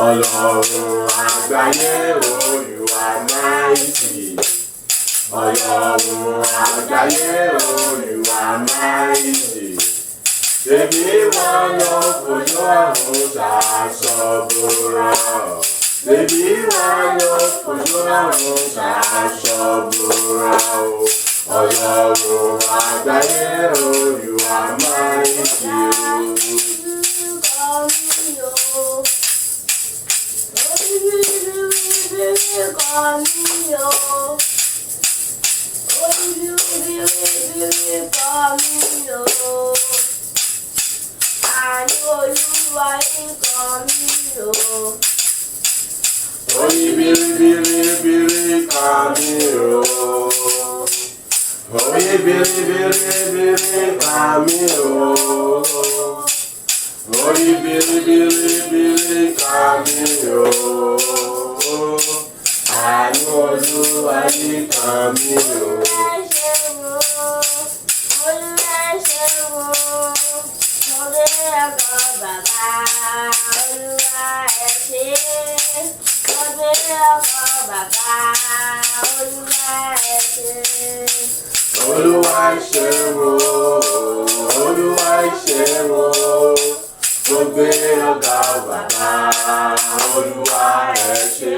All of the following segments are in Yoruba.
Ọlọ́run àgbáyé o, you are mighty. Ọlọ́run àgbáyé o, you are mighty. Èmi wọn lọ fojú ọ̀run ṣàṣọ̀bùrà. Èmi wọn lọ fojú ọ̀run ṣàṣọ̀bùrà. Ọlọ́run àgbáyé o, you are mighty. Oyi biribiri kamiro. Oyi biribiri kamiro. Oyi biribiri kamiro. Àánú Olúwa yí kamiro. Olúwa ṣeun o, Olúwa ṣeun o, mo gbé ọ̀gá bàbá. Olúwa ẹ ṣé,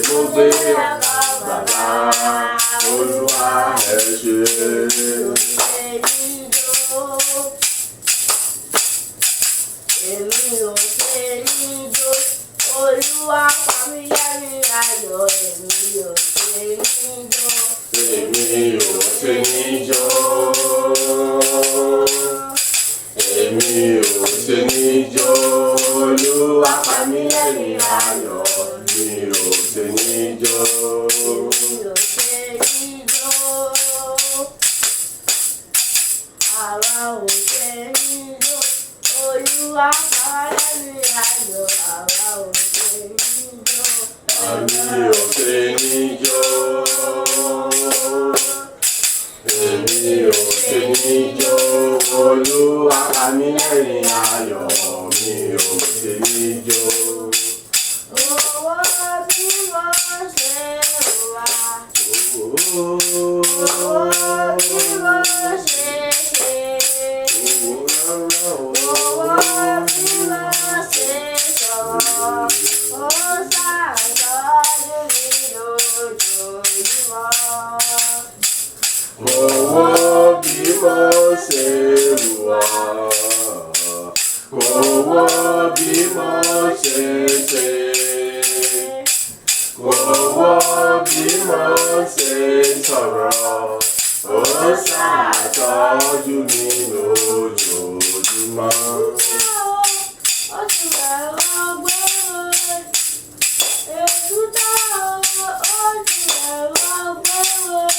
mo gbé ọ̀gá bàbá. Olúwa ẹ ṣé. Èmi ò ṣe níjó, Olúwa pa mí lẹ́rìn ayọ̀. Èmi ò ṣe níjó. Èmi ò ṣe níjó. Èmi ò ṣe níjó. Olúwa pa mí lẹ́rìn ayọ̀. Mi ò ṣe níjó. Èmi ò ṣe níjó. Àwa ò ṣe níjó. Olúwa pa wá lẹ́rìn ayọ̀. Àwa ò ṣe níjó. Èmi ò ṣe níjó. Èmi ò ṣe níjó. Olúwa pa mí lẹ́rìn ayọ̀. Mi ò ṣe níjó. Owó bí mo ṣe wà. Owó bí mo ṣe ṣe. Owó bí mo ṣe sọ̀rọ̀. Ó ṣàtọ́jú mi lójoojúmọ́. Owó bí mo ṣe wà. Owó bí mo ṣe ṣe. Owó bí mo ṣe sọ̀rọ̀. Ó ṣàtọ́jú mi lójoojúmọ́. Ó ti ẹ̀rọ gbẹ́rẹ́. Ètùtà ó ti ẹ̀rọ gbẹ́rẹ́.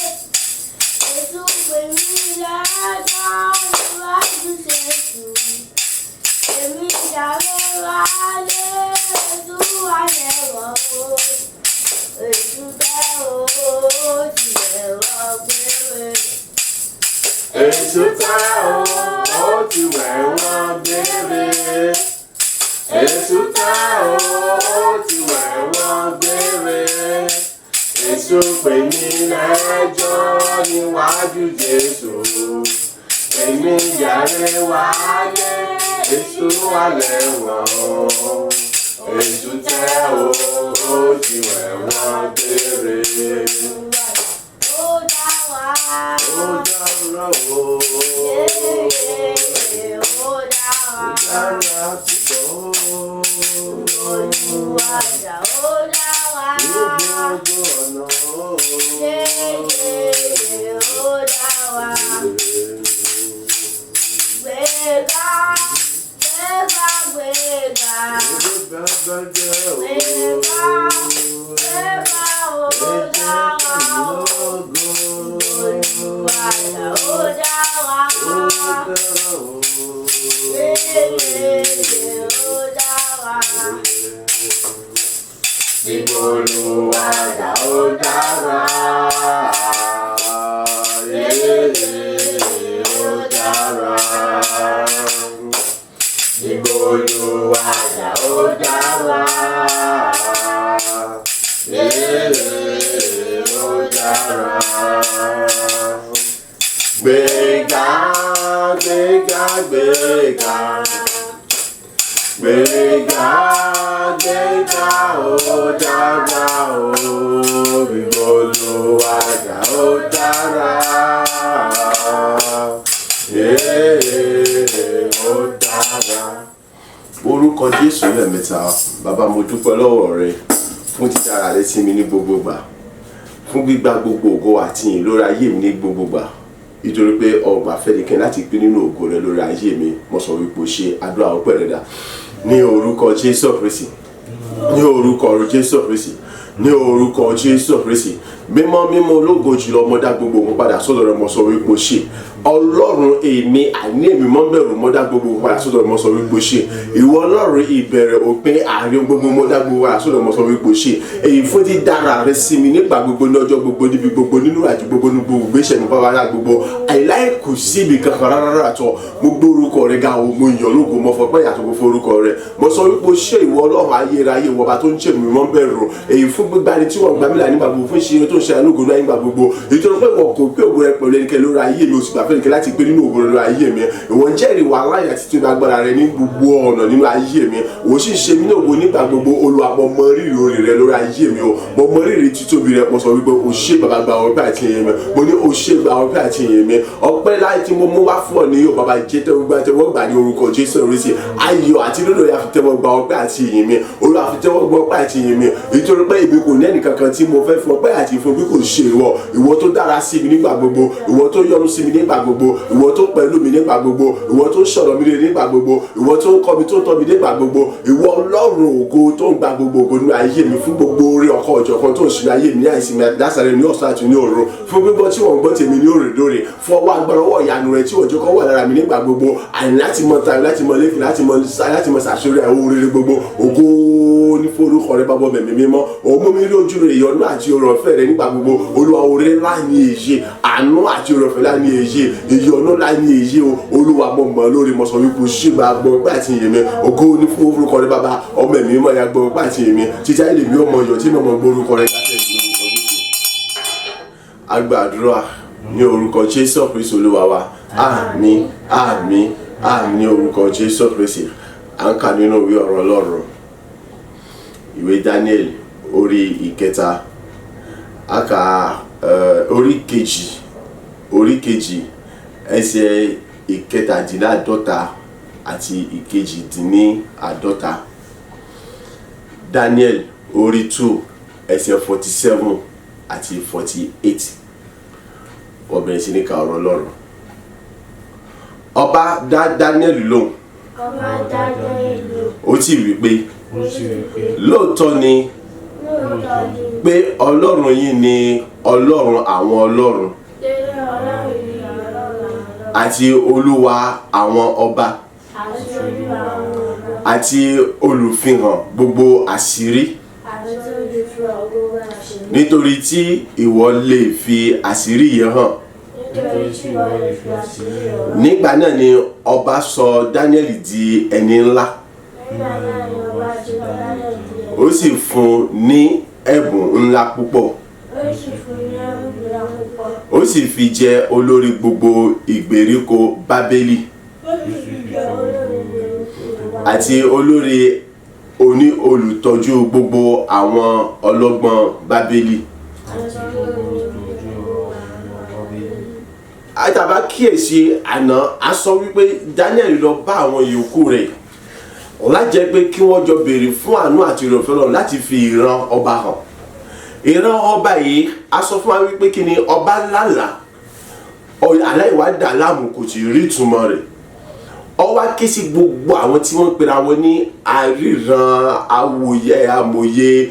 Ètù pè mí lẹ́jọ́ níwájú ṣètù. Èmi ìyàwó wálé ètù wálé wọ̀ o. Ètùtà ó ti ẹ̀rọ gbẹ́rẹ́. Ètùtà ó ti wẹ̀wọ̀n gbére. Ètùtà ó ti wẹ̀wọ̀n gbére. Èṣù pè mí lẹ́jọ́ níwájú Jésù. Èmi yàrá wáyé, Èṣù wà lẹ́wọ̀n. Ètùtà ó ti wẹ̀wọ̀n gbére. Ó dá wa. Ó dára o. Ó dá wa. Dára púpọ̀. Olúwadà ó dá wa. Gbogbo ọ̀nà o. Ó dá wa. Gbéga, gbéga, gbéga. Bàbá jẹ́ o. Gbéga, gbéga, ó dá wa. Olúwadà ó dá wa. Ó dára o. Ó dá wa. Olúwadà ó dára. gbéga gbéga gbéga ó dára ó ìgbòlùwàjà ó dára ó dára. Orúkọ Jésù lẹ́ẹ̀mẹ́ta. Bàbá, mo dúpẹ́ lọ́wọ́ rẹ fún dídára rẹ sí mi ní gbogbo gbà, fún gbígbà gbogbo ògo àti ìyìn lórí ayé mi ní gbogbo gbà, nítorí pé ọgbà fẹ́nikẹ́ni láti pín nínú ògo rẹ lórí ayé mi. Mo sọ wípé o ṣe àdúrà ọpẹ́ rẹ dà ní orúkọ Jésù Kristi, ní orúkọ Jésù Kristi, ní orúkọ Jésù Kristi. Mímọ́ mímọ́ ológo jùlọ mọ́dá gbogbo òun padà sọ́dọ̀ rẹ. Mo sọ wípé o ṣe Ọlọ́run èmi àní èmi mọ́ bẹ̀rù mọ́dá gbogbo òun padà sọ́dọ̀ rẹ. Mo sọ wípé o ṣe ìwọ Ọlọ́run ìbẹ̀rẹ̀ òpin àárín gbogbo mọ́dá gbogbo padà sọ́dọ̀ rẹ. Mo sọ wípé o ṣe èyí fún dídára rẹ sí mi nígbà gbogbo lọ́jọ́ gbogbo níbi gbogbo nínú àjò gbogbo ní gbogbo gbéṣẹ́ mi pàápàá gbogbo àìláì kù sí ibi kankan rárá àtọ. Mo gbé orúkọ rẹ ga o, mo yàn lógo, mo fọpẹ́ yàtọ̀ gbogbo orúkọ rẹ. Mo sọ wípé o ṣe ìwọ Ọlọ́run ayérayé ìwọ bá tó ń ṣe mi mọ́ bẹ̀rù èyí fún gbígbani tí wọ́n gbà mí là nígbà gbogbo fún ìṣe tó ń ṣe àlógo náà nígbà gbogbo. Nítorí pé wọn kò pé ògo rẹ pẹ̀lú ẹnikẹ́ni lórí ayé mi, o sì gbà fẹ́nikẹ́ni láti gbé nínú ògo rẹ lórí ayé mi. Ìwọ ń jẹ́rìí wà láyé àti tí ó agbára rẹ ní gbogbo ọ̀nà nínú ayé mi. Òun sì ṣe mí ní ògo nígbà gbogbo. Olúwa, mo mọ rírì oore rẹ lórí ayé mi o, mo mọ rírì títóbi rẹ. Mo sọ wípé o ṣe bàbá gba ọpẹ́ àti ìyìn mi. Mo ní o ṣe gba ọpẹ́ àti ìyìn mi. Ọpẹ́ láì tí mo mú wá fún ọ ní yóò bàbá jẹ́ tẹ́wọ́ gbà ní orúkọ Jésù Kristi. Ayọ̀ àti lódò yà fi tẹ́wọ́ gba ọpẹ́ àti ìyìn mi. Olúwa fi tẹ́wọ́ gba ọpẹ́ àti ìyìn mi. Nítorí pé èmi kò ní ẹnìkankan tí mo fẹ́ fún ọpẹ́ àti ìfún bí kò ṣe ìwọ tó dára sí mi nígbà gbogbo, ìwọ tó yọ́nú sí mi nígbà gbogbo, ìwọ tó pẹ̀lú mi nígbà gbogbo, ìwọ tó sọ̀rọ̀ mi nígbà gbogbo, ìwọ tó ń kọ́ mi tó ń tọ́ mi nígbà gbogbo, ìwọ Ọlọ́run ògo tó ń gba gbogbo ògo nínú ayé mi fún gbogbo oore ọkọ̀ ọ̀jọ̀kan tó ń ṣe ayé mi ní àìsí mi lásàrẹ̀ ní ọ̀sán àti ní òru, fún gbígbọ́ tí wọ́n gbọ́ tèmi ní òrèdóre, fún ọwọ́ agbára ọwọ́ ìyanu rẹ tí òjò kan wà lára mi nígbà gbogbo, àní láti mọ tayọ, láti mọ lẹ́kìn, láti mọ sàṣírí àwọn rere gbogbo. Ògo ní forúkọ rẹ bàbá mẹ̀mí mímọ́. Òun mú mi rí ojú rẹ ìyọ́nú àti oore ọ̀fẹ́ rẹ nígbà gbogbo. Olúwa, oore ńlá ni èyí, àánú àti oore ọ̀fẹ́ ńlá ni èyí, ìyọ́nú ńlá ni èyí o. Olúwa, mo mọ̀ lórí, mo sọ wípé o ṣe gba gbọ́ ọpẹ́ àti ìyìn mi. Ògo ní forúkọ rẹ bàbá, ọmọ ẹ̀mí mímọ́ ya gbọ́ ọpẹ́ àti ìyìn mi. Títí ayé lèmi ọmọ ìyọ̀ tí mo mọ̀ gbórúkọ rẹ láti ẹ̀sìn orúkọ Jésù. A gba àdúrà ní orúkọ Jésù Kristi Olúwa wa. Àmín, àmín, àmín ní orúkọ Jésù Kristi. À ń kà nínú ìwé ọ̀rọ̀ Ọlọ́run, ìwé Daniel orí ìkẹta, a kà orí kejì ẹsẹ̀ ìkẹtàdínláàdọ́ta àti ìkejìdínláàdọ́ta. Daniel orí 2 ẹsẹ̀ 47 àti 48. Wọ́n bẹ̀rẹ̀ sí ní ka ọ̀rọ̀ Ọlọ́run. Ọba dá Daniel lóhùn. Ó sì wí pé lóòótọ́ ni pé Ọlọ́run yìí ni Ọlọ́run àwọn ọlọ́run àti Olúwa àwọn ọba àti olùfihàn gbogbo àṣírí, nítorí tí ìwọ lè fi àṣírí yẹn hàn. Nígbà náà ni ọba sọ Daniel di ẹni ńlá, ó sì fún ní ẹ̀bùn ńlá púpọ̀, ó sì fi jẹ olórí gbogbo ìgbèríko Bábélì àti olórí olùtọ́jú gbogbo àwọn ọlọ́gbọ́n Bábélì. Àtàbá kíyèsí àná a sọ wípé Daniel lọ bá àwọn ìyókù rẹ̀ lájẹ́ pé kí wọ́n jọ béèrè fún àánú àti ìrọ̀fẹ́ lọ láti fi ìran ọba hàn. Ìran ọba yìí a sọ fún wa wípé kí ni ọba lálàá, aláìwádà láàmú kò tí rí ìtumọ̀ rẹ̀. Ó wá ké sí gbogbo àwọn tí wọ́n pera wọn ní aríran, awòye, amòye,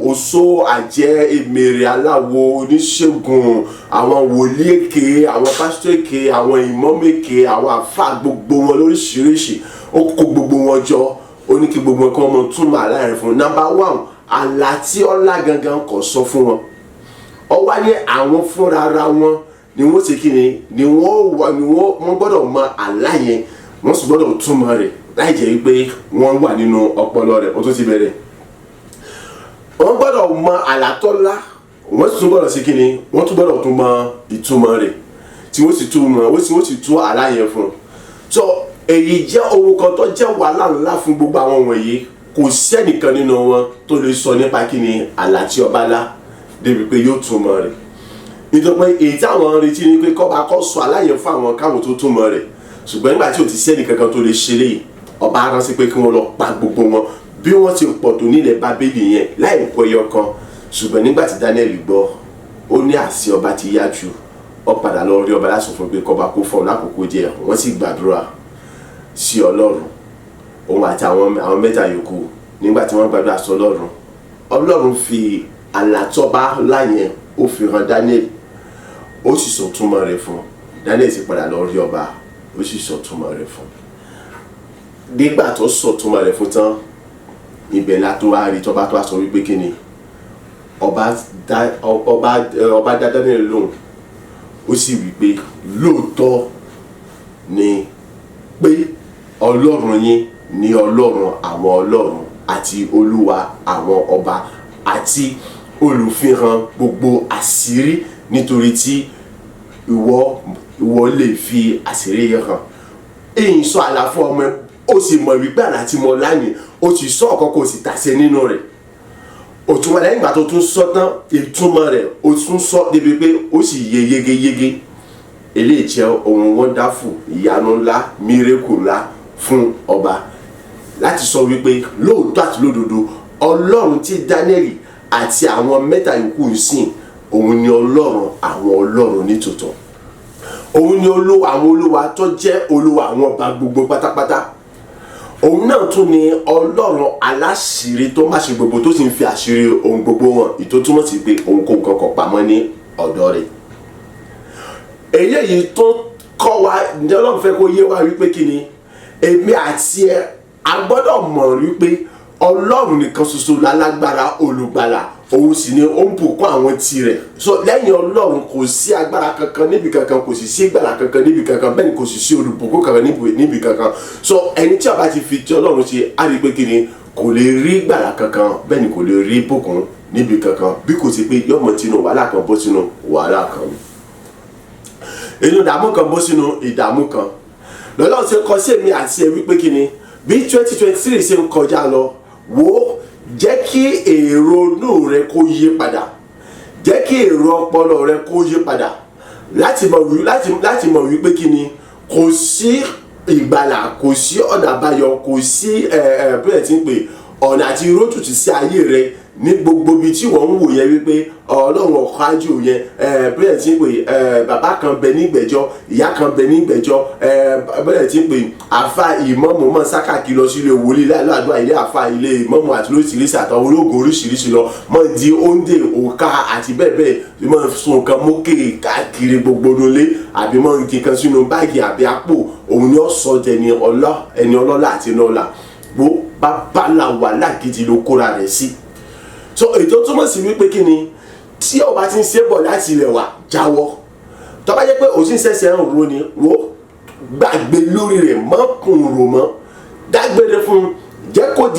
oṣó, àjẹ́, èmèrè, aláwo, oníṣègùn, àwọn wòlíì èké, àwọn pásítọ̀ èké, àwọn ìmáàmù èké, àwọn àfáà, gbogbo wọn lóríṣiríṣi. Ó kó gbogbo wọn jọ, ó ní kí gbogbo wọn kí wọ́n mọ túmọ̀ àlá rẹ̀ fún. Number 1, àlá tí ọlá gangan kò sọ fún wọn. Ó wá ní àwọn fúnra ara wọn ni wọ́n ṣe kí ni wọ́n gbọ́dọ̀ mọ àlá yẹn, wọ́n sì gbọ́dọ̀ túmọ̀ rẹ̀ láì jẹ́ wípé wọ́n wà nínú ọpọlọ rẹ̀. Ó tún ti bẹ̀rẹ̀. Wọ́n gbọ́dọ̀ mọ àlá tó lá, wọ́n sì tún gbọ́dọ̀ ṣe kí ni wọ́n tún gbọ́dọ̀ tún mọ ìtumọ̀ rẹ̀ tí wọ́n sì tú àlá yẹn fún. so èyí jẹ́ ohun kan tó jẹ́ wàhálà ńlá fún gbogbo àwọn wọ̀nyí. Kò sí ẹnìkan nínú wọn tó lè sọ nípa kí ni àlá tí ọba lá débi pé yóò túmọ̀ rẹ̀. Nítorí pé èyí tí àwọn retí ni pé kọ́ba kọ́ sọ aláyẹ̀ fún àwọn káwọn tó túmọ̀ rẹ̀. Ṣùgbọ́n nígbà tí ò ti sí ẹnìkankan tó lè ṣe léyìí, ọba ránṣẹ́ pé kí wọ́n lọ pa gbogbo wọn bí wọ́n ti pọ̀ tó nílẹ̀ Bábélì yẹn láì kó ẹyọ kan. Ṣùgbọ́n nígbà tí Daniel gbọ́, ó ní àṣẹ ọba ti yá jù. Ó padà lọ rí ọba láti sọ fún pé kọ́ba kó fọ́ lákòókò díẹ̀. Wọ́n sì gbàdúrà sí Ọlọ́run. Òun àti àwọn mẹ́ta yòókù nígbà tí wọ́n gbàdúrà sí Ọlọ́run, Ọlọ́run fi àlá tọ́ba láyẹn ó fi hàn Daniel, ó sì sọ túmọ̀ rẹ̀ fún. Daniel sì padà lọ rí ọba, ó sì sọ túmọ̀ rẹ̀ fún. Nígbà tó sọ túmọ̀ rẹ̀ fún tán, ibẹ̀ la tó wá rí tọ́ba tó wá sọ wípé kí ni ọba dá Daniel lóhùn. Ó sì wí pé lóòótọ́ ni pé Ọlọ́run yín ni Ọlọ́run àwọn ọlọ́run àti Olúwa àwọn ọba àti olùfihàn gbogbo àṣírí, nítorí tí ìwọ lè fi àṣírí yẹn hàn. Èyí sọ àlá fún ọmọ ẹ, ó sì mọ̀ wípé àlá tí mo lá ni, ó ti sọ ọ̀kan kò sì tàṣẹ nínú rẹ̀. Òtúmọ̀ lẹ́yìn ìgbà tó tún sọ tán, ìtumọ̀ rẹ̀ ó tún sọ débi pé ó sì yé yégéyégé. Eléyìí jẹ́ ohun wonderful, ìyanu ńlá, miracle ńlá fún ọba láti sọ wípé lóòótọ́ àti lódodo Ọlọ́run tí Daniel àti àwọn mẹ́ta yòókù ń sìn, òun ni Ọlọ́run àwọn ọlọ́run nítòótọ́. Òun ni Olúwa àwọn olúwa tó jẹ́ Olúwa àwọn ọba gbogbo pátápátá. Òun náà tún ni Ọlọ́run aláṣírí tó má ṣe gbogbo, tó sì ń fi àṣírí ohun gbogbo wọn. Ìtó túmọ̀ sí pé òun kò kankan pamọ́ ní ọ̀dọ̀ rẹ̀. Eléyìí tó kọ́ wa, ǹjẹ́ Ọlọ́run fẹ́ kó yé wa wípé kí ni èmi àti ẹ a gbọ́dọ̀ mọ̀ wípé Ọlọ́run nìkan ṣoṣo lálágbára olùgbàlà, òun sì ni ó ń bùkún àwọn tirẹ̀. So lẹ́yìn Ọlọ́run kò sí agbára kankan níbi kankan, kò sì sí ìgbàlà kankan níbi kankan, bẹ́ẹ̀ ni kò sì sí olùbùkún kankan níbi kankan. So ẹni tí ó bá ti fi ti Ọlọ́run ṣe, á rí pé kí ni kò lè rí ìgbàlà kankan, bẹ́ẹ̀ ni kò lè rí bùkún níbi kankan, bí kò sí pé yọmọ tinú wàhálà kan bọ́ sínú wàhálà kan, inú ìdààmú kan bọ́ sínú ìdààmú kan. Lọ́lọ́run ṣe kọ sí èmi àti ẹ wípé kí ni bí 2023 ṣe ń kọjá lọ, wò jẹ́ kí èrò inú rẹ kó yí padà, jẹ́ kí èrò ọpọlọ rẹ kó yí padà láti mọ̀ wípé kí ni kò sí ìgbàlà, kò sí ọ̀nà àbáyọ, kò sí bẹ́ẹ̀ tí ń pè ọ̀nà àti rótùtù sí ayé rẹ ní gbogbo ibi tí wọ́n ń wò yẹn wípé Ọlọ́run ọ̀kájú yẹn bẹ́ẹ̀ tí ń pè bàbá kan bẹ nígbẹ̀jọ́, ìyá kan bẹ nígbẹ̀jọ́, bẹ́ẹ̀ tí ń pè àfa ìmọ̀mù mọ̀ sákàkì lọ sílé wòlíì láàdúrà, ilé àfa, ilé ìmọ̀mù àti lóṣìṣìṣì àtàwọn ológun oríṣiríṣi lọ, mọ̀ di oúnjẹ òkà àti bẹ́ẹ̀ bẹ́ẹ̀, mọ̀ sun nǹkan mókè káàkiri gbogbo nulẹ̀, àbí mọ̀ nǹkan kan sínú báàgì àbí àpò. Òun ni ó sọ ẹni ọlọ́lá àti ẹni ọlá. Bó bàbá la wà lágídí ló kóra rẹ̀ sí. So ètò túmọ̀ sí wípé kí ni tí ọba ti ń ṣe bọ̀ láti ilẹ̀ wà jáwọ́. Tó bá jẹ́ pé òsín ṣẹ̀ṣẹ̀ ń ro ni, wo gbàgbé lórí rẹ̀, mọ́ kùn rò mọ́, dágbére fún, jẹ́ kó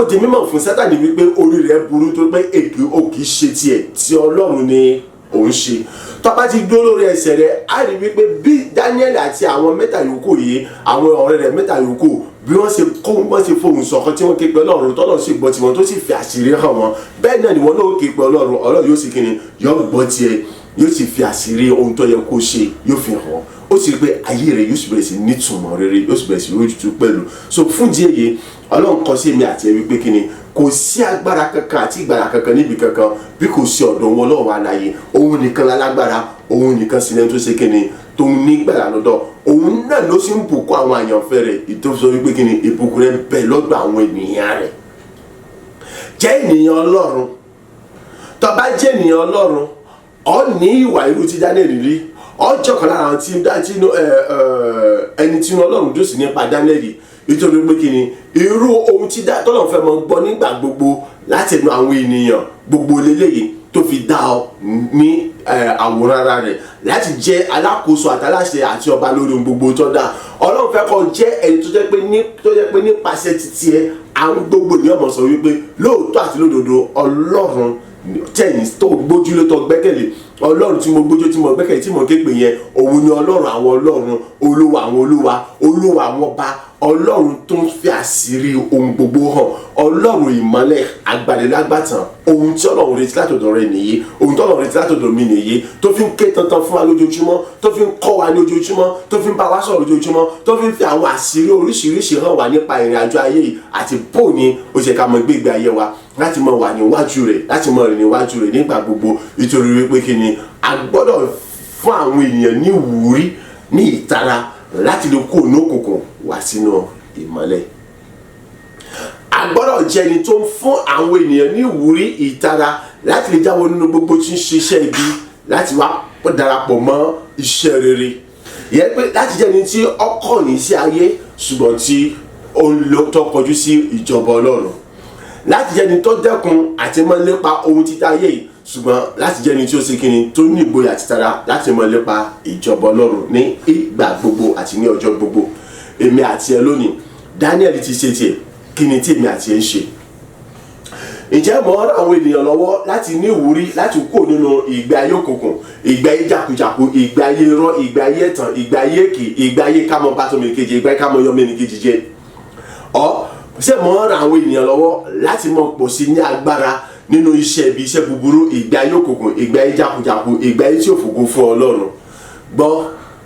di mímọ̀ fún Sátánì wípé orí rẹ̀ burú, tó pé èké ò kìí ṣe tiẹ̀, tí Ọlọ́run ni òun ṣe. Tó bá ti dúró lórí ẹsẹ̀ rẹ̀, á rí wípé bí Daniel àti àwọn mẹ́ta yòókù yìí, àwọn ọ̀rẹ́ rẹ̀ mẹ́ta yòókù, bí wọ́n ṣe fohùn ṣọ̀kan tí wọ́n ké pe Ọlọ́run, tọ́lọ́run sì gbọ́ tiwọn tó sì fi àṣírí hàn wọ́n. Bẹ́ẹ̀ náà ni wọ́n náà ké pe Ọlọ́run, Ọlọ́run yóò sì kíni, yóò gbọ́ tiẹ̀, yóò sì fi àṣírí ohun tó yẹ kó ṣe, yóò fi hàn. Ó sì rí pé ayé rẹ̀ yóò sì bẹ̀rẹ̀ sí nítumọ̀ rere, yóò sì bẹ̀rẹ̀ sí lójútùú pẹ̀lú. So fún díẹ̀ yìí, Ọlọ́run kọ sí èmi àti ẹ wípé kíni kò sí agbára kankan àti ìgbàlà kankan níbi kankan bí kò sí ọ̀dọ̀ wọn Ọlọ́run aláyé. Òun nìkan lálágbára, òun nìkan sì lẹ́nu tó ṣe kíni tó ń ní ìgbàlà lọ́dọ̀. Òun náà ló sì ń bùkún àwọn àyànfẹ́ rẹ̀. Ìtòsọ wípé kíni ìbùkún rẹ̀ bẹ̀ lọ́dọ̀ àwọn ènìyàn rẹ̀. Jẹ́ ènìyàn Ọlọ́run. Tó bá jẹ́ ènìyàn Ọlọ́run, ó ní ìwà irú tí Daniel rí. Ọjọ́ kan lára àwọn ẹni tí Ọlọ́run dùn sí nípa Daniel, nítorí pé kí ni irú ohun tí tọ́lọ́run fẹ́ mọ́ gbọ́ nígbà gbogbo láti ẹnu àwọn ènìyàn gbogbo lélẹ́yìí tó fi dá ọ ní àwòrán ara rẹ̀ láti jẹ́ alákòóso àtàláṣẹ àti ọba lórí ohun gbogbo tó dá. Ọlọ́run fẹ́ kó jẹ́ ẹni tó jẹ́ pé nípasẹ̀ títí ẹ àwọn gbogbo ènìyàn mọ̀ sọ wípé lóòótọ́ àti lódodo Ọlọ́run tẹ̀yìn tó gbójúlé tó gbẹ́kẹ̀lé, Ọlọ́run tí mo gbójú tí mo gbẹ́kẹ̀lé tí mo ké pè yẹn òun ni Ọlọ́run àwọn ọlọ́run, Olúwa àwọn olúwa, Olúwa àwọn ọba, Ọlọ́run tó ń fi àṣírí ohun gbogbo hàn, Ọlọ́run ìmọ́lẹ̀ agbanilágbàtàn. Ohun tí Ọlọ́run retí látọ̀dọ̀ rẹ nìyí, ohun tí Ọlọ́run retí látọ̀dọ̀ mi nìyí, tó fi ń ké tantan fún wa lójoojúmọ́, tó fi ń kọ́ wa lójoojúmọ́, tó fi ń bá wa sọ̀rọ̀ lójoojúmọ́, tó fi ń fi àwọn àṣírí oríṣiríṣi hàn wá nípa ìrìn àjò ayé yìí àti bó ni ó ṣe ká mọ gbégbé ayé wa láti mọ wà níwájú rẹ̀, láti mọ rìn níwájú rẹ̀ nígbà gbogbo. Nítorí wípé kí ni a gbọ́dọ̀ fún àwọn ènìyàn ní ìwúrí, ní ìtara láti lè kó òun òkùnkùn wá sínú ìmọ́lẹ̀. A gbọ́dọ̀ jẹ́ ẹni tó ń fún àwọn ènìyàn ní ìwúrí, ìtara láti lè jáwọ́ nínú gbogbo tí ń ṣiṣẹ́ ibi, láti wá darapọ̀ mọ́ iṣẹ́ rere. Ìyẹn pé láti jẹ́ ẹni tí ọkọ̀ ní sí ayé ṣùgbọ́n tí ó ń lọ tó kọjú sí ìjọba Ọlọ́run. Láti jẹ́ ẹni tó dẹ́kun àti mọ́ lépa ohun títa ayé yìí ṣùgbọ́n láti jẹ́ ẹni tí ó ṣe kíni tó ní ìgboyà àti tara láti mọ́ lépa ìjọba Ọlọ́run ní ìgbà gbogbo àti ní ọjọ́ gbogbo. Èmi àti ẹ lónìí, Daniel ti ṣe tiẹ̀, kí ni tí èmi àti ẹ ń ṣe? Ǹjẹ́ mo rán àwọn ènìyàn lọ́wọ́ láti ní ìwúrí láti kó nínú ìgbé ayé òkùnkùn, ìgbé ayé jàkújàkú, ìgbé ayé irọ́, ìgbé ayé ẹ̀tàn, ìgbé ayé èké, ìgbé ayé kámọ́ bátọ́mì kejì, ìgbé ayé kámọ́ yọmẹ́ni kejì jẹ? Ṣé mo rán àwọn ènìyàn lọ́wọ́ láti mọ̀ pọ̀ sí ní agbára nínú iṣẹ́ ibi, iṣẹ́ búburú, ìgbé ayé òkùnkùn, ìgbé ayé jàkújàkú, ìgbé ayé tí ò fògo fún Ọlọ́run? Gbọ́,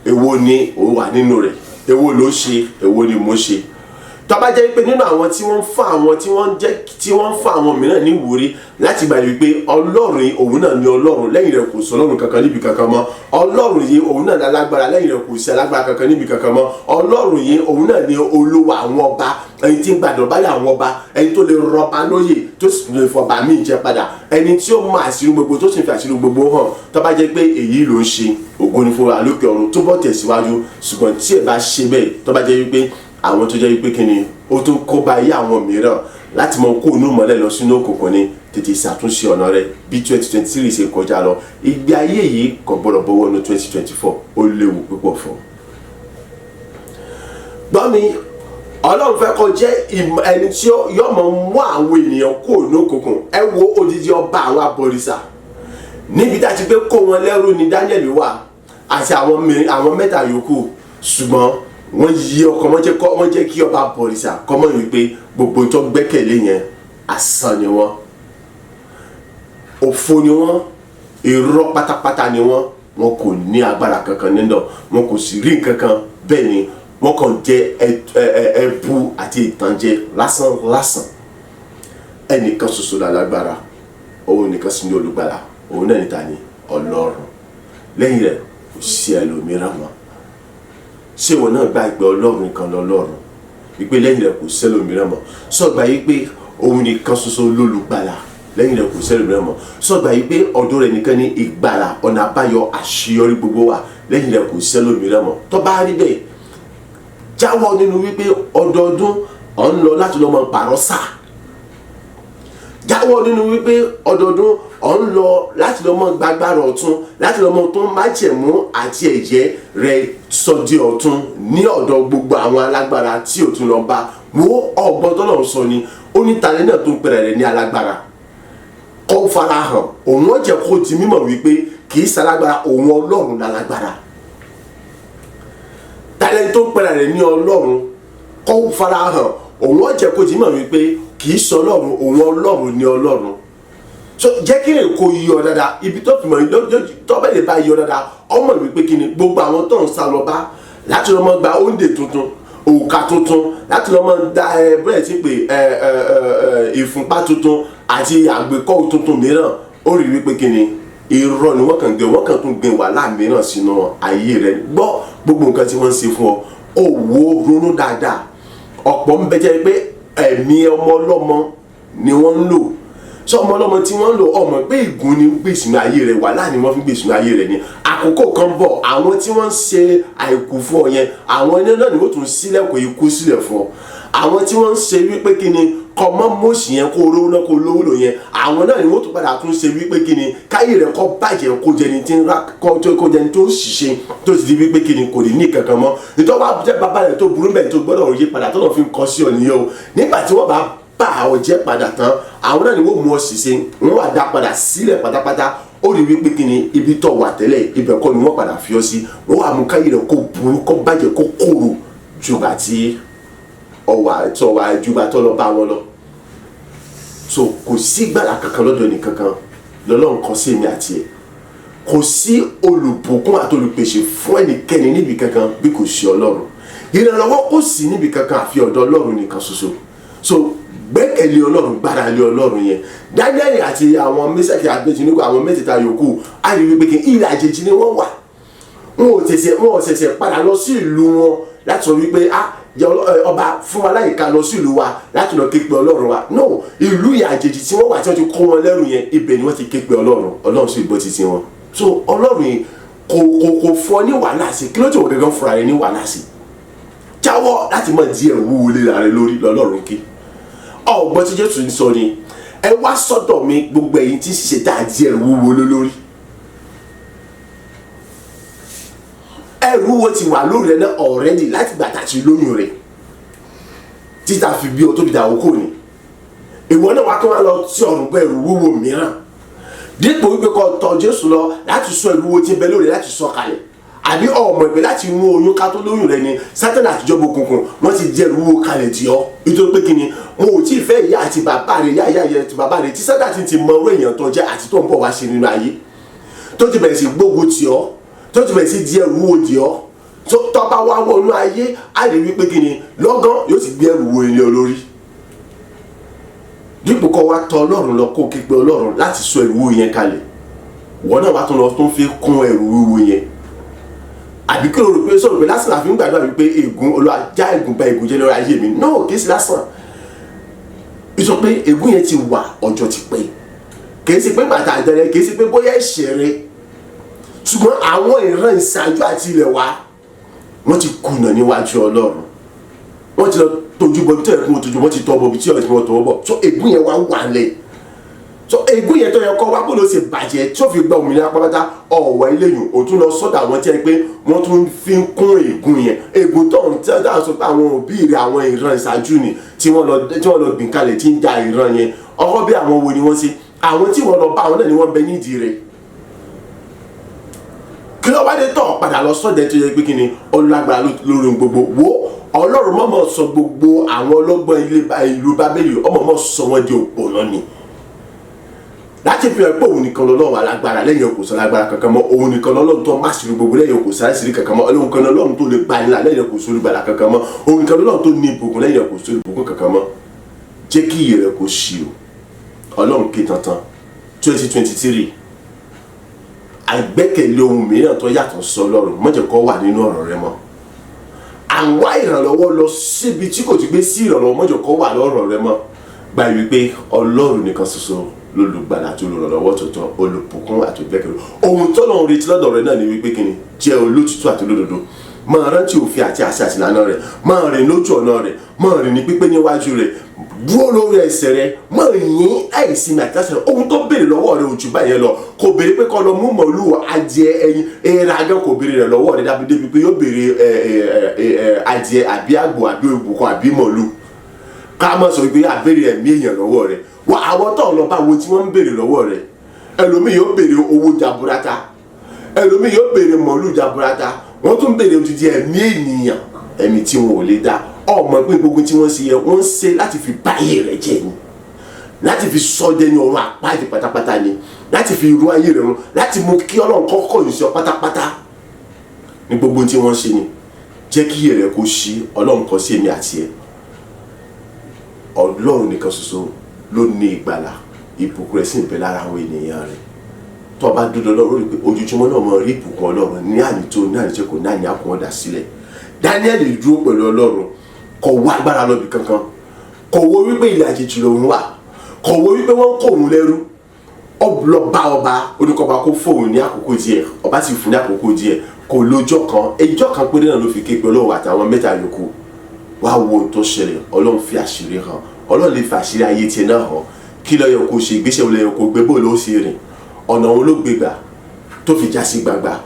èwo ni ó wà nínú rẹ̀? Èwo ló ṣe? Èwo ni mo ṣe? Tó bá jẹ́ pé nínú àwọn tí wọ́n ń fún àwọn tí wọ́n ń fún àwọn mìíràn ní ìwúrí láti gbà wípé Ọlọ́run yìí òun náà ni Ọlọ́run, lẹ́yìn rẹ̀ kò sí Ọlọ́run kankan níbi kankan mọ́. Ọlọ́run yìí òun náà ni alágbára, lẹ́yìn rẹ̀ kò sí alágbára kankan níbi kankan mọ́. Ọlọ́run yìí òun náà ni Olúwa àwọn ọba, ẹni tí ń gbàdọ̀ báyà àwọn ọba, ẹni tó lè rọba lóyè tó sì lè fọba míì jẹ padà, ẹni tí ó mọ àṣírí gbogbo tó sì fi àṣírí gbogbo hàn. Tó bá jẹ́ pé èyí ló ń ṣe, ògo ni fún wa lókè ọ̀run, túbọ̀ tẹ̀síwájú. Ṣùgbọ́n tí ẹ bá ṣe bẹ́ẹ̀, tó bá jẹ́ wípé àwọn tó jẹ́ wípé kí ni ó tún kó bá ayé àwọn mìíràn láti mọ kó inú mọ́lẹ̀ lọ sínú òkùnkùn ni, tètè ṣàtúnṣe ọ̀nà rẹ bí 2023 ṣe kọjá lọ. Ìgbé ayé yìí kò gbọ́dọ̀ bọ́wọ́ ní 2024, ó léwu púpọ̀ fún. Gbọ́ mi, Ọlọ́run fẹ́ kó jẹ́ ẹni tí yóò mọ̀ mú àwọn ènìyàn kó inú òkùnkùn. Ẹ wo odidi ọba àwọn abọ̀rìṣà níbi tá a ti gbé kó wọn lẹ́rú ni Daniel wà àti àwọn mẹ́ta yòókù, ṣùgbọ́n wọ́n yí ọkàn, wọ́n jẹ́ kí ọba abọ̀rìṣà kọ́mọ́ wípé gbogbo tó gbẹ́kẹ̀lé yẹn asán ni wọ́n, òfo ni wọ́n, irọ́ pátápátá ni wọ́n kò ní agbára kankan nínú, wọn kò sì rí nǹkan kan, bẹ́ẹ̀ ni wọ́n kàn jẹ́ ẹ̀bù àti ìtànjẹ lásán. Ẹnìkan ṣoṣo la lágbára, òun nìkan sì ni olùgbàlà, òun náà níta ni Ọlọ́run, lẹ́yìn rẹ̀ kò sí ẹlòmíràn mọ́. Ṣé ìwọ náà gba ìgbé Ọlọ́run nìkan lọ́lọ́run, ìgbé lẹ́yìn rẹ̀ kò sẹ́lòmíràn mọ́? Sọ̀gbà yìí pé òun nìkan ṣoṣo lólùgbàlà, lẹ́yìn rẹ̀ kò sẹ́lòmíràn mọ́? Sọ̀gbà yìí pé ọ̀dọ̀ rẹ̀ nìkan ní ìgbàlà, ọ̀nà àbáyọ, àṣeyọrí gbogbo wa, lẹ́yìn rẹ̀ kò sẹ́lòmíràn mọ́? Tó bá rí bẹ́ẹ̀, jáwọ́ nínú wípé ọdọọdún ọ̀ ń lọ láti lọ mọ pààrọ̀ sáà. Jáwọ́ nínú wípé ọdọọdún ọ̀ ń lọ láti lọ mọ gbàgbára ọ̀tún, láti lọ mọ tó májẹ̀mú àti ẹ̀jẹ̀ rẹ̀ sọdí ọ̀tún ní ọ̀dọ̀ gbogbo àwọn alágbára tí ò tún lọ bá. Wo ọgbọ́n tó lọ́n sọ ni, ó ní talẹ́ náà tó ń pẹ̀rẹ̀ rẹ̀ ní alágbára kó farahàn, òun ó jẹ́ kó di mímọ̀ wípé kì í ṣalágbára, òun Ọlọ́run lálágbára. Talẹ́ tó ń pẹ̀rẹ̀ rẹ̀ ní Ọlọ́run kó farahàn, òun ó jẹ́ kó di mímọ̀ wípé kì í sọ Ọlọ́run, òun Ọlọ́run ni Ọlọ́run. So jẹ́ kí lè kó yọ dáadáa, ibi tó fi mọ̀ tó bẹ́ẹ̀ lè bá yọ dáadáa, ọmọ wípé kí ni gbogbo àwọn tó ń sá lọ bá láti lọ mọ gba oúnjẹ tuntun, òòkà tuntun, láti lọ mọ da bẹ́ẹ̀ sí pé ìfúnpá tuntun àti àgbékọ́ tuntun mìíràn, ó rí wípé kí ni irọ́ ni wọ́n kàn tún gbé wàhálà mìíràn sínú ayé rẹ̀. Gbọ́ gbogbo nǹkan tí wọ́n ń ṣe fún ọ, ó wo ronú dáadáa. Ọ̀pọ̀ ń bẹ jẹ́ pé ẹ̀mí ọmọ ọlọ́mọ ni wọ́n ń lò. Sọ ọmọ ọlọ́mọ tí wọ́n ń lò, ọmọ pé ìgún ni gbé sínú ayé rẹ̀, wàhálà ni wọ́n fi gbé sínú ayé rẹ̀ ni. Àkókò kan bọ̀, àwọn tí wọ́n ń ṣe àìkú fún ọ yẹn, àwọn ẹni náà ni wọ́n tún sílẹ̀kùn ikú sílẹ̀ fún ọ. Àwọn tí wọ́n ń ṣe wípé kí ni kọ́mọ́ mọ́ọ̀sì yẹn kó rówó náà kó lówó lò yẹn, àwọn náà ni wọ́n tún padà tún ṣe wípé kí ni káyé rẹ̀ kọ́ bàjẹ́ kó jẹni tí ń ra kó jẹni tó ń ṣiṣẹ́ tó ti di wípé kí ni kò ní kankan mọ́. Nítorí wọ́n bá jẹ́ bàbá rẹ̀ tó burú bẹ́ẹ̀ tó gbọ́dọ̀ yí padà tó lọ́ fi ń kọ́ sí ọ nìyẹn o. Nígbà tí wọ́n bá ọ jẹ́ padà tán, àwọn náà ni wọ́n mú ọ ṣiṣẹ́, wọ́n wá dá padà sílẹ̀ pátápátá, ó rí wípé kí ni ibi tó wà tẹ́lẹ̀ ibẹ̀ kọ́ ni wọ́n padà fi ọ́ sí, wọ́n wà mú káyé rẹ̀ kó burú kó bàjẹ́ kó kóró jùgbà tí ọwà jùgbà tó lọ bá wọn lọ. So kò sí gbàlà kankan lọ́dọ̀ ẹni kankan lọ́lọ́run kan sí èmi àti ẹ̀, kò sí olùbùkún àti olùpèsè fún ẹnikẹ́ni níbi kankan bí kò sí Ọlọ́run. Ìrànlọ́wọ́ kò sí níbi kankan àfi ọ̀dọ̀ Ọlọ́run nìkan ṣoṣo. So gbẹ́kẹ̀lé Ọlọ́run, gbára lé Ọlọ́run yẹn. Daniel àti àwọn Mẹ́ṣákì Abédínígò, àwọn mẹ́tẹ̀ẹ̀ta yòókù, á rí wípé kí ilẹ̀ àjèjì ni wọ́n wà. Wọn ò ṣẹ̀ṣẹ̀ padà lọ sí ìlú wọn láti sọ wípé ọba fún wa láyè ká lọ sí ìlú wa láti lọ ké pe Ọlọ́run wa. No, ìlú àjèjì tí wọ́n wà tí wọ́n ti kó wọn lẹ́rù yẹn, ibẹ̀ ni wọ́n ti ké pe Ọlọ́run. Ọlọ́run sì gbọ́ títí wọn. So Ọlọ́run yìí kò fún ọ ní wàhálà sí, kí ló tí wọ́n gẹ́gẹ́ fúnra rẹ̀ ní wàhálà sí? Jáwọ́ láti mọ̀ díẹ̀ wúwo lé ara rẹ̀ lórí lọ́lọ́run kí. Ọ̀gbọ́n tí Jésù ń sọ ni, ẹ wá sọ́dọ̀ mi gbogbo ẹ̀yin tí ṣiṣẹ́ tá a díẹ̀ wúwo lórí. Ẹrù wo ti wà lórí rẹ̀ náà already láti gbà tá a ti lóyún rẹ̀ títa fi bí ọ tóbi dà okó ni. Ìwọ náà wá kí wọ́n lọ sí ọ̀rùn bẹ́ẹ̀ ẹrù wúwo mìíràn. Dípò wípé kó tọ̀ Jésù lọ láti sọ ẹrù wo ti bẹ lórí láti sọ kalẹ̀. Àbí ọmọ ìpè láti inú oyún ká tó lóyún rẹ ni Sátánì àtijọ́ òkùnkùn wọ́n ti jẹ́ ẹrù wo kalẹ̀ dì ọ́. Nítorí pé kí ni wọn ò tí ì fẹ́ ìyá àti bàbá rẹ̀, ìyá àti bàbá rẹ̀ tí Sátánì ti mọ owó èèyàn tó jẹ́ àti tó ń bọ̀ wá ṣe nínú ayé. Tó ti bẹ̀rẹ̀ sí gbógun tì ọ́, tó ti bẹ̀rẹ̀ sí di ẹrù wo dì ọ́. Tó bá wá wọnú ayé á lè wípé kí ni lọ́gán yóò ti gbé ẹrù wo ilé olórí. Dípò kó wá tọ̀ Ọlọ́run lọ kó ké pe Ọlọ́run láti sọ ẹrù wo yẹn kalẹ̀, wọ́n náà wá tún lọ tún fi kún ẹrù wíwo yẹn. Àbí kí o rò pé sọ̀rọ̀ pé lásán àfi ń gbàdúrà wípé ègún Olúwa já ègún bá ègún jẹ́ lórí ayé mi. No, kìí sí lásán. Ìsọ pé ègún yẹn ti wà ọjọ́ ti pẹ́. Kìí sí pé bàtà àjẹrẹ, kìí sí pé bóyá ẹ̀ṣẹ̀ rẹ. Ṣùgbọ́n àwọn ìran ìṣáájú àti ilẹ̀ wa wọ́n ti kùnà níwájú Ọlọ́run. Wọ́n ti lọ tójú bọ̀ bí tí ẹ̀kún tójú, wọ́n ti tọ́ bọ̀ bí tí ẹ̀kún tọ́ bọ̀. So ègún yẹn wá wà lẹ̀. So ègún yẹn tó yẹ kọ́ wá bó ló ṣe bàjẹ́ tí ó fi gba òmìnira pátápátá ọ̀wọ́ eléyìí ò tún lọ sọ́dọ̀ àwọn tí ẹ pé wọ́n tún fi ń kún ègún yẹn. Ègún tó ń tẹ́ dáhùn sọ pé àwọn òbí rẹ̀ àwọn ìran ìṣáájú ni tí wọ́n lọ gbìn kalẹ̀ tí ń ja ìran yẹn. Ọkọ bí àwọn wo ni wọ́n ṣe? Àwọn tí wọ́n lọ bá àwọn náà ni wọ́n bẹ nídìí rẹ̀. Kí ló wá dé tọ̀ padà lọ sọ́dẹ̀ tó yẹ pé kí ni ọlágbára lórí gbogbo wo Ọlọ́run mọ̀mọ́ sọ gbogbo àwọn ọlọ́gbọ́n ìlú Bábélì ọmọ sọ wọ́n di òpònà ni. Láti fi hàn pé òun nìkan lọ́lọ́run alágbára lẹ́yìn òkú sọ lágbára kankan mọ́, òun nìkan lọ́lọ́run tó má ṣìírí gbogbo lẹ́yìn òkú sáré sírí kankan mọ́, òun nìkan lọ́lọ́run tó lè gba nílà lẹ́yìn òkú sórí gbàlà kankan mọ́, òun nìkan lọ́lọ́run tó ní ìbùkún lẹ́yìn òkú sórí ìbùkún kankan mọ́. Jẹ́ kí iyè rẹ kó ṣí o. Ọlọ́run ké tantan 2023 àìgbẹ́kẹ̀lé ohun mìíràn tó yàtọ̀ sọ Ọlọ́run má jẹ́ kó wà nínú ọ̀rọ̀ rẹ mọ́. Àwa ìrànlọ́wọ́ lọ síbi tí kò ti gbé sí ìrànlọ́wọ́ má jẹ́ kó wà lọ́rọ̀ rẹ mọ́. Gbà wípé Ọlọ́run nìkan ṣoṣo lólùgbàlà àti olùrànlọ́wọ́ tòótọ́, olùbùkún àti ìgbẹ́kẹ̀lé. Ohun tọ́lọ́run retí lọ́dọ̀ rẹ náà ni wípé kí ni jẹ́ olótìtọ́ àti olódodo. Máa rántí òfin àti àṣẹ àti ìlànà rẹ̀, máa rìn lójú ọ̀nà rẹ̀, máa rìn ní pípé níwájú rẹ̀, dúró lórí ẹsẹ̀ rẹ̀, máa yìn àìsinmi àti àṣẹ. Ohun tó béèrè lọ́wọ́ rẹ̀ ojú báyẹn lọ, kò béèrè pé kó lọ mú màlúù, adìẹ, ẹyin, ẹran agán, kò béèrè rẹ̀ lọ́wọ́ rẹ̀ débi pé yóò béèrè adìẹ àbí àgbò àbí òbúkọ àbí màlúù. Ká má sọ pé àbèrè ẹ̀mí èèyàn lọ́wọ́ rẹ̀. Wà àwọn tó lọ bá wo tí wọ́n ń béèrè lọ́wọ́ rẹ̀. Ẹlòmíì yóò béèrè owó jaburata, ẹlòmíì yóò béèrè màlúù jaburata, wọ́n tún béèrè odidi ẹ̀mí ènìyàn, ẹ̀mí tí wọn ò lè dá. Ọmọ pé gbogbo tí wọ́n ṣe yẹ wọ́n ṣe láti fi báyé rẹ̀ jẹ́ ni, láti fi sọ́dẹ̀ ní ọ̀run àpáàdé pátápátá ni, láti fi ru ayé rẹ̀ run, láti mú kí Ọlọ́run kọ́kọ́ yìí sọ pátápátá ní gbogbo tí wọ́n ṣe ni. Jẹ́ kí iyè rẹ̀ kó ṣí. Ọlọ́run kọ sí èmi àti ẹ̀. Ọlọ́run nìkan ṣoṣo ló ní ìgbàlà, ìbùkún rẹ̀ sì ń bẹ lára àwọn ènìyàn rẹ̀. Tó bá dúdú Ọlọ́run rí pé ojoojúmọ́ náà mọ rí ìbùkún Ọlọ́run ní ànító ní àníjẹ́ kò ní àní àkùn ọ̀dà sílẹ̀. Daniel dúró pẹ̀lú Ọlọ́run, kò wá agbára lọ́bì kankan, kò wo wípé ilẹ̀ àjèjì lòun wà, kò wo wípé wọ́n kó òun lẹ́rú. Lọ bá ọba, oníkọba kó fóun ní àkókò díẹ̀, ọba sì fún ní àkókò díẹ̀, kò lójọ́ kan, ẹjọ́ kan péré náà ló fi ké pe Ọlọ́run àtàwọn mẹ́ta yòókù. Wá wo ohun tó ṣẹlẹ̀, Ọlọ́run fi àṣírí hàn. Ọlọ́run lè fi àṣírí ayé tiẹ̀ náà hàn. Kí ló yẹ kó ṣe, ìgbésẹ̀ wo ló yẹ kó gbé, bó ló ṣe rìn, ọ̀nà wo ló gbé gbà tó fi já sí gbangba.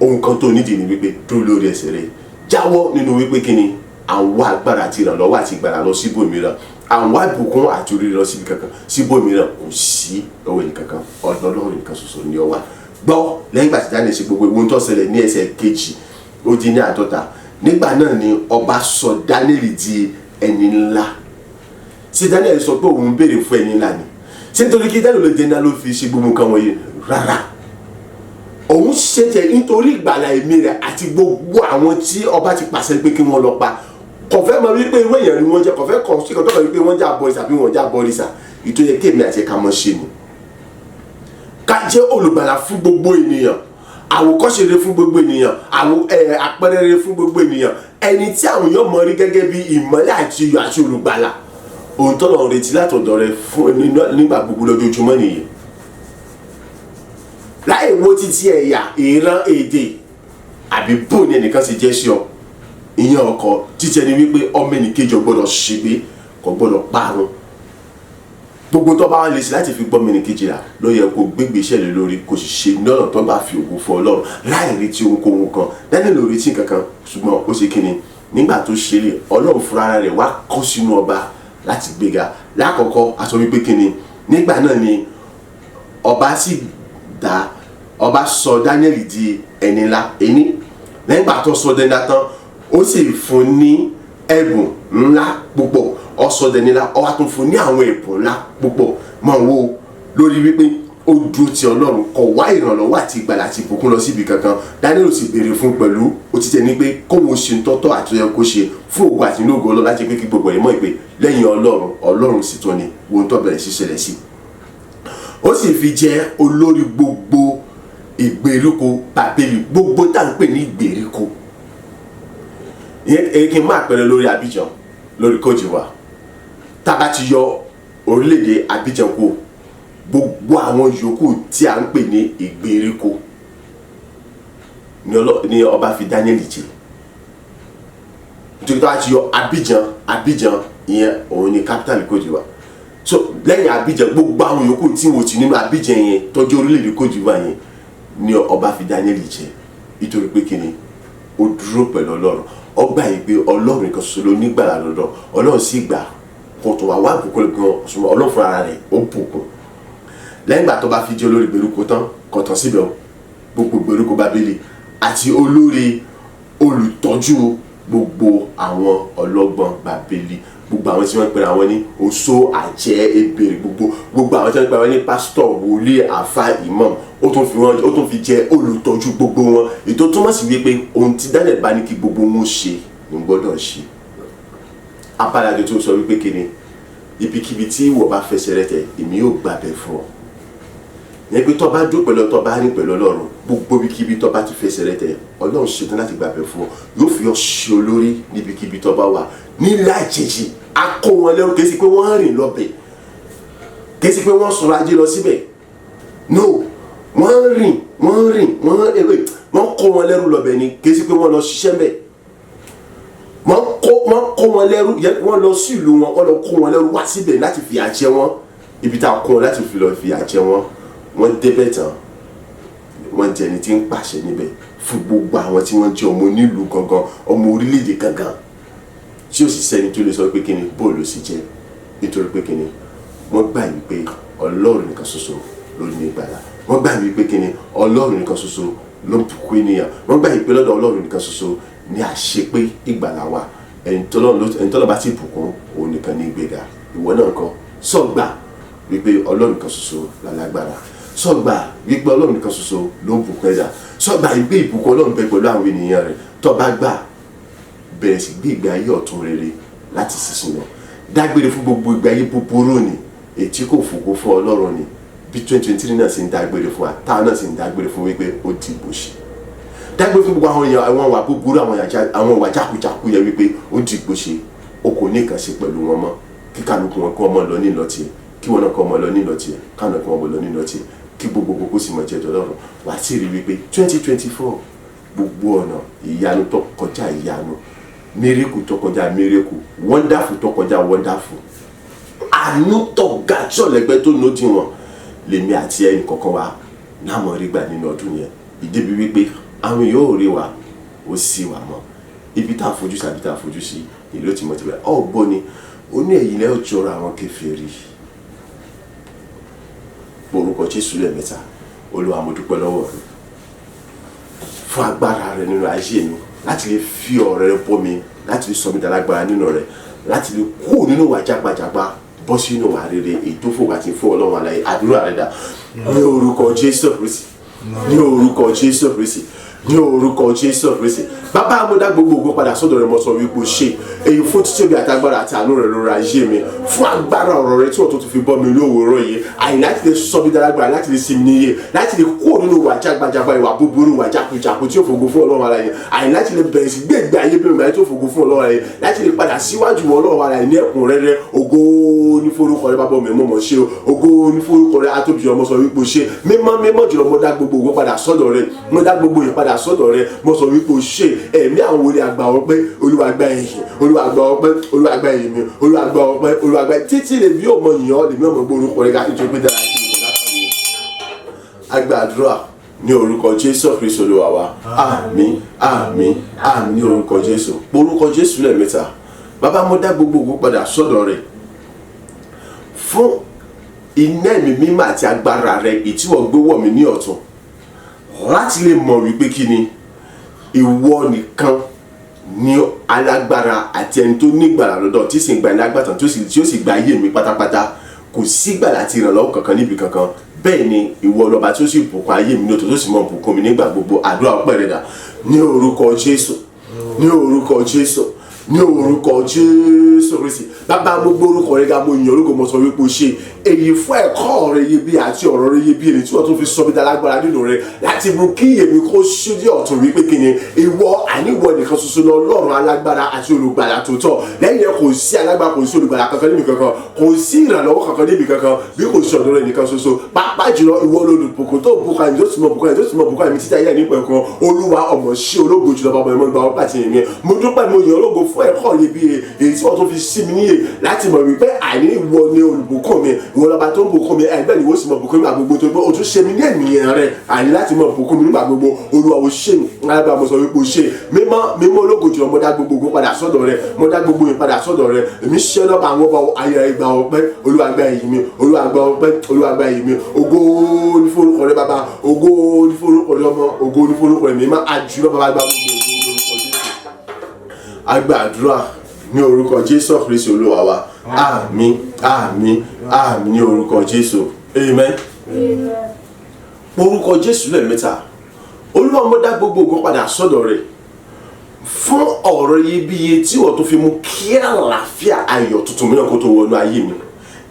Ohun kan tó nídìí ni wípé dúró lórí ẹsẹ̀ rẹ̀, jáwọ́ nínú wípé kí ni àwọn agbára àti ìrànlọ́wọ́ àti ìgbàlà lọ síbòmíràn. àwọn wá ìbùkún àti oríire lọ síbi kankan síbòmíràn kò sí lọ́wọ́ ẹnì kankan ọ̀dọ̀ Ọlọ́run nìkan ṣoṣo ni ó wà. Gbọ́ lẹ́yìn ìgbà tí Daniel ṣe gbogbo ohun tó ṣẹlẹ̀ ní ẹsẹ̀ kejì ó dín ní 50 nígbà náà ni ọba sọ Daniel di ẹni ńlá. Ṣé Daniel sọ pé òun béèrè fún ẹni ńlá ni? Ṣé nítorí kí Daniel ló dé ńlá ló fi ṣe gbogbo nǹkan wọ̀nyí? Rárá, òun ṣètẹ̀ nítorí ìgbàlà ẹ̀mí rẹ̀ àti gbogbo àwọn tí ọba ti pàṣẹ pé kí wọ́n lọ pa. Kò fẹ́ mọ̀ wípé irú èèyàn ni wọ́n jẹ́, kò fẹ́ kọ̀ sí kọ́tọ́ wípé wọ́n jẹ́ abọ̀rìṣà bí wọ́n jẹ́ abọ̀rìṣà. Ìtòyẹ kéèmí àti ẹ̀ka mọ́ ṣe ni ká jẹ́ olùgbàlà fún gbogbo ènìyàn, àwòkọ́ṣe rere fún gbogbo ènìyàn, àpẹẹrẹ rere fún gbogbo ènìyàn, ẹni tí àwọn yóò mọ̀ rí gẹ́gẹ́ bí ìmọ́lẹ̀ àti iyọ̀ àti olùgbàlà. Ohun tọ́lọ́run retí látọ̀dọ̀ rẹ fún nígbà gbogbo lójoojúmọ́ nìyí. Láì wo títí ẹ̀yà, ìran, èdè àbí bò ní ẹnìkan ṣe jẹ́ sí ọ, ìyẹn ọkọ jíjẹ ni wípé ọmọ ẹnìkejì ò gbọ́dọ̀ ṣègbé, kò gbọ́dọ̀ parun. Gbogbo tó bá wà lè ṣe láti fi gbọ́ ọmọ ẹnìkejì rà ló yẹ kó gbégbé iṣẹ́ lé lórí, kò sì ṣe lọ́nà tó bá fi ògo fún Ọlọ́run láì retí ohunkóhun kan. Daniel ò retí kankan, ṣùgbọ́n ó ṣe kíni nígbà tó ṣe lè Ọlọ́run fúnra rẹ̀ wá kọ́ sínú ọba láti gbéga. Lákọ̀ọ́kọ́ a sọ wípé kíni nígbà náà ni ọba sọ Daniel di ẹni ńlá. Nígbà tó sọ dẹ́ni ńlá tán ó sì fún ní ẹ̀bùn ńlá púpọ̀. Ó sọ dẹ́ni ńlá, ó wá tún fún ní àwọn ẹ̀bùn ńlá púpọ̀. Máa wo lórí wípé ó dúró ti Ọlọ́run, kò wá ìrànlọ́wọ́ àti ìgbàlà àti ìbùkún lọ síbi kankan. Daniel sì béèrè fún pẹ̀lú òtítẹ́ ní pé kóun ṣe tọ́tọ́ àti ó yẹ kó ṣe fún ògo àti inú ògo Ọlọ́run láti pé kí gbogbo ẹ̀ mọ̀ pé lẹ́yìn Ọlọ́run sì tún ni ohun tó bẹ̀rẹ̀ sí ṣẹlẹ̀ sí. Ó sì fi jẹ́ olórí gbogbo ìgbèríko Bábélì, gbogbo tá à ń pè ní ìgbèríko. Èyí kí n máa pẹ̀rẹ̀ lórí Abidjan, lórí Côte d'Ivoire. Tá a bá ti yọ orílẹ̀-èdè Abidjan kó, gbogbo àwọn yòókù tí a ń pè ní ìgbèríko ni ọba fi Daniel jẹ. Nítorí tó bá ti yọ Abidjan ìyẹn òun ni capital Côte d'Ivoire. So lẹ́yìn Abidjan gbogbo àwọn yòókù tí wọ́n ti nínú Abidjan yẹn tọ́jú orílẹ̀-èdè Côte d'Ivoire yẹn ni ọba fi Daniel jẹ. Nítorí pé kíni ó dúró pẹ̀lú Ọlọ́run, ó gbà yìí pé Ọlọ́run nìkan ṣoṣo ló nígbàlà lọ́dọ̀. Ọlọ́run sì gbà kó tó wá bùkún gan, ṣùgbọ́n Ọlọ́run fúnra rẹ̀ ó bùkún. Lẹ́yìn ìgbà tó bá fi jẹ́ olórí ìgbèríko tán kò tán síbẹ̀ o, gbogbo ìgbèríko Bábélì àti olórí olùtọ́jú gbogbo àwọn ọlọ́gbọ́n Bábélì, gbogbo àwọn tí wọ́n pèrè àwọn ní oṣó, àjẹ́, ebèrè, gbogbo àwọn tí wọ́n pèrè àwọn ní pásítọ̀, wòlíì, àfáà, imam, ó tún fi jẹ́ olùtọ́jú gbogbo wọn. Ètò túmọ̀ sí wípé ohun tí Daniel bá ní kí gbogbo wọn ṣe ní gbọ́dọ̀ ṣe. Apálàdé tó sọ wípé kíni ibikíbi tí ìwọ bá fẹsẹ̀ rẹ tẹ̀ èmi yóò gbàbẹ̀ fún ọ. Yẹn pé tó bá dó pẹ̀lú tó bá rìn pẹ̀lú Ọlọ́run, gbogbo ibikíbi tó bá ti fẹsẹ̀ rẹ tẹ̀ Ọlọ́run ṣetán láti gbàbẹ̀ fún ọ. Yóò fi ọ ṣe olórí níbikíbi tó bá wà. Nílẹ̀ àjèjì a kó wọn lẹ́rú, kì í sì pé wọ́n rìn lọ́bẹ̀, kì í sì pé wọ́n sùn ajé lọ síbẹ̀. No, wọ́n kó wọn lẹ́rú lọ́bẹ̀ ni, kì í sì pé wọ́n lọ ṣiṣẹ́ bẹ̀. Wọ́n kó wọn lẹ́rú, wọ́n lọ sí ìlú wọn, wọ́n lọ kó wọn lẹ́rú wá síbẹ̀ láti fìyà jẹ wọ́n. Ibi tá a kó wọn láti fi lọ fìyà jẹ wọ́n, wọ́n débẹ̀ tán wọ́n jẹ́ ẹni tí ń pàṣẹ níbẹ̀ fún gbogbo àwọn tí wọ́n jẹ́ ọmọ onílùú gangan, ọmọ orílẹ̀-èdè gangan, tí ó sì sẹ́ni tó lè sọ pé kíni bóòlù sì jẹ́. Nítorí pé kíni wọ́n gbà yìí pé Ọlọ́run nìkan ṣoṣo ló ní ìgbàlà. Wọ́n gbà yìí pé kíni Ọlọ́run nìkan ṣoṣo ló ń bùkún ènìyàn. Wọ́n gbà yìí pé lọ́dọ̀ Ọlọ́run nìkan ṣoṣo ní àṣepé ìgbàlà wa. Ẹni tọ́lọ́ bá ti bùkún òun nìkan ní ìgbéga. Ìwọ náà kọ́ sọ́gbà wípé Ọlọ́run nìkan ṣoṣo lálágbára, sọ́gbà wípé Ọlọ́run nìkan ṣoṣo ló ń bùkún ẹ̀dá, sọ́gbà wípé ìbùkún Ọlọ́run bẹ pẹ̀lú àwọn ènìyàn rẹ̀. Tó bá gbà bẹ̀rẹ̀ sí gbé ìgbé ayé ọ̀tun rere láti sísìn lọ. Dágbére fún gbogbo ìgbé ayé búburú ni ètí kò fògo fún Ọlọ́run ni. Bí 2023 náà sì ń dágbére fún wa, táwọn náà sì ń dágbére fún wípé ó ti gbòṣì. Dágbére fún gbogbo àwọn èèyàn, àwọn ìwà búburú, àwọn ìwà jákujàku yẹ wípé ó ti gbòṣì. O kò ní nǹkan ṣe pẹ̀lú wọn mọ́. Kí kálukú wọn kó ọmọ lọ ní ìlọ tiẹ̀, kí wọn náà kó ọmọ lọ ní ìlọ tiẹ̀, káwọn kó ọmọ lọ ní ìlọ tiẹ̀, kí gbogbo kó sì mọ̀ jẹ́ tọ́lọ́run. Wà á sì rí wípé 2024 gbogbo ọ̀nà ìyanu tó kọjá ìyanu, miracle tó kọjá miracle, wonderful tó kọjá wonderful, àánú tó ga tí ọ̀lẹ́gbẹ́ tó ní ó ti wọ̀n lèmi àti ẹnì kọ̀ọ̀kan wa náà mọ̀ rí gbà nínú ọdún yẹn. Ìdíbi wípé àwọn yóò rí wa ó sì wà mọ́. Ibi tá a fojú sí àbí tá a fojú sí ìlú tí mo ti bẹ̀rẹ̀ ọ̀gbọ́n ni ó ní ẹ̀yin lẹ́ ó jọra àwọn kèfèrí. Orúkọ Jésù lẹ́ẹ̀mẹ́ta. Olúwa mo dúpẹ́ lọ́wọ́ rẹ fún agbára rẹ nínú ayé mi láti lè fi ọ̀rọ̀ rẹ bọ́ mi, láti lè sọ mi dálágbára nínú rẹ, láti lè kú nínú wà jágbajàgba bọ́ sínú wà rere èyí tó fòkà tí fún Ọlọ́run àlàyé. Àdúrà rẹ dà ní orúkọ Jésù Kristi, ní orúkọ Jésù Kristi, ní orúkọ Jésù Kristi. Bàbá mo dá gbogbo ògo padà sọ́dọ̀ rẹ, mo sọ wípé o ṣe èyí fún títí bí àtàgbára àti àánú rẹ lórí ayé mi, fún agbára ọ̀rọ̀ rẹ tí wọ́n tó ti fi bọ́ mi lówùúrọ̀ yìí, àyìn láti lè sọ mi dálágbára, láti lè sinmi níyè, láti lè kúrò nínú ìwà jágbajàgba, ìwà búburú, ìwà jákujàku tí ó fògo fún Ọlọ́run àlàyé, àyìn láti lè bẹ̀rẹ̀ sí gbé ìgbé ayé bí ìgbà tí ó fògo fún Ọlọ́run àlàyé, láti lè padà síwájú Ọlọ́run àlàyé ní ẹ̀kúnrẹ́rẹ́. Ògo ní forúkọ rẹ bàbá mi, mo mọ̀ ṣe o, ògo ní forúkọ rẹ atóbi ọmọ sọ wípé o ṣe mímọ́ mímọ́ jùlọ. Mo dá gbogbo ògo padà sọ́dọ̀ rẹ, mo dá gbogbo ìyìn padà sọ́dọ̀ rẹ, mo sọ wípé o ṣe ẹ̀mí àwọn wòlíì àgbà ọpẹ́, Olúwa gba ìyìn, Olúwa gba ọpẹ́, Olúwa gba ìyìn mi, Olúwa gba ọpẹ́, Olúwa gba títí lè bí ọmọ yìnyín lè bí ọmọ gbórúkọ rẹ ká nítorí pé dára sí ìwọ látàrí. Agbàdúrà ní orúkọ Jésù Kristi Olúwa wa. Àmín, àmín, àmín ní orúkọ Jésù. Orúkọ Jésù lẹ́ẹ̀mẹ́ta. Bàbá mo dá gbogbo ògo padà sọ́dọ̀ rẹ fún iná ẹ̀mí mímọ́ àti agbára rẹ èyí tí wọ́n gbé wọ̀ mí ní ọ̀tun, láti lè mọ̀ wípé kí ni ìwọ nìkan ní alágbára àti ẹni tó nígbàlà lọ́dọ̀ tí sì ń gba ẹni agbátan tí ó sì gba ayé mi pátápátá. Kò sígbàlà àti ìrànlọ́wọ́ kankan níbi kankan. Bẹ́ẹ̀ ni ìwọ lọ́ba tí ó sì bùkún ayé mi ní òtò tó sì mọ̀ bùkún mi nígbà gbogbo. Àdúrà ọpẹ́ rẹ dà ní orúkọ Jésù, ní orúkọ Jésù, ní orúkọ Jésù Kristi. Bàbá gbogbo orúkọ rẹ ga mo yìn orúkọ mo sọ wípé o ṣe èyí fún ẹ̀kọ́ rẹ iyebíye àti ọ̀rọ̀ rẹ iyebíye èyí tí wọ́n tún fi sọ mí dálágbára nínú rẹ, láti mú kí èmi kó ṣídìí ọ̀tún wípé kí ni ìwọ àníwọ nìkan ṣoṣo lọ Ọlọ́run alágbára àti olùgbàlà tòótọ́. Lẹ́yìn rẹ kò sí alágbára, kò sí olùgbàlà kankan níbi kankan, kò sí ìrànlọ́wọ́ kankan níbi kankan bí kò sí ọ̀dọ̀ rẹ nìkan ṣoṣo. Pàápàá jùlọ ìwọ lolùbùkún tó bùkún àmì tó sì mọ bùkún àmì tó sì mọ bùkún àmì títí ayé nípa ẹ̀kan. Olúwa ọmọ ṣé ológo jùlọ bàbá ẹ̀mọ́ gba ọpẹ́ àti ìyìn. Mo dúpẹ́ mo yìn ológo fún ẹ̀kọ́ iyebíye èyí tí wọ́n tún fi sí mi níyè, láti mọ̀ wípé àní ìwọ ni olùbùkún mi, ìwọ lọ́ba tó ń bùkún mi, ẹgbẹ́ ni ìwọ sì mọ̀ bùkún mi nígbà gbogbo, tó gbọ́ o tún ṣe mi ní ènìyàn rẹ, àní láti mọ̀ bùkún mi nígbà gbogbo. Olúwa o ṣe mi, alábàá mo sọ wípé o ṣe mímọ́ mímọ́ ológo jùlọ. Mo dá gbogbo ògo padà sọ́dọ̀ rẹ, mo dá gbogbo ìyìn padà sọ́dọ̀ rẹ. Èmi ṣiṣẹ́ lọ́ba àwọn ọba ayẹyẹ ìgbà ọpẹ́. Olúwa gba ìyìn mi, Olúwa gba ọpẹ́, Olúwa gba ìyìn mi. Ògo ní forúkọ rẹ bàbá, ògo ní forúkọ rẹ ọmọ, ògo ní forúkọ rẹ mímọ́ àjùlọ bàbá gba gbogbo ògo lórúkọ Jésù. Agbàdúrà ní orúkọ Jésù Kristi Olúwa wa. Àmín, àmín, àmín ní orúkọ Jésù. Amen. Orúkọ Jésù lẹ́ẹ̀mẹ́ta. Olúwa mo dá gbogbo ògo padà sọ́dọ̀ rẹ̀ fún ọ̀rọ̀ iyebíye tí wọ́n tó fi mú kí àlàáfíà ayọ̀ tuntun mìíràn kó tó wọnú ayé mi,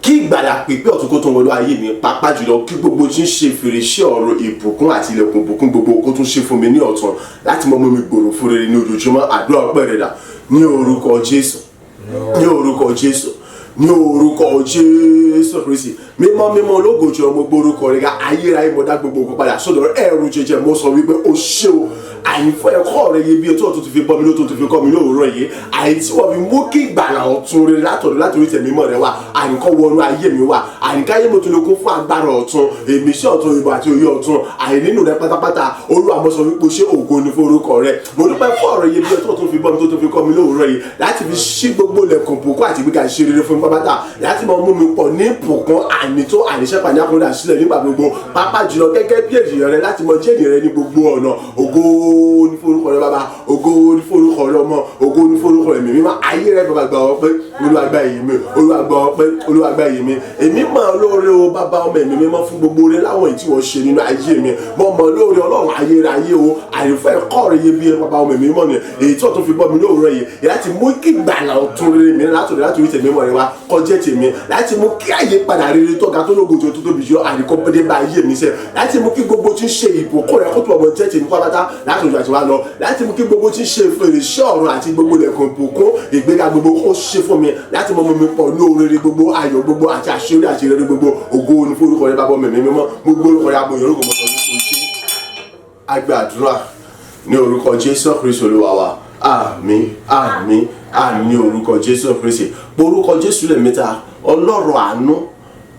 kí ìgbàlà pípé ọ̀tun kó tó wọnú ayé mi, pàápàá jùlọ kí gbogbo tí ń ṣe fèrèsé ọ̀rọ̀ ìbùkún àti ilẹ̀kùn ìbùkún gbogbo kó tún ṣe fún mi ní ọ̀tun, láti mọ́ mi gbòòrò fún rere ní ojoojúmọ́. Àdúrà ọpẹ́ rẹ dà ní orúkọ Jésù, ní orúkọ Jésù, ní orúkọ Jésù Kristi. Mímọ́ mímọ́ ológo jùlọ mo gbórúkọ rẹ ga, ayérayé mo dá gbogbo ògo padà sọ́dọ̀ rẹ. Ẹ̀rù jẹjẹ mo sọ wípé o ṣé o, àyìnfọ́ ẹ̀kọ́ rẹ iyebíye tó ti fi bọ́ mi ló tó ti fi kọ́ mi lóòrọ̀ yìí, àyìn tí wọ́n fi mú kí ìgbàlà ọ̀tun rere látọ̀dọ̀ láti orí tẹ̀mí mọ́ rẹ wá, àyìnkọ́ wọnú ayé mi wá, àyìnkáyé mo tún lè kún fún agbára ọ̀tun, èmi sí ọ̀tun ìbò àti òye ọ̀tun, àyìn nínú rẹ pátápátá. Olúwa mo sọ wípé o ṣé, ògo ní forúkọ rẹ. Mo dúpẹ́ fún ọ̀rọ̀ iyebíye tó tún fi bọ́ mi tó tún fi kọ́ mi lóòrọ̀ yìí, láti fi ṣí gbogbo ilẹ̀kùn bùkún àti gbígbà ṣe rere fún mi pátápátá, láti mọ mú mi pọ̀ ní bùkún ànító àníṣẹ́pà ní àkúrẹ́dà sílẹ̀ nígbà gbogbo, pàápàá jùlọ gẹ́gẹ́ bí ènìyàn rẹ, láti mọ jẹ́ ènìyàn rẹ ní gbogbo ọ̀nà. Ògo ní forúkọ rẹ bàbá, ògo ní forúkọ rẹ ọmọ, ògo ní forúkọ rẹ mímọ́. Ayé rẹ bàbá gba ọpẹ́, Olúwa gba ìyìn mi, Olúwa gba ọpẹ́, Olúwa gba ìyìn mi. Èmi mọ̀ lóore o bàbá ọmọ ẹ̀mí mímọ́ fún gbogbo oore láwọn èyí tí wọ́n ṣe nínú ayé mi. Mo mọ̀ lóore Ọlọ́run ayérayé o, àyẹ̀fọ́ ẹ̀kọ́ rẹ iyebíye bàbá ọmọ ẹ̀mí mímọ́ ni èyí tí wọ́n tún fi bọ́ mi lóòrọ̀ yìí, láti mú kí ìgbàlà ọ̀tun rere mi láti orí tẹ̀mí mọ́ rẹ wá kọjá tèmi, láti mú kí àyípadà rere tó ga tó lógo tó tóbi jù àríkọ́ pédé bá ayé mi sẹ́, láti mú kí gbogbo tí ń ṣe ìbùkún rẹ kó tó ọmọ jẹ́ tèmi pátápátá láti ojú àti wá lọ, láti mú kí gbogbo tí ń ṣe fèrèsé ọ̀run àti gbogbo ilẹ̀kùn ìbùkún ìgbéga gbogbo kó ṣe fún mi, láti mọ mi pọ̀ ní oríire gbogbo, ayọ̀ gbogbo àti àṣírí àti ìrere gbogbo. Ògo ní forúkọ rẹ bàbá ọmọ ẹ̀mí mímọ́, mo gbórúkọ rẹ abòyàn orúkọ mọ́tò ní kò ṣe. Agbàdúrà ní orúkọ Jésù Kristi Olúwa wa. Àmín, àmín, àmín ní orúkọ Jésù Kristi. Orúkọ Jésù lẹ́ẹ̀mẹ́ta. Ọlọ́run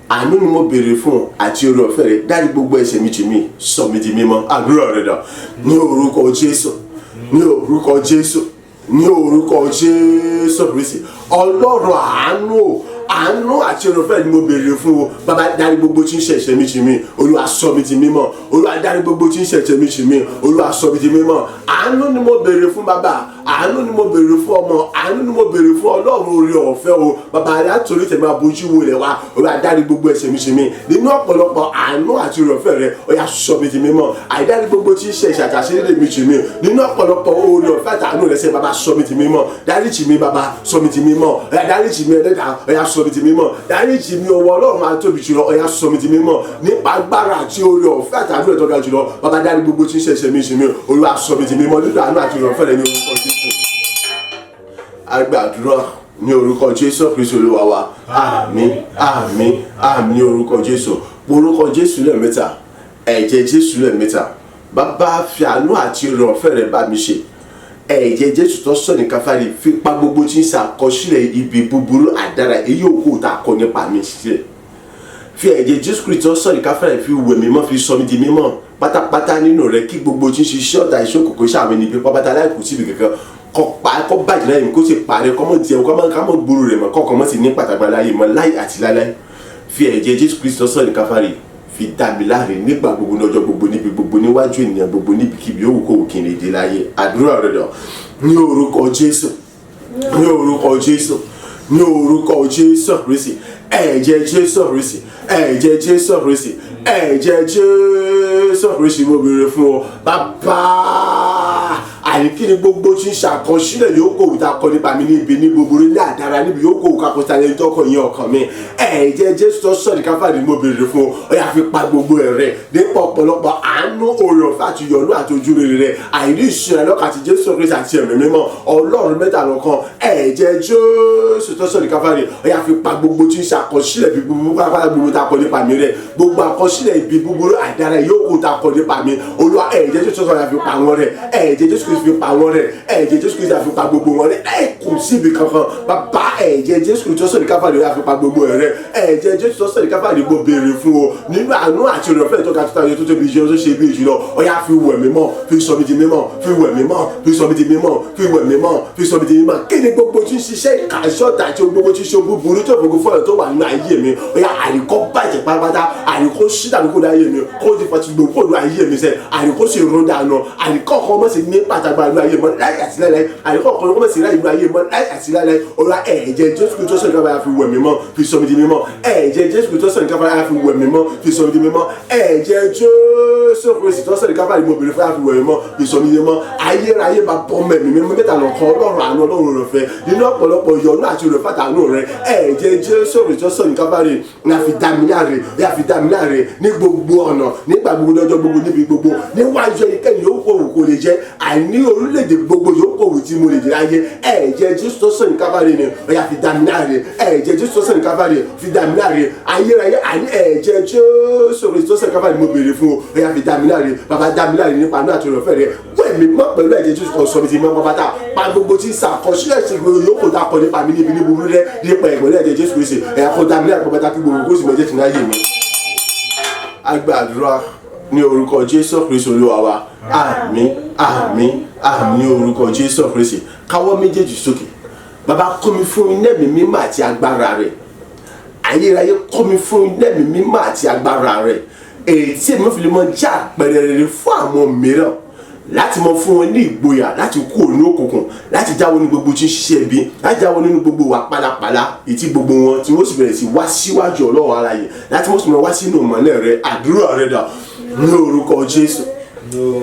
àánú ni mo béèrè fún àti oore ọ̀fẹ́ rẹ, dárí gbogbo ẹ̀ṣẹ̀ mi jì mí, sọ mi di mímọ́. Àdúrà rẹ dà ní orúkọ Jésù, ní orúkọ Jésù, ní orúkọ Jésù Kristi. Ọlọ́run àánú àti ìrọ̀fẹ́ ni mo béèrè fún o. Bàbá dárí gbogbo tí ń ṣe ẹ̀ṣẹ̀ mi jì mí, Olúwa sọ mi di mímọ́. Olúwa dárí gbogbo tí ń ṣe ẹ̀ṣẹ̀ mi jì mí, Olúwa sọ mi di mímọ́. Àánú ni mo béèrè fún bàbá, àánú ni mo béèrè fún ọmọ, àánú ni mo béèrè fún Ọlọ́run oore ọ̀fẹ́ o. Bàbá látòrí tẹ̀mí abojú wo rẹ̀ wá, Olúwa dárí gbogbo ẹ̀ṣẹ̀ mi jì mí. Nínú ọ̀pọ̀lọpọ̀ àánú àti ìrọ̀fẹ́ rẹ̀, ó yá sọ mi di mímọ́. Àìdárí gbogbo tí ń ṣe ẹ̀ṣẹ̀ àtàṣe mi jì mí. Nínú ọ̀pọ̀lọpọ̀ oore ọ̀fẹ́ àtàánú rẹ̀ sẹ́ bàbá sọ mi di mímọ́. Dáríjì mi bàbá, sọ mi di mímọ́. Ó yá dáríjì mi Ẹlẹ́dàá, ó yá sọ mi di mímọ́. Dáríjì mi ọwọ́ Ọlọ́run máa tóbi jùlọ, ó yá sọ mi di mímọ́. Nípa agbára àti oore ọ̀fẹ́ àtàánú rẹ̀ tó ga jùlọ, bàbá dárí gbogbo tí ń ṣe ẹ̀ṣẹ̀ mi jì mí, Olúwa sọ mi di mímọ́. Nínú àánú àti ìrọ̀fẹ́ rẹ̀ ní orúkọ Jésù. A gbàdúrà ní orúkọ Jésù Kristi Olúwa wa. Àmín, àmín, àmín ní orúkọ Jésù. Orúkọ Jésù lẹ́ẹ̀mẹ́ta, ẹ̀jẹ̀ Jésù lẹ́ẹ̀mẹ́ta. Bàbá fi àánú àti ìrọ̀fẹ́ rẹ̀ bá mi ṣe. Ẹ̀jẹ̀ Jésù tó sọ ní Káfárì fi pa gbogbo tí ń ṣàkọsílẹ̀ ibi búburú àdára èyí òkú tá a kọ nípa mi sílẹ̀. Fi ẹ̀jẹ̀ Jésù Kristi tó sọ ní Káfárì fi wẹ̀ mímọ́, fi sọ mi di mímọ́ pátápátá nínú rẹ̀, kí gbogbo tí ń ṣiṣẹ́ ọ̀tá iṣẹ́ òkùnkùn ṣàmì níbi pápátá láìkú síbi kankan kọ́ bàjẹ́ láyé kó sì parẹ́ kọ́ mọ́ tiẹ̀ kọ́ mọ́ gbúrú rẹ̀ mọ́ kọ́kọ́ mọ́ sì ní pàtàkì láyé mọ́ láì àti láíláí. Fi ẹ̀jẹ̀ Jésù Kristi tó sọ ní Káfárì fi dá mi láre nígbà gbogbo lọ́jọ́ gbogbo níbi gbogbo níwájú ènìyàn gbogbo níbikíbi ó wù kó wù kí n lè dé láyé. Àdúrà rẹ̀ dọ̀ ní orúkọ Jésù, ní orúkọ Jésù, ní orúkọ Jésù Kristi. Ẹ̀jẹ̀ Jésù Kristi, ẹ̀jẹ̀ Jésù Kristi, ẹ̀jẹ̀ Jésù Kristi mo béèrè fún ọ bàbá. Àyíkí ni gbogbo tí ń ṣàkọsílẹ̀ yóò kó òwúta kọ nípa mi ní ibi ní gbogbo ní àdára níbi yóò kó òwúta kọta lẹ́yìn tó kọ yín ọkàn mi. Ẹ̀jẹ̀ Jésù tó sọ ní Káfárì mo béèrè fún ọ, ó yá fi pa gbogbo ẹ̀rẹ̀ nípa ọ̀pọ̀lọpọ̀ àánú oore ọ̀fẹ́ àti ìyọ́nú àti ojú rere rẹ̀ àìrí ìṣúra lọ́kàn àti Jésù Kristi àti ẹ̀mí mímọ́ Ọlọ́run mẹ́ta lọ́kan. Ẹ̀jẹ̀ Jésù tó sọ ní Káfárì ó yá fi pa gbogbo tí ń ṣàkọsílẹ̀ ibi búburú pápá gbogbo tá a kọ nípa mi rẹ̀, gbogbo àkọsílẹ̀ ibi búburú àdára yóò kó tá a kọ nípa mi. Olúwa ẹ̀jẹ̀ Jésù tó sọ yá fi pa wọn rẹ̀, ẹ̀jẹ̀ Jésù Kristi fi pa wọn rẹ̀, ẹ̀jẹ̀ Jésù Kristi fi pa gbogbo wọn rẹ̀, kò síbi kankan bàbá. Ẹ̀jẹ̀ Jésù Kristi tó sọ ní Káfárì ó yá fi pa gbogbo rẹ̀, ẹ̀jẹ̀ Jésù tó sọ ní Káfárì mo béèrè fún o nínú àánú àti ìrọ̀fẹ́ tó ga tó tayọ tó tóbi jẹ́ tó ṣe bí ìjùlọ. Ó yá fi wẹ̀ mí mọ́, fi sọ mi di mímọ́, fi wẹ̀ mí mọ́, fi sọ mi di mímọ́, fi wẹ̀ mí mọ́, fi sọ mi di mímọ́. Kí ni gbogbo tí ń ṣiṣẹ́ ìkàṣọ́ta àti gbogbo tí ń ṣe búburú tó fògo fún ẹ̀ tó wà nínú ayé mi? Ó yá àríkọ́ bàjẹ́ pátápátá, àríkọ́ ṣídàánú kó láyé mi, kó ti fọ́ ti gbogbo olú ayé mi sẹ́, àríkọ́ sì rún dànù, àríkọ́ kan mọ̀ sí ní pàtàkì àlú ayé mọ́ láì àti láíláí, àríkọ́ kan mọ̀ sí láì ìlú ayé mọ́ láì àti láíláí. Olúwa ẹ̀jẹ̀ Jésù Kristi tó sọ ní Káfárì fi wẹ̀ mí mọ́, fi sọ mi di mímọ́. Ẹ̀jẹ̀ Jésù Kristi tó sọ ní Káfárì fi wẹ̀ mí mọ́, fi sọ mi di mímọ́. Ẹ̀jẹ̀ Jésù Kristi tó sọ ní Káfárì mo béèrè fún àfi wẹ̀ mí mọ́, fi sọ mi di mímọ́. Ayérayé bá bọ́ mẹ́mí mímọ́ mẹ́ta lọ́kàn Ọlọ́run àánú Ọlọ́run rẹ̀ fẹ́ nínú ọ̀pọ̀lọpọ̀ ìyọ́nú àti ìrọ̀fẹ́ àtàánú rẹ̀. Ẹ̀jẹ̀ Jésù Kristi tó sọ ní Káfárì ní a fi dá mi láre, ní a fi dá mi láre ní gbogbo ọ̀nà nígbà gbogbo lọ́jọ́ gbogbo níbi gbogbo níwájú ẹnikẹ́ni yóò kó òwò kò lè jẹ́ àìní orílẹ̀-èdè gbogbo yóò kó òwò tí mo lè jẹ́ láyé. Ẹ̀jẹ̀ Jésù tó sọ ní Káfárì ni ó yá fi dá mi láre, ẹ̀jẹ̀ Jésù tó sọ ní Káfárì fi dá mi láre. Ayérayé àní ẹ̀jẹ̀ Jésù Kristi tó sọ ní Káfárì mo béèrè fún o, ó yá fi dá mi láre. Bàbá dá mi láre nípa àánú àti ìrọ̀fẹ́ rẹ̀, wẹ̀ mí mọ́ pẹ̀lú ẹ̀jẹ̀ Jésù kan sọ mi ti mọ́ pátá pa gbogbo tí ṣàkọsílẹ̀ sí gbogbo yòókù tá a kọ nípa mi níbi ní búburú rẹ̀ nípa ẹ̀gbọ́n ẹ̀jẹ̀ Jésù Kristi ẹ̀yà kó dá mi láre pátá kí gbogbo kó sì mọ̀ jẹ́ tì láyé mi. A gbàdúrà ní orúkọ Jésù Kristi Olúwa wa. Àmín, àmín, àmín ní orúkọ Jésù Kristi. Káwọ́ méjèèjì sókè. Bàbá kọ́ mi fún iná ẹ̀mí mímọ́ àti agbára rẹ̀. Ayérayé kọ́ mi fún iná ẹ̀mí mímọ́ àti agbára rẹ̀. Èyí tí èmi fi lè mọ jẹ́ àpẹẹrẹ rere fún àwọn mìíràn láti mọ fún wọn ní ìgboyà láti kú òní òkùnkùn, láti jáwọ́ ní gbogbo tí ń ṣiṣẹ́ ibi, láti jáwọ́ nínú gbogbo wà pálapàla ètí gbogbo wọn tí wọ́n sì bẹ̀rẹ̀ sí wá síwájú Ọlọ́run alààyè, láti wọ́n sì mọ wá sínú ìmọ́lẹ̀ rẹ̀. Àdúrà rẹ̀ dà ní orúkọ Jésù,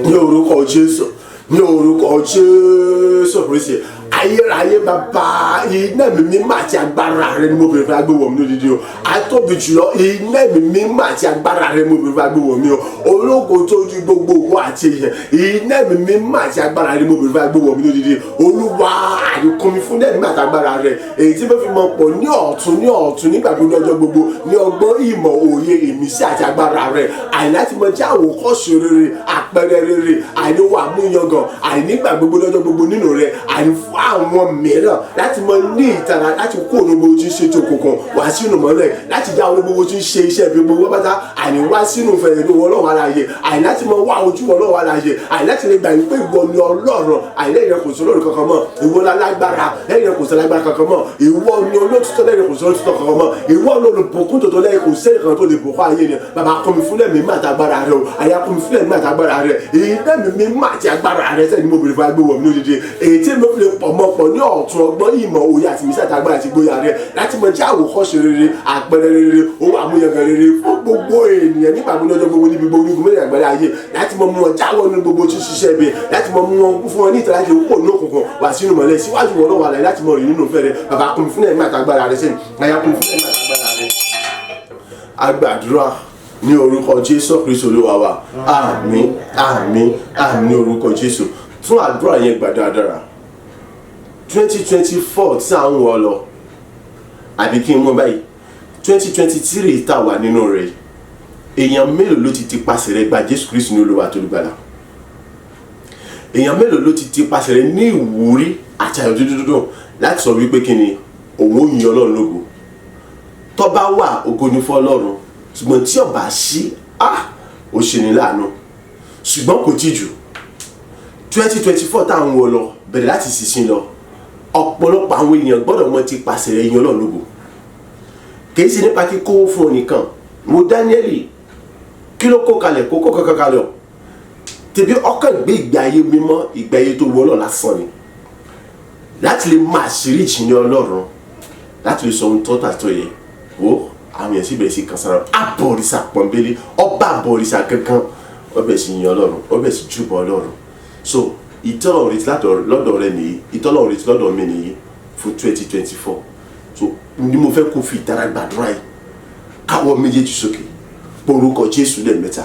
ní orúkọ Jésù, ní orúkọ Jésù Kristi. Ayérayé bàbá iná ẹ̀mí mímọ́ àti agbára rẹ̀ ni mo bèrè fún agbéwọ̀ mi lódìdí o. Àtóbi jùlọ iná ẹ̀mí mímọ́ àti agbára rẹ̀ ni mo bèrè fún agbéwọ̀ mi o. Ológo tó ju gbogbo ògo àti ìyẹn iná ẹ̀mí mímọ́ àti agbára rẹ̀ ni mo bèrè fún agbéwọ̀ mi lódìdí. Olúwa àdìkún mi fún iná ẹ̀mí àti agbára rẹ̀ èyí tí mo fi mọ pọ̀ ní ọ̀tún nígbà gbogbo ọjọ́ gbogbo ní ọgbọ́n ìmọ̀ òye ìmísí àti agbára rẹ̀ àìní láti mọ jẹ́ àwòkọ́ṣe rere àpẹẹrẹ rere àìní wà mú yangàn àìní gbà gbogbo lọ́jọ́ gbogbo nínú rẹ̀ àìní fún àwọn mìíràn láti mọ ní ìtara láti kó òun gbogbo tí ń ṣe jòkòkàn wá sínú mọ́lẹ̀ láti já òun gbogbo tí ń ṣe iṣẹ́ ibi gbogbo pátá àní wá sínú fẹ̀rẹ̀ lówó ọlọ́run aláàyè àní láti mọ wá ojú ọlọ́run aláàyè àní láti lè gbà yín pé ìwọ ni ọlọ́run àní lẹ́yìn rẹ kò sí olórí kankan mọ́ ìwọ lálágbára lẹ́yìn rẹ kò sí lágbára kankan mọ́ ìwọ ni olótìtọ́ lẹ́yìn rẹ kò sí olótìtọ́ kankan mọ́ ìwọ ni olùbùkún tòótọ́ lẹ́yìn kò sẹ́yìn kan tó lè bùkún ayé ni bàbá kọ́ mi fúnlẹ̀ mi má tagbára rẹ o àyà kọ́ mi fúnlẹ̀ mi má tagbára rẹ èyí lẹ́mi mi má ti agbára rẹ sẹ́ni mo bèrè fún agbéwọ̀ mi lódìdí èyí tí mo fi lè pọ̀ mọ́ pọ̀ ní ọ̀tún ọgbọ́n ìmọ̀ òye àti mísà tagbára àti gbóyà rẹ láti mọ jẹ́ àwòkọ́ṣe rere àpẹẹrẹ rere owó àmúyangàn rere fún gbogbo ènìyàn nígbà gbogbo ọjọ́ gbogbo níbi gbogbo orígun mẹ́rin àgbáyé ayé láti mọ mú wọn jáwọ́ nínú gbogbo tí ṣiṣẹ́ bẹ láti mọ mú wọn fún wọn ní ìtara láti kó ní òkùnkùn wá sínú mọ́lẹ̀ síwájú wọn lọ́wọ́ àlàyé láti mọ rìn nínú fẹ́rẹ̀ bàbá kún fún ẹ̀mí àtagbára rẹ sẹ́yìn àyà kún fún ẹ̀mí àtagbára rẹ. Agbàdúrà ní orúkọ Jésù Kristi Olúwa wa àmín àmín àmín ní orúkọ Jésù tún àdúrà yẹn gbà dáadáa 2024 tí à ń wọ̀ lọ àbí kí n mú báyìí 2023 tá a wà nínú rẹ̀ èèyàn mélòó ló ti pasẹ̀ rẹ̀ gba Jésù Kristi ní Olúwa tó lùgbàlà èèyàn mélòó ló ti pasẹ̀ rẹ̀ ní ìwúrí àti àyọ̀ dúdúdúdú láti sọ wípé kí ni òun ò yin Ọlọ́run lógo tó bá wà ògo ni fún Ọlọ́run ṣùgbọ́n tí ó bá sí ó ṣe ní láàánú ṣùgbọ́n kò tí jù 2024 tá à ń wọ̀ lọ bẹ̀rẹ̀ láti sísìn lọ ọ̀pọ̀lọpọ̀ àwọn èèyàn gbọ́dọ̀ mọ ti pasẹ̀ rẹ̀ yin Ọlọ́run lógo kì í ṣe nípa kíkó fún oníkan mo Dáníẹ́lì kí ló kó kalẹ̀ kó kó kankan kalẹ̀ tẹ̀bí ọkàn gbé ìgbé ayé mímọ́ ìgbé ayé tó wọ́ Ọlọ́run lásán ni láti lè máa ṣírí ìjìnlẹ̀ Ọlọ́run láti lè sọ ohun tó tà tó yẹ wo àwọn èèyàn sì bẹ̀rẹ̀ sí kan sára abọ̀rìṣà pọ̀nbélé ọba abọ̀rìṣà kankan wọ́n bẹ̀rẹ̀ sí yin Ọlọ́run wọ́n bẹ̀rẹ̀ sí júbọ Ọlọ́run so ìtọ́lọ̀ retí lọ́dọ̀ rẹ nìyí ìtọ́lọ̀ retí lọ́dọ̀ mi nìyí fún 2024 so ni mo fẹ́ kó fi ìtara gbàdúrà yìí káwọ́ méjèèjì sókè porúkọ Jésù lẹ́ẹ̀mẹ́ta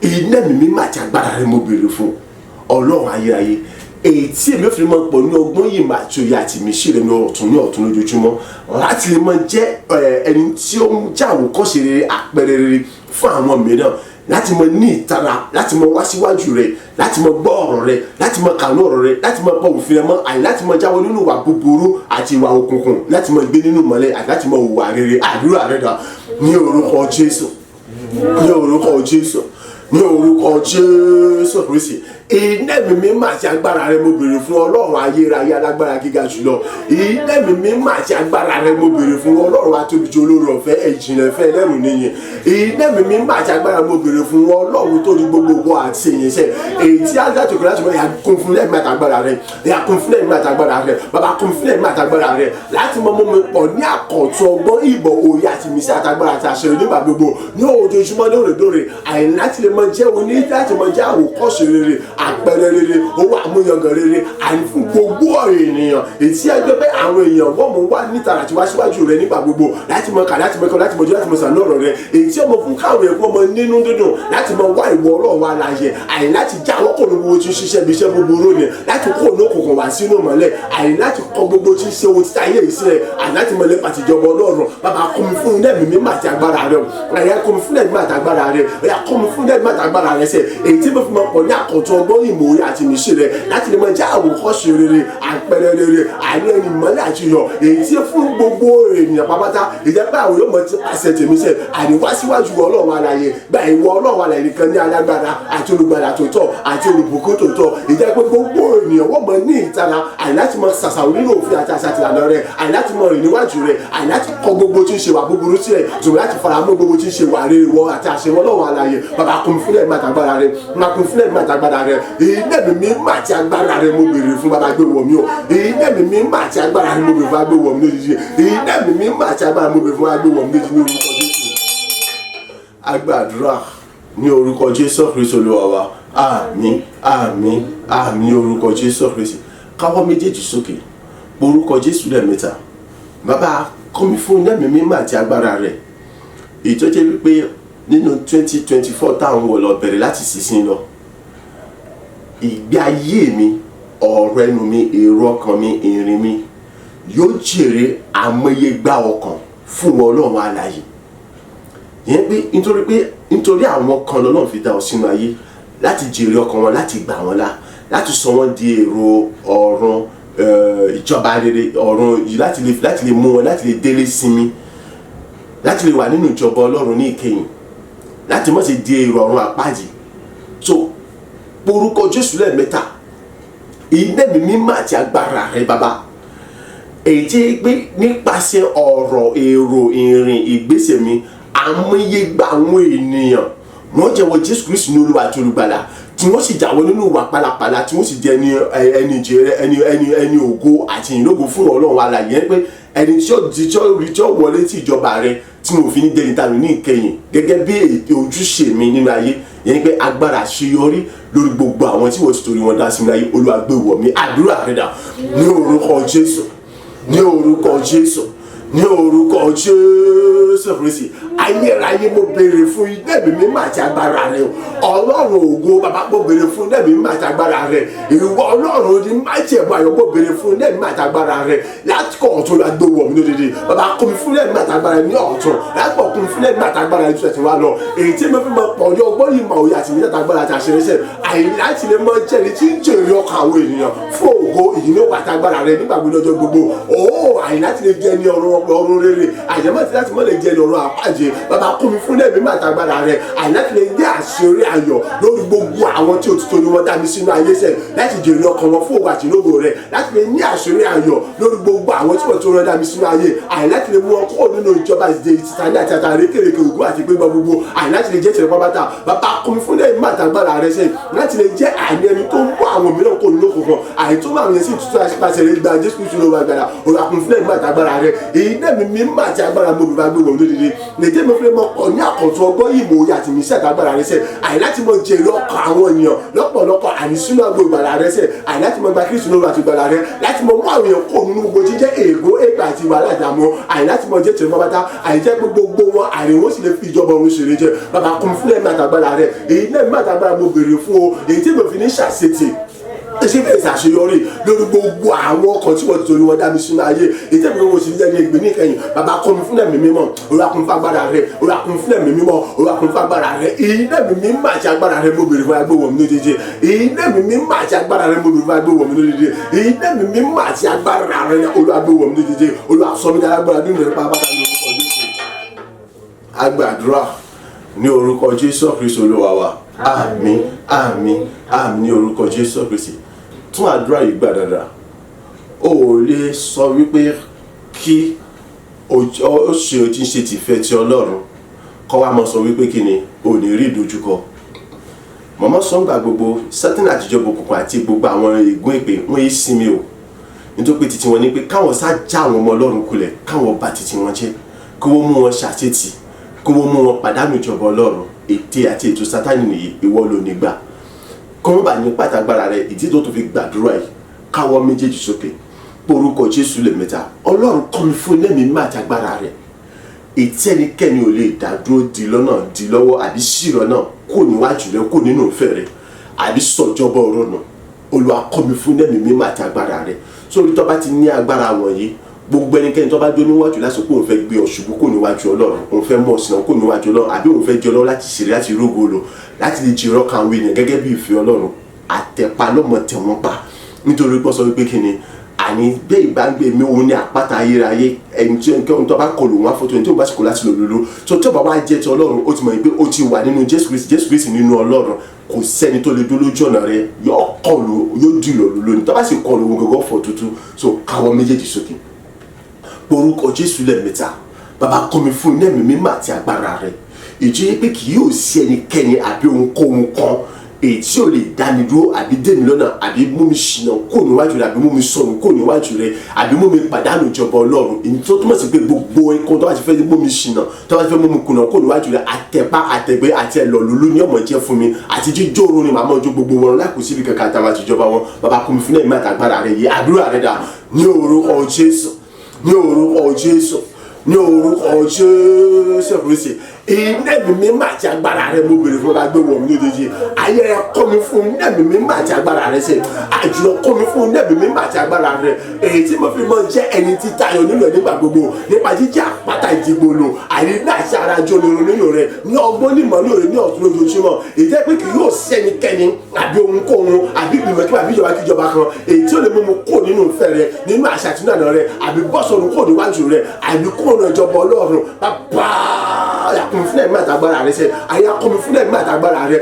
iná mi mímọ́ àti agbára rẹ mo béèrè fún Ọlọ́run ayérayé èyí tí èmi fi máa pọ̀ ní ọgbọ́n yìí máa tó yá àti mi ṣe rẹ̀ ní ọ̀tún lójoojúmọ́ láti lè máa jẹ́ ẹni tí ó ń jẹ́ àwòkọ́ṣe rere àpẹẹrẹ rere fún àwọn mìíràn láti mọ ní ìtara láti mọ wá síwájú rẹ láti mọ gbọ́ ọ̀rọ̀ rẹ láti mọ kànú ọ̀rọ̀ rẹ láti mọ pọ̀ òfin rẹ mọ́ àyè láti mọ jáwọ́ nínú ìwà búburú àti ìwà òkùnkùn láti mọ gbé nínú mọ́lẹ̀ àti láti mọ hùwà rere àdúrà rẹ dà ní orúkọ Jésù ní orúkọ Jésù ní orúkọ Jésù Kristi iná mi mímọ́ àti agbára rẹ mo béèrè fún Ọlọ́run ayérayé alágbára gíga jùlọ iná mi mímọ́ àti agbára rẹ mo béèrè fún Ọlọ́run atóbijì olórí ọ̀fẹ́ ìjìnlẹ̀ fẹ́ ẹlẹ́rù níyìn iná mi mímọ́ àti agbára mo béèrè fún Ọlọ́run tó ní gbogbo àti ìyẹnsẹ̀ èyí tí alájọ kìlá ṣùgbọ́n ìyá kún fún lẹ́mí àtàgbára rẹ ìyá kún fún lẹ́mí àtàgbára rẹ bàbá kún fún lẹ́mí àtàgbára rẹ láti mọ mi pọ̀ ní àkọ̀tún ọgbọ́n ìbọ̀ òye àti mísí àtàgbára àti àṣẹ nígbà gbogbo ní ojoojúmọ́ lóòrèdóòrè àyìn láti lè mọ jẹ́ oní láti mọ jẹ́ àwòkọ́ṣe rere àpẹẹrẹ rere owó àmúyangàn rere àní fún gbogbo ènìyàn èyí ẹgbẹ́ pé àwọn èèyàn wọ́n mú wá níta àti wá síwájú rẹ nígbà gbogbo láti mọ kà láti mọ kọ láti mọ jẹ láti mọ sàn lọ́rọ̀ rẹ èyí tí ọmọ fún káwọn èèyàn ọmọ nínú dídùn láti mọ wá ìwọ Ọlọ́run wa láàyè àyìn láti já àwọn kò ní gbogbo tí ń ṣiṣẹ́ bí iṣẹ́ búburú ni láti kó ní òkùnkùn wá sínú mọ́lẹ̀ àyìn láti kọ gbogbo tí ń ṣe ohun títa ayé ìsílẹ̀ àyìn láti mọ lẹ́pàá àtijọba Ọlọ́run bàbá kún mi fún ẹ̀mí mímọ́ àti agbára rẹ àyà kún mi fún ẹ̀mí àti agbára rẹ àyà kún mi fún ẹ̀mí àti agbára rẹ sẹ èyí tí mo fi mọ pọ̀ ní àkọ́tún ọgbọ́n ìmòye àti ìmísí rẹ láti lè mọ jẹ́ àwòkọ́ṣe rere àpẹẹrẹ rere àní ẹni mọ́lẹ̀ àti iyọ̀ èyí tí fún gbogbo ènìyàn pápátá ìjẹ́pẹ́ àwọn yóò mọ ti pàṣẹ tèmi sẹ àníwá síwájú Ọlọ́run alààyè gba ìwọ Ọlọ́run alààyè nìkan ní alágbára àti olùgbàlà tó tọ́ àti olùbùkún tó tọ́ ìjẹ́pẹ́ gbogbo ènìyàn wọ́n mọ ní ìtara àní láti mọ ṣàṣàrò nínú òfin àti àṣà àtìlànà rẹ àní láti mọ rìn níwájú rẹ àní láti kọ gbogbo tí ń ṣe wà búburú sílẹ̀ tòun láti faramọ́ gbogbo tí ń ṣe wà rere wọ àti àṣẹ Ọlọ́run alààyè bàbá kún fúnlẹ̀ màtàgbára rẹ makun fúnlẹ̀ màtàgbára rẹ iná mi mímọ́ àti agbára rẹ mo béèrè fún bàbá gbé wọ̀ mí o iná mi mímọ́ àti agbára rẹ mo béèrè fún bàbá gbé wọ̀ mí lójijì iná mi mímọ́ àti agbára mo béèrè fún bàbá gbé wọ̀ mí lójijì ní orúkọ Jésù. Agbàdúrà ní orúkọ Jésù Kristi Olúwa wa àmín àmín àmín ní orúkọ Jésù Kristi káwọ́ méjèèjì sókè orúkọ Jésù lẹ́ẹ̀mẹ́ta bàbá kọ́ mi fún iná mi mímọ́ àti agbára rẹ ìtọ́jẹ́ wípé nínú 2024 táwọn wọ̀ lọ bẹ̀rẹ̀ láti sísìn lọ ìgbé ayé mi ọ̀rọ̀ ẹnu mi èrò ọkàn mi ìrìn mi yóò jèrè àmọyégbá ọkàn fún Ọlọ́run alààyè yẹn pé nítorí àwọn kan lọ́lọ́run fi dá ọ sínú ayé láti jèrè ọkàn wọn láti gbà wọn là láti sọ wọn di èrò ọ̀run ìjọba rere ọ̀run yìí láti lè mú wọn láti lè délé sinmi, láti lè wà nínú ìjọba Ọlọ́run ní ìkẹyìn, láti má ṣe di èrò ọ̀run àpáàdì. So orúkọ Jésù lẹ́ẹ̀mẹ́ta, iná mi mímọ́ àti agbára rẹ bàbá, èyí tí pé nípasẹ̀ ọ̀rọ̀, èrò, ìrìn, ìgbésẹ̀ mi àmúyégbà àwọn ènìyàn wọ́n jẹ́wọ́ Jésù Kristi ní Olúwa àti Olùgbàlà, tí wọ́n sì jáwọ́ nínú ìwà pálapàla, tí wọ́n sì di ẹni ògo àti ìlógo fún Ọlọ́run alààyè, pé ẹni tí ó wọlé tí ìjọba rẹ tí mo fi ní dẹni tàbí ní ìkẹyìn gẹ́gẹ́ bí ojúṣe mi nínú ayé, yẹn pé agbára àṣeyọrí lórí gbogbo àwọn tí wọ́n ti torí wọn dá sí mi láyé. Olúwa gbé wọ̀ mí. Àdúrà rẹ dà ní orúkọ Jésù, ní orúkọ Jésù, ní orúkọ Jésù Kristi. Ayérayé mo béèrè fún iná mi mímọ́ àti agbára rẹ. Ọlọ́run ògo bàbá mo béèrè fún iná mi mímọ́ àti agbára rẹ. Ìwọ Ọlọ́run ní májẹ̀mú ayọ̀ mo béèrè fún iná mi mímọ́ àti agbára rẹ. Láti kọ̀ ọ̀tún la gbé wọ̀ mí lódìdí. Bàbá kún mi fún iná mi mímọ́ àti agbára rẹ ní ọ̀tún. Láti kọ̀ kún mi fún iná mi mímọ́ àti agbára rẹ tó ti wá lọ. Èyí tí mo fi mọ pọ̀ ní ọgbọ́n yìí mọ̀ òye àti ìmísí àtàgbára àti àṣẹrẹsẹ̀. Àyè láti lè mọ jẹ́ni tí ń jèrè ọkàn àwọn ènìyàn fún ògo ìyìnbó àtàgbára rẹ nígbà gbogbo lọ́jọ́ gbogbo. Àyè láti lè jẹ́ ní ọ̀run rere. Àyẹ̀mọ́ ti láti mọ́ lè jẹ́ ní ọ̀run àpáàjẹ. Bàbá kún mi fún lẹ́ẹ̀mí máa tagbára rẹ̀, àìláti lè ní àṣírí ayọ̀ lórí gbogbo àwọn tí òtítọ́ ni wọ́n dá mi sínú ayé sẹ̀, láti jèrè ọkàn wọn fún ògo àti ìlógo rẹ̀, láti lè ní àṣírí ayọ̀ lórí gbogbo àwọn tí wọ́n tó rán dá mi sínú ayé, àìláti lè mú wọn kúrò nínú ìjọba ìdè ìtìtàní àti àtàrí kéréke ògùn àti gbégbá gbogbo, àìláti lè jẹ́ tẹ̀lé pápátá. Bàbá kún mi fún lẹ́ẹ̀mí máa tagbára rẹ̀ sẹ̀, láti lè jẹ́ àìní ẹni tó ń bọ́ àwọn mìíràn kò nínú òkùnkùn, àìtó máa yẹn sí ìtútù àṣìpàṣẹ rẹ̀ gba Jésù Kristu lọ́wọ́ agbára. Òrò àkùn fún lẹ́ẹ̀mí máa tagbára rẹ̀, èyí náà mi mímọ́ àti agbára mo bìbá gbé wọn lódìdí. Lèjẹ́ mi fẹ́ mọ ọ̀ ní àkọ́tún ọgbọ́n ìmọ̀ òye àti ìmísí àtàgbára rẹ sẹ́, àìláti mọ jèrè ọkàn àwọn ènìyàn lọ́pọ̀lọpọ̀ ànísínú àgbo ìgbàlà rẹ sẹ́, àìláti mọ gba Kristu lóru àti ìgbàlà rẹ, láti mọ mú àwọn èèyàn kó nínú gbogbo jíjẹ́ ègó ègbà àti wàhálà ìdààmú, àìláti mọ jẹ́ tẹ̀lé pápátá, àìjẹ́ gbogbo wọn àríwó sì lè fi ìjọba òun ṣeré jẹ. Bàbá kún fúnlẹ̀ mi àtàgbára rẹ, èyí náà mi àtàgbára mo béèrè fún o, èyí tí mo fi ní ṣàṣetì ṣé bẹ́ẹ̀ ṣàṣeyọrí lórí gbogbo àwọn ọkọ̀ tí wọ́n ti torí wọn dá mi sínú ayé, èyí tẹ́lẹ̀ wọ́n sì jẹ́ ní ìgbé ní ìkẹyìn. Bàbá kún mi fún ẹ̀mí mímọ́, Olúwa kún fún agbára rẹ̀, Olúwa kún fún ẹ̀mí mímọ́, Olúwa kún fún agbára rẹ̀. Èyí náà mi mímọ́ àti agbára rẹ̀ mo béèrè fún agbéwọ̀ mi lójijì. Èyí náà mi mímọ́ àti agbára rẹ̀ mo béèrè fún agbéwọ̀ mi lójijì. Èyí náà mi mímọ́ àti agbára rẹ̀ Olúwa agbéwọ̀ mi lójijì. Olúwa sọ mi dáadáa nínú ìrẹ́pà bàtà ní orúkọ Jésù. Agbàdúrà ní orúkọ Jésù Kristi Olúwa wa. Àmín, àmín, àmín ní orúkọ Jésù Kristi. Tún àdúrà yìí gbà dáadáa. O ò lè sọ wípé kí ó ṣe o ti ń ṣe tìfẹ́ ti Ọlọ́run kọ́ wa mọ̀ sọ wípé kí ni o ní rí ìdojúkọ. Mọ̀mọ́ sọ́ngbà gbogbo Sátánì àtijọ́ òkùnkùn àti gbogbo àwọn ègún èpè wọ́n yé sinmi o, nítorí pé títí wọn ni pé káwọn sá já àwọn ọmọ Ọlọ́run kulẹ̀, káwọn bà títí wọn jẹ́, kí wọ́n mú wọn ṣàṣetì, kí wọ́n mú wọn pàdánù ìjọba Ọlọ́run. Ète àti ètò Sátánì nìyí, ìwọ ló ní gbà. Kọ́n bá ní pàtàgbára rẹ̀, ìdí tó fi gbàdúrà yìí, káwọ́ méjèèjì sókè, porúkọ Jésù lẹ́ẹ̀mẹ́ta. Ọlọ́run kọ́ mi fún lẹ́mìí mímọ́ àti agbára rẹ̀. Ètí ẹnikẹ́ni ò lè dá dúró di lọ́nà di lọ́wọ́ àbí ṣìrọ̀ náà kò níwájú rẹ̀, kò nínú ìfẹ́ rẹ̀ àbí sọ̀jọ́bọ̀ ọ̀rọ̀ náà. Olúwa kọ́ mi fún lẹ́mìí mímọ́ àti agbára rẹ̀. Sórí tó bá ti ní agbára wọ̀nyí, gbogbo ẹnikẹ́ni tó bá dó níwájú lásìkò òun fẹ́ gbé ọ ṣubú kò níwájú Ọlọ́run, òun fẹ́ mọ̀ sínú kò níwájú Ọlọ́run, àbí òun fẹ́ jẹ Ọlọ́run láti ṣeré láti rógo lò láti lè jìrọ̀ kan àwọn ènìyàn gẹ́gẹ́ bí ìfẹ́ Ọlọ́run, àtẹ̀pá lọ́mọ tẹ̀ wọ́n pa. Nítorí pé sọ wípé kí ni àní bẹ́ẹ̀ ìgbàgbé mi òun ní àpáta ayérayé, ẹni tí ohun tó bá kọlù wọn afọ́tò ẹni tí òun bá sì kọ láti lò lòlò tó tó bá wá jẹ́ ti Ọlọ́run, ó ti mọ̀ pé ó ti wà nínú Jésù Kristi nínú Ọlọ́run. Kò sẹ́ni tó lè dúró lójú ọ̀nà rẹ̀, yóò kọlù yóò dì lòlò lónìí, tó bá sì kọlù wọn gọ́gọ́ fọ̀ tuntun. So káwọ́ méjèèjì sókè, porúkọ Jésù lẹ́ẹ̀mẹ́ta. Bàbá kọ́ mi fún iná mi mímọ́ àti agbára rẹ̀, ìjẹ́ pé kì yóò sí ẹnikẹ́ni àbí ohunkóhun kan èyí tí ò lè dá mi dúró àbí dé mi lọ́nà àbí mú mi ṣìnà kó níwájú rẹ̀ àbí mú mi sọnù kó níwájú rẹ̀ àbí mú mi pàdánù ìjọba Ọlọ́run. Èyí tó túmọ̀ sí pé gbogbo ẹ̀kọ́ tó bá ti fẹ́ mú mi ṣìnà, tó bá ti fẹ́ mú mi kùnà kó níwájú rẹ̀, àtẹ̀pá àtẹ̀gbẹ́ àti ẹ̀lọ́lúlú ní ọmọ jẹ́ fún mi, àti jíjó oorun ni màmá ojú gbogbo wọn láì kò síbi kankan àtàwọn àtijọba wọn. Bàbá kún mi fún ẹ̀mí àtàgbára rẹ̀ yìí. Àdúrà rẹ̀ dà ní orúkọ Jésù, ní orúkọ Jésù, ní orúkọ Jésù Kristi. iná ẹ̀mí mímọ́ àti agbára rẹ mo béèrè fún ọba gbé wọ̀ mí lójijì ayé rẹ kọ́ mi fún iná ẹ̀mí mímọ́ àti agbára rẹ ṣe àjùlọ kọ́ mi fún iná ẹ̀mí mímọ́ àti agbára rẹ èyí tí mo fi mọ jẹ́ ẹni tí tayọ nínú ẹ̀ nígbà gbogbo nípa jíjẹ́ àpáta ìdìgbòlò àìríná àti arajọ nínú nínú rẹ ní ọgbọ́n ní ìmọ̀ lóore ní ọ̀tún lójoojúmọ́ ìjẹ́ pé kì yóò sí ẹnikẹ́ni àbí ohunkóhun àbí ìgbìmọ̀ kí àbí ìjọba kan èyí tí ó lè mú mu kó nínú ìfẹ́ rẹ nínú àṣà àtúnàná rẹ àbí bọ́sọ̀nù kó níwájú rẹ àbí kó ọ̀nà ìjọba ọlọ́run bàbá ayakun fún ẹ̀mí àtàgbára rẹ sẹ ayakun fún ẹ̀mí àtàgbára rẹ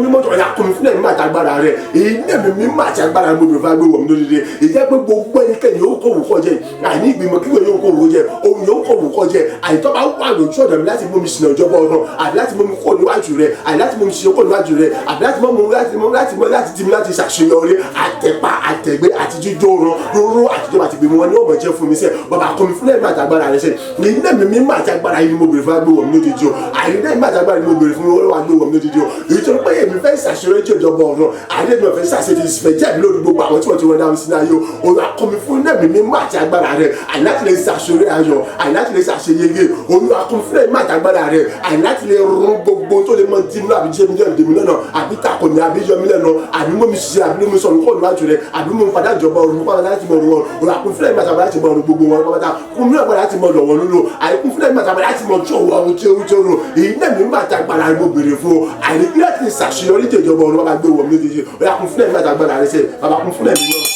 mímọ́ tó ayakun fún ẹ̀mí àtàgbára rẹ èyí ní ẹ̀mí mímọ́ àti agbára gbogbo ìfà gbé wọ̀mí lórí rẹ ìjẹ́ pé gbogbo ẹnikẹ́ni yóò kó òwúkọ jẹ àìní ìgbìmọ̀ kíkọ́ yóò kó òwúkọ jẹ ohun yóò kó òwúkọ jẹ àìtọ́ bá wà lójú ọ̀dọ̀ mi láti mú mi sìnà ìjọba ọ̀run àbí láti mú mi kó níwájú rẹ àbí láti mú mi ṣiṣẹ́ kó níwájú rẹ àbí láti mú láti tì mí láti ṣàṣeyọrí àtẹ̀pá àtẹ̀gbé àti jíjó oorun róró àtijọba àti gbèmí wọn ni ó mọ̀ jẹ́ fún mi sẹ́ bàbá kọ́ mi fún ẹ̀mí àtàgbára rẹ sẹ́ ní ẹ̀mí mímọ́ àti agbára yìí ni mo bèrè fún agbé wọ̀mí lójijì o àìní ẹ̀mí àti agbára yìí ni mo bèrè fún agbé wọ̀mí lójijì o èyí tó ń pẹ́ èmi fẹ́ ṣàṣeyọrí tí ìjọba ọ̀run àìní ẹ̀mí ọ̀fẹ́ ṣàṣeyọrí ìfẹ́ jẹ́ ìlú gbogbo àwọn tí wọ́n ti wọ́n dáhùn sí náà yó olùwà kọ́ mi fún ẹ̀mí mímọ́ àti agbára rẹ àìní láti lè ṣàṣeyọrí ayọ̀ àìní láti lè ṣàṣeyege olùwà kọ́ mi fún ẹ̀mí àti agbára rẹ àìní láti lè rún gbogbo tó lè mọ dìmú àbí jẹ́ mi jẹ́ ìdèmí lọ́nà àbí takò mi àbí yọ mi lẹ́nu àbí mọ́ mi ṣiṣẹ́ àbí mọ́ mi sọ̀rọ̀ kọ́ níwájú rẹ àbí mọ́ mi padà ìjọba ọ̀run pátá láti mọ̀ ọ̀run olùwà kọ́ mi fún ẹ̀mí àti agbára láti mọ̀ ọ̀run gbogbo wọn pátá kún mi àgbàdo láti mọ̀ lọ́wọ́ lólo àìkún fún ẹ̀mí àti agbára láti mọ̀ tí òwò àwọn tí ó rò èyí náà mi máa ta agbára mo béèrè fún àìní láti ṣàṣeyọrí tí ìjọba ọ̀run bá gbé wọ̀ mí lójijì ọ̀yà kún fún ẹ̀mí àti agbára rẹ sẹ́ bàbá kún fún ẹ̀mí náà.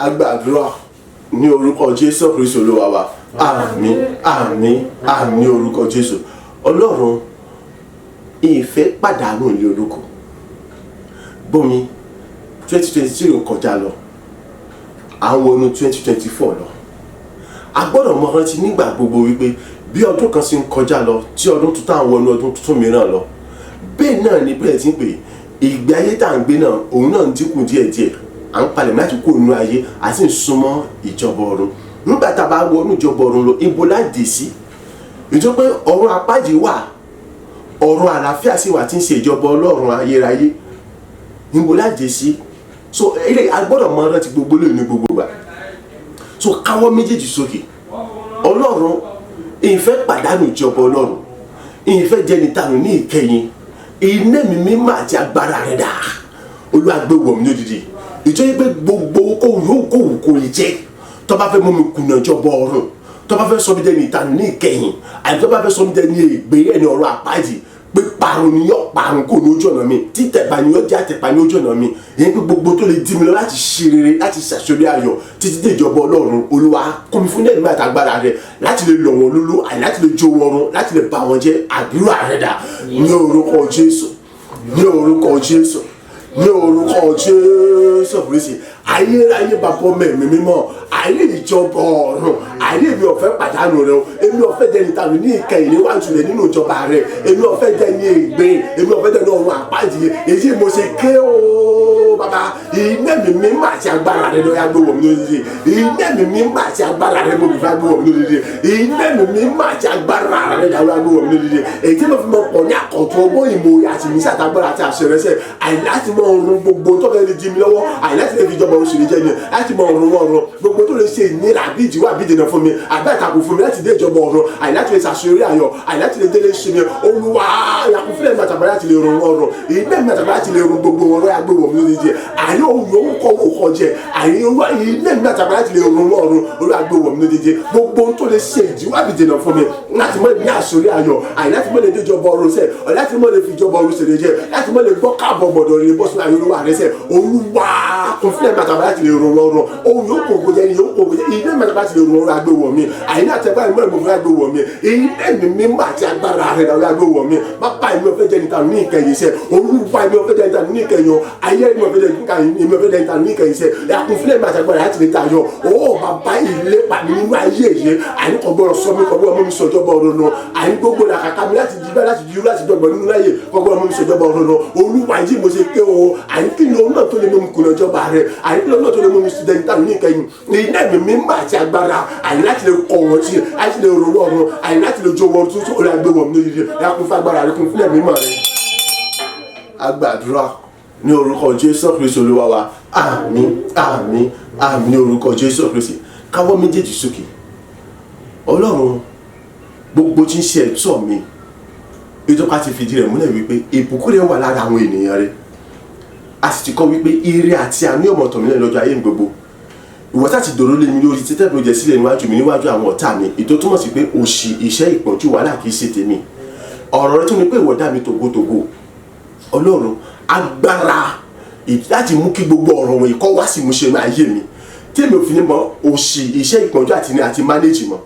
Agbàdúrà ní orúkọ Jésù Kristi Olúwa wa àmín àmín àmín ní orúkọ Jésù. Ọlọ́run ìfẹ́ pàdánù ilé olóko bómi 2023 kọjá lọ àwọn ọdún 2024 lọ a gbọ́dọ̀ mọ rántí nígbà gbogbo wípé bí ọdún kan sì ń kọjá lọ tí ọdún tuntun àwọn ọdún tuntun mìíràn lọ bẹ́ẹ̀ náà ni bẹ́ẹ̀ ti ń pè ìgbé ayé tá à ń gbé náà òun náà ń dínkù díẹ̀díẹ̀ à ń palẹ̀ láti kó inú ayé a sì ń súnmọ́ ìjọba ọ̀run nígbà tá a bá wọnú ìjọba ọ̀run lọ ibo láti sí ìjọba pé ọ̀run apájì wà ọ̀run àlàáfíà sì wà tí ń ṣe ìjọba ọlọ́run ayérayé ibo láti sí so eré a gbọ́dọ̀ mọ rántí gbogbo lóyún ní gbogbo gbà so káwọ́ méjèèjì sókè ọlọ́run ìfẹ́ pàdánù ìjọba ọlọ́run ìfẹ́ jẹni tànù ní ìkẹyìn iná mi mímọ́ àti agbára rẹ̀ dà Olúwa gbé wọ̀ mí lódìdí ìjọ yìí pé gbogbo kòwò kò lè jẹ́ tó bá fẹ́ mú mi kùnà ìjọba ọ̀run tó bá fẹ́ sọ mi jẹni ìtànù ní ìkẹyìn àti tó bá fẹ́ sọ mi jẹni ègbé ẹni ọ̀rọ̀ àpáàdì pé parun ni yọ parun kò ní ojú ọ̀nà mi títẹ̀pá ni yọ jẹ́ àtẹ̀pá ní ojú ọ̀nà mi èyí pé gbogbo tó lè dí mi lọ láti ṣe rere láti ṣàṣọlé ayọ̀ títí dé ìjọba ọlọ́run Olúwa kún mi fún ẹ̀mí àtàgbára rẹ láti lè lọ̀ wọ́n lóló àti láti lè jó wọn run láti lè bà wọ́n jẹ́ àdúrà rẹ dà ní orúkọ Jésù ní orúkọ Jésù ní orúkọ Jésù Kristi ayérayé bàbá mẹ́rin mímọ́ ayé ìjọba ọ̀run ayé mi ò fẹ́ pàdánù rẹ o èmi ò fẹ́ dẹni tàbí ní ìkẹyìn níwájú rẹ nínú ìjọba rẹ èmi ò fẹ́ dẹni ègbé èmi ò fẹ́ dẹni ọ̀run àpáàdì èyí mo ṣe ké o bàbá iná mi mímọ́ àti agbára rẹ lọ́ọ́ yá gbé wọ̀ mí lódìdí iná mi mímọ́ àti agbára rẹ mo fẹ́ gbé wọ̀ mí lódìdí iná mi mímọ́ àti agbára rẹ lọ́ọ́ yá gbé wọ̀ mí lódìdí èyí tí mo fi mọ pọ̀ ní àkọ́tún ọgbọ́n ìmọ̀ àti mísà àtàgbára àti àṣẹrẹsẹ̀ àìláti mọ ọrùn gbogbo tó fẹ́ lè di mi lọ́wọ́ àìláti lè fi ìjọba oṣù lè jẹ́ ni láti mọ ọrùn ọrùn gbogbo tó lè ṣe ìnira àbí ìdíwọ́ àbí ìdènà fún mi àbí àtàkùn fún mi láti dé ìjọba ọ̀run àìláti lè ṣàṣeyọrí ayọ̀ àìláti lè délé ṣe mi Olúwa yakufilẹ̀ mẹ́tàbá láti lè rún ọrùn ìdílé mẹ́tàbá láti lè rún gbogbo ọrọ̀ agbé wọ̀ mí lóde àyè òun yòówù kọ́ wò kọ́ jẹ àyè ìdílé mẹ́tàbá láti lè rún ọrùn olú agbé wọ̀ mí lóde gbogbo tó lè ṣe ìdíwọ́ àbí ìdènà fún mi láti mọ ní àṣeyọrí ayọ̀ àìláti mọ lè dé ìjọba ọ̀run sẹ láti mọ lè fi ìjọba ọ̀run ṣèlè jẹ láti mọ lè gbọ́ káàbọ̀ gbọ̀dọ̀ rẹ bọ́sùn ayé olúwa rẹ sẹ Olúwa kọfílẹ̀ mẹ́tàbá láti lè rún ọrùn òun yóò kó gbọdọ̀ ẹni yóò kó gbọdọ̀ ìdílé mẹ́tàbá láti lè rún ọrùn agbé wọ̀ mí àyè náà tẹ́gbà ìmọ̀ ìmọ̀ fún agbé wọ̀ mí ilé mi mímọ́ àti agbára rẹ̀ lọ́wọ́ agbé wọ̀ mí bàbá ìmọ̀ fẹ́ jẹ́ níta ní ìkẹyìn sẹ́ Olúwa ìmọ̀ fẹ́ jẹ́ níta ní ìkẹyìn ayé ìmọ̀ fẹ́ jẹ́ níta ní ìkẹyìn sẹ́ yakufilẹ̀ mẹ́tàbá agbára láti lè ta yọ ó bàbá ilé pàmì nínú ayé yìí àyè kọ̀gbọ́n sọ mi kọ̀gbọ́n mọ́ mi sọ̀jọ́bọ̀ ọ̀run náà àyè gbogbo làkàkà mi láti jí bá láti jí láti dọ̀gbọ̀n nínú ayé kọ̀gbọ́n mọ́ mi sọ̀jọ́bọ̀ ọ̀run náà Olúwa yìí mo ṣe ké o àyè kí ni òun náà tó lè mọ́ mi kùnà ìjọba rẹ̀ àyè kí ni òun náà tó lè mọ́ mi sídẹ̀ntà ní ìkẹyìn ilé mi mímọ́ àti agbára àyè láti lè kọ̀ wọ́n tí láti lè rò wọ́n àyè láti lè jó wọ́n tuntun orí agbé wọ́n lórí rẹ̀ yakun fún agbára rẹ̀ kún fún ẹ̀mí mọ̀ rẹ̀. Agbàdúrà ní orúkọ Jésù Kristi Olúwa wa àmín àmín àmín ní orúkọ Jésù Kristi káwọ́ méjèèjì sókè Ọlọ́run gbogbo tí ń ṣe ẹ̀tọ́ mi ìjọba ti fìdí rẹ̀ múlẹ̀ wípé ìbùkún rẹ̀ wà lára àwọn ènìyàn rẹ̀. A sì ti kọ́ wípé ire àti àánú ọmọ tọ̀ mí lẹ́nu lọ́jọ́ ayé mi gbogbo. Ìwọ tá ti dòró lé mi lórí títẹ́ bí ó jẹ sílẹ̀ níwájú mi níwájú àwọn ọ̀tá mi, ìtò túmọ̀ sí pé òṣì iṣẹ́ ìpọ́njú wàhálà kì í ṣe tèmi. Ọ̀rọ̀ rẹ tún ni pé ìwọ dá mi tògótògó. Ọlọ́run agbára láti mú kí gbogbo ọ̀rọ̀ wọ̀nyí kó wá sí ìmúṣẹ ní ayé mi, tí èmi ò fi ní mọ òṣì iṣẹ́ ìpọ́njú àti mánéjì mọ́,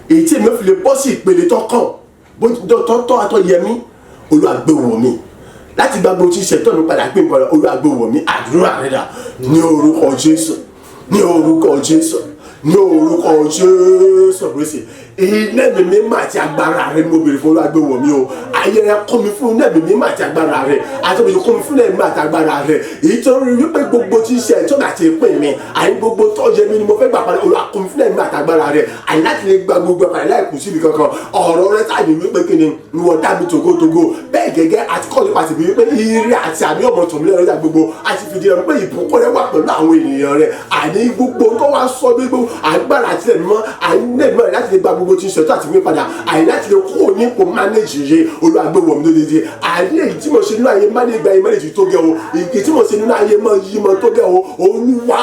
èyí tí èmi ò fi lè bọ́ sí ìpele tọ́kàn bó tọ́ àtọ́yẹmí. Olúwa gbé wọ̀ mí láti gba gbogbo tí ń ṣẹ̀tọ́ mi padà pé nǹkan Olúwa gbé wọ̀ mí. Àdúrà rẹ̀ dà ní orúkọ Jésù, ní orúkọ Jésù, ní orúkọ Jésù Kristi. Iná ẹ̀mí mímọ́ àti agbára rẹ̀ ni mo béèrè fún. Olúwa gbé wọ̀ mí o. Ayé rẹ̀ kún mi fún iná ẹ̀mí mímọ́ àti agbára rẹ̀, àtọ́bìnrin kún mi fún iná ẹ̀mí àti agbára rẹ̀. Èyí tó rí wípé gbogbo tí ń ṣe ẹ̀tọ́ àti ìpín mi, àyè gbogbo tọ́jú mi ni mo fẹ́ gbà padà. Olúwa kún mi fún iná ẹ̀mí àti agbára rẹ̀, àyè láti lè gba gbogbo àpàdé láì kù síbi kankan. Ọ̀rọ̀ rẹ̀ tàbí wípé kí ni ìwọ dá mi tògótògó. Bẹ́ẹ̀ gẹ́gẹ́ àti kọ́ nípa tìbí wípé ire àti àmì ọmọ tòmí lẹ́nu ọjà gbogbo àti fìdí rẹ̀ pé ìbùkún rẹ̀ wà pẹ̀lú àwọn ènìyàn rẹ̀. Àní gbogbo tó wá sọ gbogbo agbára àti ẹ̀mí mọ́, àní ẹ̀mí rẹ̀ láti lè gba gbogbo tí ń ṣètò àti padà, àyè láti lè kúrò ní ipò mánéjì yìí. Olúwa gbé wọ̀ mí lódìdí. Àní èyí tí mo ṣe nínú ayé mánéjì tó gẹ̀ o, èyí tí mo ṣe nínú ayé yímọ tó gẹ̀ o. Olúwa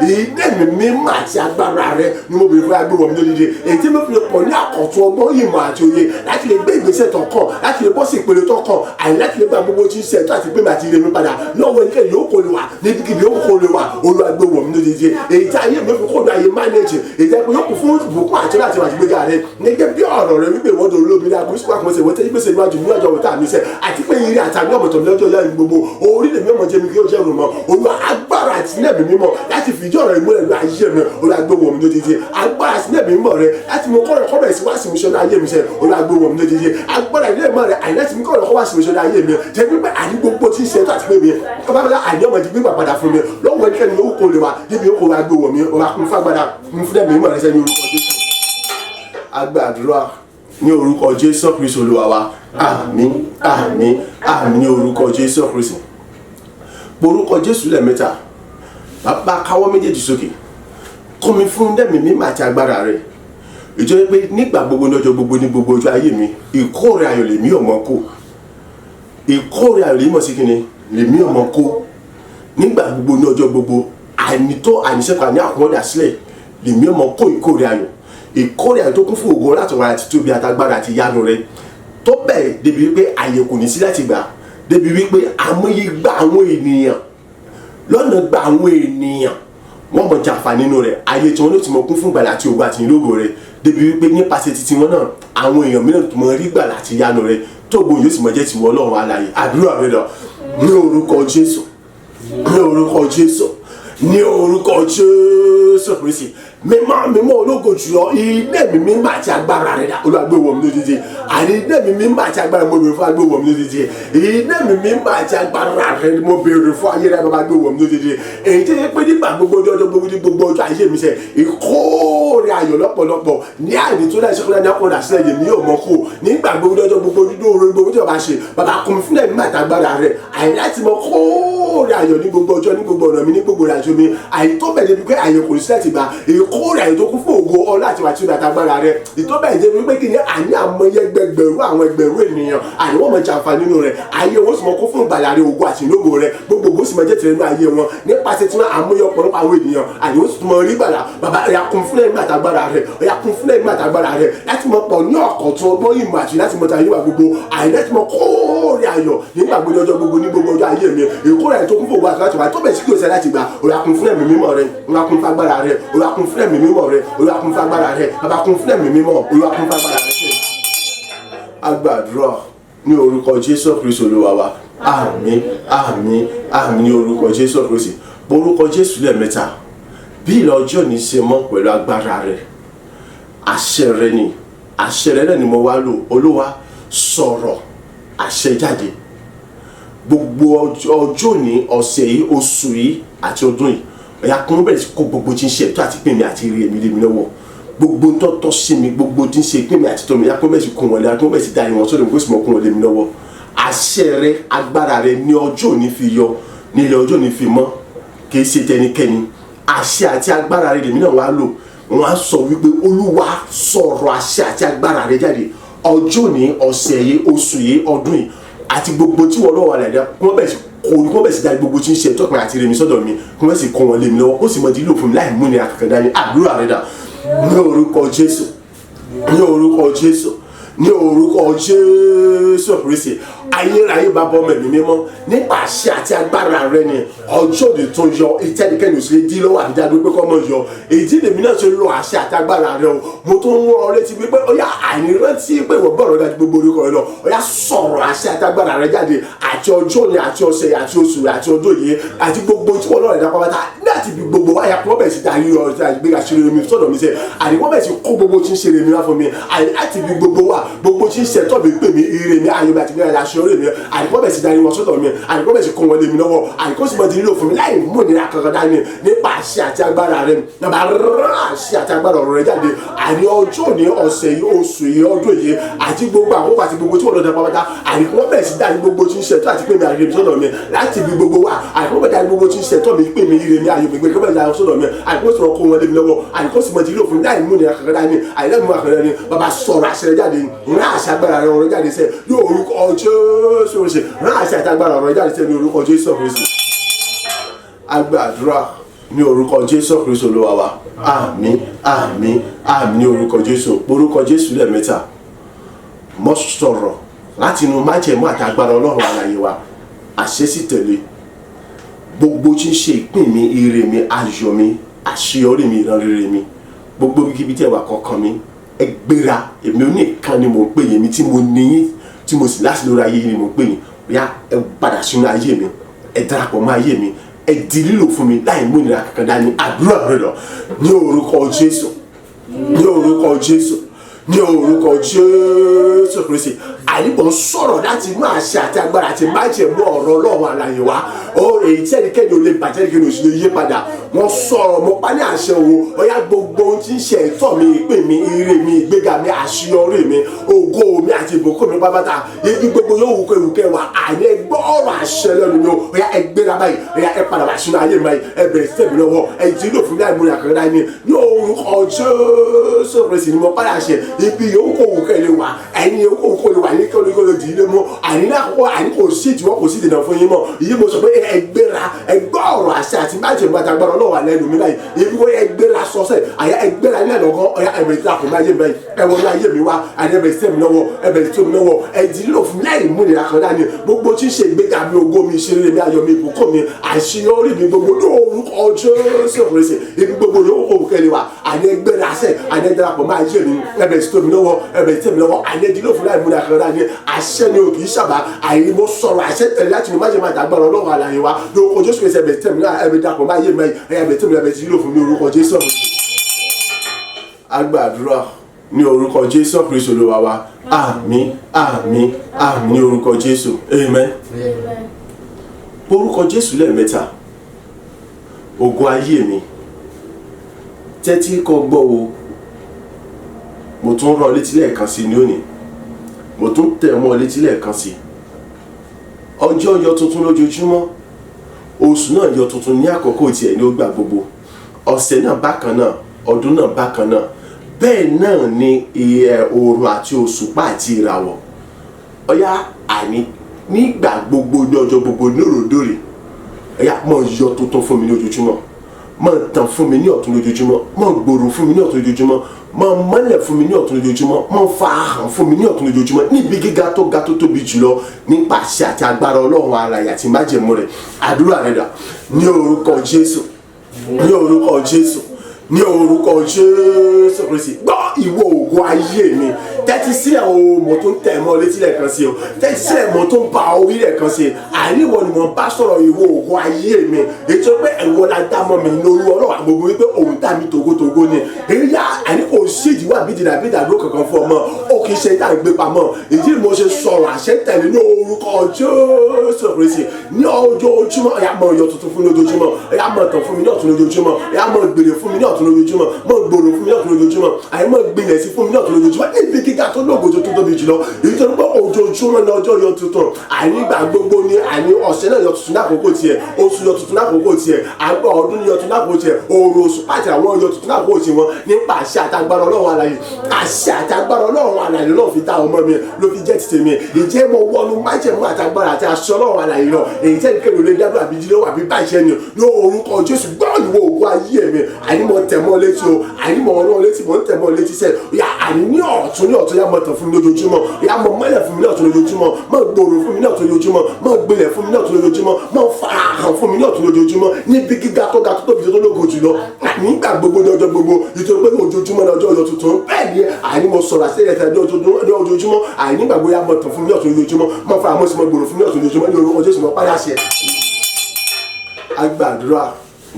ìdẹ́mi mímọ́ àti agbára rẹ̀ ni mo bèrè fún agbé wọ̀ mí lódìdí. Èyí tí mo fi lè pọ̀ ní àkọ́tún ọgbọ́n ìmọ̀ àti òye láti lè gbé ìgbésẹ̀ tó kàn, láti lè bọ́ sí ìpele tó kàn, àyè láti lè gba gbogbo tí ń ṣe ẹ̀tọ́ àti gbé mi àti ilé mi padà lọ́wọ́ ẹnikẹ́ni yóò kó lè wà níbikíbi yóò kó lè wà. Olúwa gbé wọ̀ mí lódìdí. Èyí tí ayé mi fi kó lè ayé mánéjì, èyí tí yóò kún fún ìbùkún àti láti wà gbéga rẹ̀ gẹ́gẹ́ bí ọ̀rọ̀ rẹ̀ wípé ìwọ́dọ̀ olómi ní agbóṣùpá kan ṣe wọ́n tẹ́ gbèsè níwájú ní ọjọ́ òtá mi sẹ́ àti pé ire àtàmì ọ̀mọ̀tọ̀ mi lọ́jọ́ lẹ́yìn gbogbo orílẹ̀ mi ọmọ jẹ́ mi kí ó jẹ́ òrùn mọ́. Olúwa agbára àti nẹ́ẹ̀mí mímọ́ láti fìdí ọ̀rọ̀ ìmúlẹ̀ ní ayé mi. Olúwa gbé wọ̀ mí lódìdí. Agbára àti nẹ́ẹ̀mí mímọ́ rẹ̀ láti mú kọ́rọ̀ kọ́rọ̀ sí wá sí mi sọ́nà ayé mi sẹ́. Olúwa gbé wọ̀ mí lódìdí. Agbára ilé ìmọ̀ rẹ̀ àyè láti mú kọ́rọ̀ kọ́ wá sí mi sọ́nà ayé mi jẹ́ pípẹ́ àní gbogbo tí ń ṣe tó àti pé mi kọ́bábẹ́lá àní ọmọ ti gbígbà padà fún mi lọ́wọ́ ẹnikẹ́ni yóò kó lè wà níbi yóò kó wa gbé wọ̀ mí. Olúwa kún fún agbára kún fún nẹ́ẹ̀mí mímọ́ rẹ̀ sẹ́ni orúkọ Jésù. Agbàdúrà ní orúkọ Jésù Kristi Olúwa wa. Àmín, àmín, àmín ní orúkọ Jésù Kristi. Orúkọ Jésù lẹ́ẹ̀mẹ́ta. Bàbá káwọ́ méjèèjì sókè. Kún mi fún nẹ́ẹ̀mí mímọ́ àti agbára rẹ̀. Ìjọ pé nígbà gbogbo lọ́jọ́ gbogbo ní gbogbo ọjọ́ ayé mi, ìkórè ayọ̀ lèmi ọmọ kó. Ìkórè ayọ̀ lèmi mọ̀ sí kíni lèmi ọmọ kó. Nígbà gbogbo ní ọjọ́ gbogbo, àìnító àìníṣẹ́kọ̀ọ́ àní àkọ́dà sílẹ̀ lèmi ọmọ kó ìkórè ayọ̀. Ìkórè ayọ̀ tó kún fún ògo láti wà àti tóbi àtagbára àti ìyanu rẹ̀. Tó bẹ́ẹ̀ débi wípé àyè kò ní sí láti gbà. Débi wípé àmúyí gba àwọn ènìyàn lọ́nà gba àwọn ènìyàn wọ́n mọ̀ jàǹfà nínú rẹ̀. Ayé tí wọ́n ló ti mọ̀ kún fún gbàlà àti ògo àti ìlógo rẹ̀. Débi wípé nípasẹ̀ títí wọn náà àwọn èèyàn mìíràn tó mọ̀ rí gbàlà àti ìyanu rẹ̀ tó gbóhùn yóò sì mọ̀ jẹ́ tiwọ́ Ọlọ́run alààyè. Àdúrà rẹ̀ lọ ní orúkọ Jésù, ní orúkọ Jésù, ní orúkọ Jésù Kristi. Mímọ́ ológo jùlọ iná ẹ̀mí mímọ́ àti agbára rẹ̀ dà. Olúwa gbé wọ̀ mí lódìdí. Àní iná ẹ̀mí mímọ́ àti agbára mo béèrè fún agbé wọ̀ mí lódìdí. Iná ẹ̀mí mímọ́ àti agbára rẹ̀ mo béèrè fún ayé rẹ̀ bàbá gbé wọ̀ mí lódìdí. Èyí tí yẹ pé nígbà gbogbo ọjọ́ gbogbo ní gbogbo ọjọ́ ayé mi sẹ́ ìkórè ayọ̀ lọ́pọ̀lọpọ̀ ní àìní tó láì ṣẹ́kọ́lá ní àkọ́dà sílẹ̀ yèmí yóò mọ́ kó nígbà gbogbo ọjọ́ gbogbo nínú orin gbogbo tí ọba ṣe bàbá kún fún ẹ̀mí àti agbára rẹ̀ àìní láti mọ kórè ayọ̀ ní gbogbo ọjọ́ ní gbogbo ọ̀nà mi ní gbogbo ìrìnàjò mi àìní tó bẹ̀rẹ̀ bí pé àyè kò sílẹ̀ ti gbà ìkórè ayọ̀ tó kún fún ògo ọlá àti wàtí ìgbà àtagbára rẹ̀ ìtọ́bẹ̀ ìjẹ́ wípé kí ni àní àmọye gbẹgbẹ̀rún àwọn ẹgbẹ̀rún ènìyàn àní wọ́n mọ̀ jàǹfà nínú rẹ̀ ayé wọn sì mọ̀ kó fún ìgbàlà rẹ̀ ògo àti ìlógo rẹ̀ gbogbo sì mọ̀ jẹ́ tẹ̀lé nínú ayé wọn nípasẹ̀ tí wọ́n àmọye ọ̀pọ̀lọpọ̀ àwọn ènìyàn àní wọ́n sì tún mọ̀ rí gbàlà bàbá ẹ̀yà kún fún ẹ̀mí àtagbára rẹ̀ ẹ̀yà kún fún ẹ̀mí àtagbára rẹ̀ láti mọ̀ pọ̀ ní ọ̀kọ̀tún ọgbọ́n ìmọ̀ àti láti mọ̀ tàyíwá gbogbo àní láti mọ̀ kóòrè ayọ̀ nígbà gbogbo ọjọ́ gbogbo ní gbogbo ọjọ́ ayé mi ìkórè àyè tó kún fún ògo àti láti wà tó bẹ̀ sí kí o ṣe láti gbà ẹ̀yà kún fún ẹ̀mí mímọ́ rẹ̀ ẹ̀yà kún fún agbára rẹ̀ ẹ̀yà kún fún ẹ̀mí mímọ́ rẹ̀ ẹ̀yà kún fún agbára rẹ̀ bàbá kún fún ẹ̀mí mímọ́ ẹ̀yà kún fún agbára rẹ̀. Agbàdúrà ní orúkọ Jésù Kristi Olúwa wa. Àmín, àmín, àmín ní orúkọ Jésù Kristi. Orúkọ Jésù lẹ́ẹ̀mẹ́ta bí ìlọ́jọ́ ní ṣe mọ́ pẹ̀lú agbára rẹ̀ àṣẹ rẹ̀ ni àṣẹ rẹ̀ náà ni mo wá lò Olúwa sọ̀rọ̀ àṣẹ jáde gbogbo ọjọ́ ní ọ̀sẹ̀ yìí oṣù yìí àti ọdún yìí ẹ̀yà kún bẹ̀rẹ̀ sí kó gbogbo tí ń ṣe ètò àti pèmí àti rí èmi lémi lọ́wọ́ gbogbo ń tọ́tọ́ sí mi gbogbo tí ń ṣe pèmí àti tọ́mi ẹ̀yà kún bẹ̀rẹ̀ sí kún wọn ẹ̀yà kún bẹ̀rẹ̀ sí darí wọn sódò kó sì mọ̀ kún wọn lémi lọ́wọ́ àṣẹ rẹ̀ agbára rẹ̀ ní ọjọ́ òní fi yọ nílẹ̀ ọjọ́ òní fi mọ́ kì í ṣe tẹnikẹ́ni àṣẹ àti agbára rẹ̀ lèmi náà wá lò wọ́n á sọ wípé olúwa sọ̀rọ̀ àṣẹ àti agbára rẹ jáde ọjọ́ ní ọ̀sẹ̀ yìí oṣù yìí ọdún yìí àti gbogbo tí wọ́n lọ́wọ́ wà lẹ́dá wọ́n bẹ̀ sí dájú gbogbo tí ń ṣe tọ́pẹ́ àti rèmi sọ́dọ̀ mi kí wọ́n sì kọ́ wọn lé mi lọ́wọ́ ó sì mọ̀ dílò fún mi láì mú ní akẹ́kẹ́ dání àdúrà rẹ dà ní orúkọ Jésù ní orúkọ Jésù ní orúkọ Jésù Kristi ayérayé bàbá ọmọ ẹ̀mí mímọ́ nípa àṣẹ àti agbára rẹ ni ọjọ́ òde tó yọ ìtẹ́nikẹ́ni òsì lè dí lọ́wọ́ àbíjáde pé kọ́ mọ̀ yọ èyí lèmi náà ṣe lo àṣẹ àti agbára rẹ o mo tún ń rán ọ létí wípé ọyá àìnírántí pé ìwọ bọ̀rọ̀ dájú gbogbo orúkọ rẹ lọ ọyá sọ̀rọ̀ àṣẹ àti agbára rẹ jáde àti ọjọ́ ni àti ọ̀sẹ̀ àti oṣù àti ọdún yìí àti gbogbo tí wọ́n lọ́rẹ̀ dá pátá láti bí gbogbo wáyà kí wọ́n bẹ̀ sí darí ọ̀rọ̀ tí a gbé àṣírí mi sọ́dọ̀ mi sẹ́ àní wọ́n bẹ̀ sí kó gbogbo tí ń ṣe rèmi wá fún mi láti bí gbogbo wà gbogbo tí ń ṣe tọ́ mi pè mí ire mi ayọ̀ mi àti gbéra àṣírí mi àní bẹ̀ sí darí wọn sọ́dọ̀ mi àníkó bẹ̀ sí kó wọn lé mi lọ́wọ́ àníkó sì mọ̀ ti nílò fún mi láì mú ìnira kankan dání nípa àṣẹ àti agbára rẹ nàbà rán àṣẹ àti agbára ọ̀rọ̀ rẹ jáde àní ọjọ́ ní ọ̀sẹ̀ yìí oṣù yìí ọdún yìí àti gbogbo àkókò àti gbogbo tí wọ́n lọ́dọ̀ pátá àníkó bẹ̀ sí darí gbogbo tí ń ṣe tó àti pè mí àyè mi sọ́dọ̀ mi láti bí gbogbo wà àníkó bẹ̀ darí gbogbo tí ń ṣe tó mi pè mí ire mi ayọ̀ mi gbé kó bẹ̀ darí sọ́dọ̀ mi àníkó sì mọ̀ kó wọn lé mi lọ́wọ́ àníkó sì mọ̀ ti nílò fún mi láì mú ìnira kankan dání àìlẹ́mú àkàrẹ́ ni bàbá sọ̀rọ̀ àṣẹ rẹ jáde rán àṣẹ agbára rẹ ọ̀rọ̀ jáde sẹ́ yóò orúkọ Jésù ṣe rán àṣẹ àti agbára ọ̀rọ̀ jáde sẹ́ ní orúkọ Jésù Kristi agbàdúrà ní orúkọ Jésù Kristi Olúwa wa àmín àmín àmín ní orúkọ Jésù orúkọ Jésù lẹ́ẹ̀mẹ́ta mo sọ̀rọ̀ láti inú májẹ̀mú àti agbára Ọlọ́run alààyè wa àṣẹ sì tẹ̀lé gbogbo tí ń ṣe ìpín mi ire mi ayọ̀ mi àṣeyọrí mi ìran rere mi gbogbo kíbi tí ẹ wà kọ̀ọ̀kan mi ẹ gbéra èmi ò ní ìkan ni mo ń pè yín mi tí mo níyín tí mo sì láti lórí ayé yín ni mo ń pè yín bóyá ẹ padà sínú ayé mi ẹ darapọ̀ mọ́ ayé mi ẹ di lílò fún mi láì mú ìnira kankan dání àdúrà rẹ lọ ní orúkọ Jésù ní orúkọ Jésù ní orúkọ Jésù Kristi àyíbọn sọ̀rọ̀ láti inú àṣẹ àti agbára àti májẹ̀mú ọ̀rọ̀ Ọlọ́run alààyè wa ó èyí tí ẹnikẹ́ni ò lè bàjẹ́ ẹnikẹ́ni ò sì lè yí padà wọ́n sọ̀rọ̀ mo pa ní àṣẹ wo ọ̀yá gbogbo ohun tí ń ṣe ẹ̀tọ́ mi ìpín mi ire mi ìgbéga mi àṣeyọrí mi ògo mi àti ìbùkún mi pápátá ibi gbogbo yóò wù kẹwùkẹ wà àní ẹgbọ́ ọ̀rọ̀ àṣẹ lẹ́nu mi ó ọ̀yá ẹgbẹ́ra báyìí ọ̀yá ẹ padà wá sínú ayé mi báyìí ẹ bẹ̀rẹ̀ sí tẹ̀mí lọ́wọ́ ẹ jí lò fún mi láì múra kankan dání ní orúkọ Jésù Kristi ni mo pa ní àṣẹ ibi yóò kó wù kẹ́ lè wà ẹ̀yin yóò kó wù kó lè wà ní kí olùkọ́ dì í lé mọ́ àní náà kó àní kò sí ìdíwọ́ kò sí ìdènà fún yín mọ́ ìyí mo sọ pé ẹgbẹ́ra ẹgbọ́ ọ̀rọ̀ àṣẹ àti májèmú àtàgbára Ọlọ́run alẹ́ nu mi láyìí ibi kó ẹgbẹ́ra sọ́sẹ̀ àyà ẹgbẹ́ra ilé ẹ̀lọ́gán ọ̀yà ẹ̀bẹ̀rẹ̀ tí a kò máa yé mi báyìí ẹ̀wọ̀n ní ayé mi wá àní ẹ̀bẹ̀rẹ̀ tí mi lọ́wọ́ ẹ̀bẹ̀rẹ̀ tí mi lọ́wọ́ ẹ̀dì lílò fún láì mú ìnira kan dání gbogbo tí ń ṣe ìgbéga mi ògo mi ìṣeré mi ayọ̀ mi ìbùkún mi àṣeyọrí mi gbogbo lórúkọ Jésù Kristi ibi gbogbo yóò kó kẹ́lẹ́ wa àní ẹgbẹ́ra sẹ́ àní ẹ̀darapọ̀ máa yé mi ẹ̀bẹ̀rẹ̀ tí mi lọ́wọ́ ẹ̀bẹ̀rẹ̀ tí mi lọ́wọ́ àní ẹ̀dì lílò fún láì mú ìnira kan dání àṣẹ ni o kì í ṣàbá àyè mo sọ̀rọ̀ àṣẹ tẹ̀lé láti ní májèmá àtàgbára Ọlọ́run alààyè wa lórúkọ Jésù Kristi ẹ̀bẹ̀rẹ̀ tí mi náà ẹ̀bẹ̀rẹ̀ dàpọ̀ máa yé mi ẹ̀bẹ̀rẹ̀ tí mi ẹ̀bẹ̀rẹ̀ tí lílò fún mi orúkọ Jésù agbàdúrà ní orúkọ Jésù Kristi Olúwa wa àmín àmín àmín ní orúkọ Jésù amen orúkọ Jésù lẹ́ẹ̀mẹ́ta ogun ayé mi tẹ́tí kọ gbọ́ o mo tún rán létí lẹ́ẹ̀kan sí ní òní mo tún tẹ̀ mọ́ létí lẹ́ẹ̀kan sí ọjọ́ yọ tuntun lójoojúmọ́ oṣù náà yọ tuntun ní àkókò tiẹ̀ ní ó gbà gbogbo ọ̀sẹ̀ náà bákan náà ọdún náà bákan náà bẹ́ẹ̀ náà ni oòrùn àti òṣùpá àti ìràwọ̀ ọ̀yá àní nígbà gbogbo ní ọjọ́ gbogbo ní òròdòrè ọ̀yá mọ̀ yọ tuntun fún mi ní ojoojúmọ́ mọ̀ tàn fún mi ní ọ̀tun lójoojúmọ́ mọ̀ gbòòrò fún mi ní ọ̀tun lójoojúmọ́ mọ̀ mọ́lẹ̀ fún mi ní ọ̀tun lójoojúmọ́ mọ̀ fa ahọ́n fún mi ní ọ̀tun lójoojúmọ́ níbi gíga tó ga tó tóbi jùlọ nípa àṣẹ àti agbára Ọlọ́run alààyè àti májẹ̀mú rẹ̀ àdúrà rẹ̀ dà ní orúkọ Jésù ní orúkọ Jésù ní orúkọ Jésù Kristi gbọ́ ìwọ ògo ayé mi tẹ́tí sílẹ̀ o mo tún tẹ̀ mọ́ létí lẹ́ẹ̀kan sí o tẹ́tí sílẹ̀ mo tún bá orí lẹ́ẹ̀kan sí àníwọ̀ ni mo bá sọ̀rọ̀ ìwọ ògo ayé mi ètò pé ẹ̀wọ̀n la dá mọ́ mi lórí Ọlọ́run gbogbo wípé òun dá mi tògótògó ni èyí yá àní kò sí ìdíwọ́ àbí ìdàdúró kankan fún ọmọ ó kì í ṣe ìdá ìgbé pamọ́ èyí ni mo ṣe sọ̀rọ̀ àṣẹ tẹ̀lé ní orúkọ Jésù Kristi ní ojoojúmọ́ ẹ̀yà mọ̀ ọ̀yọ́ tuntun fún mi lójoojúmọ́ ẹ̀yà mọ̀ tàn fún mi ní ọ̀tún lójoojúmọ́ ẹ̀yà mọ̀ gbèrè fún mi ní ọ̀tún lójoojúmọ́ mọ̀ gbòòrò fún mi ní ọ̀tún lójoojúmọ́ àyè mọ̀ gbìyànjú sí fún mi ní ọ̀tún lójoojúmọ́ níbi gíga tó lóògójó tó tóbi jùlọ èyí tó ń bọ́ ojoojúmọ́ ojoojúmọ́ ní ọjọ́ yọ tuntun àní ìgbà gbogbo ni àní ọ̀sẹ̀ náà yọ tuntun lákòókò tiẹ̀ oṣù yọ tuntun lákòókò tiẹ̀ àgbà ọdún yọ tuntun lákòókò tiẹ̀ òòrùn oṣù pàtẹ àwọn yọ tuntun lákòókò tiwọn nípa àṣẹ àtagbára Ọlọ́run alààyè àṣẹ àtagbára Ọlọ́run alààyè ló fi dá ọmọ mi ló fi jẹ́ títẹ̀ mi ìjẹ́ mo wọnú májẹ̀mú àtagbára àti aṣọ Ọlọ́run alààyè lọ èyí tẹ́ nìkan lè dábò àbí jílẹ̀ wà bí báyìí ni ní orúkọ Jésù gbọ́ ìwọ ògùn ayé mi àní mo tẹ̀ mọ́ létí o àní mo rán létí mo ń tẹ̀ mọ́ létí sẹ́ ya àní ní ọ̀tún ya mọ̀ tàn fún mi lójoojúmọ́ ya mọ̀ mọ́lẹ̀ fún mi ní ọ̀tún lójoojúmọ́ mọ̀ gbòòrò fún mi ní ọ̀tún lójoojúmọ́ mọ̀ gbilẹ̀ fún mi ní ọ̀tún lójoojúmọ́ mọ̀ farahàn fún mi ní ọ̀tún lójoojúmọ́ níbi gíga tó ga tó tóbi tó lógo jùlọ nígbà gbogbo ní ọjọ́ gbogbo nítorí pé ojoojúmọ́ ní ọjọ́ ọjọ́ tuntun bẹ́ẹ̀ ni àní mo sọ̀rọ̀ àti ẹ̀rẹ̀tẹ̀ ní ojoojúmọ́ àní nígbà gbogbo ya mọ̀ tàn fún mi ní ọ̀tún lójoojúmọ́ mọ̀ farahàn mọ̀ sí mọ̀ gbòòrò fún mi ní ọ̀tún lójoojúmọ́ ní orúkọ Jésù mọ̀ padà ṣe. Agbàdúrà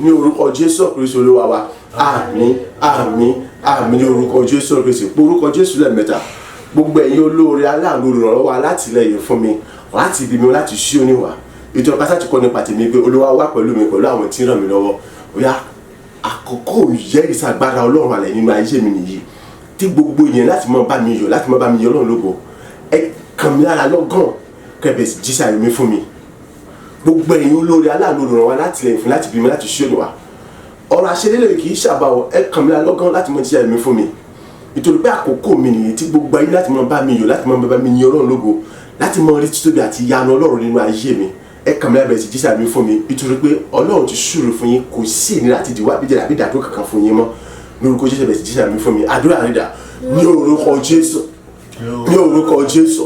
ní orúkọ Jésù Kristi Olúwa wa àmín àmín àmín ní orúkọ Jésù Kristi orúkọ Jésù lẹ́ẹ̀mẹ́ta gbogbo ẹ̀yin olóore aláàánú olùrànlọ́wọ́ alátìlẹ́yìn fún mi láti ibi mi láti ṣí oníwà ìjọba pátá ti kọ́ nípa tèmi pé Olúwa wà pẹ̀lú mi pẹ̀lú àwọn tí ń ràn mí lọ́wọ́ bóyá àkókò ìyẹ́rìísí agbára Ọlọ́run alẹ́ nínú ayé mi nìyí tí gbogbo yẹn láti máa bá mi yọ̀ láti máa bá mi yọ̀ Ọlọ́run lógo ẹ kàn mí lára lọ́gàn kẹ̀bẹ̀ jíṣà mi fún mi gbogbo ẹ̀yin olóore aláàánú olùrànlọ́wọ́ alátìlẹ́yìn fún láti ibi mi láti ṣí oníwà ọ̀rọ̀ àṣẹlélẹ̀ kì í ṣàbàwọ̀ ẹ kàn mí lára lọ́gàn láti máa jíṣà mi fún mi nítorí pé àkókò mi nìyí tí gbogbo ayé láti máa bá mi yọ̀ láti máa bá mi yọ̀ Ọlọ́run lógo láti máa rí títóbi àti ìyanu Ọlọ́run nínú ayé mi ẹ kàn mí lábẹ́ sí jíṣà mi fún mi nítorí pé Ọlọ́run ti ṣúre fún yín kò sí ìnira àti ìdíwọ́ àbíjẹ́ àbí ìdádúró kankan fún yín mọ́ lórúkọ Jésù bẹ̀ sí jíṣà mi fún mi àdúrà rẹ̀ dà ní orúkọ Jésù ní orúkọ Jésù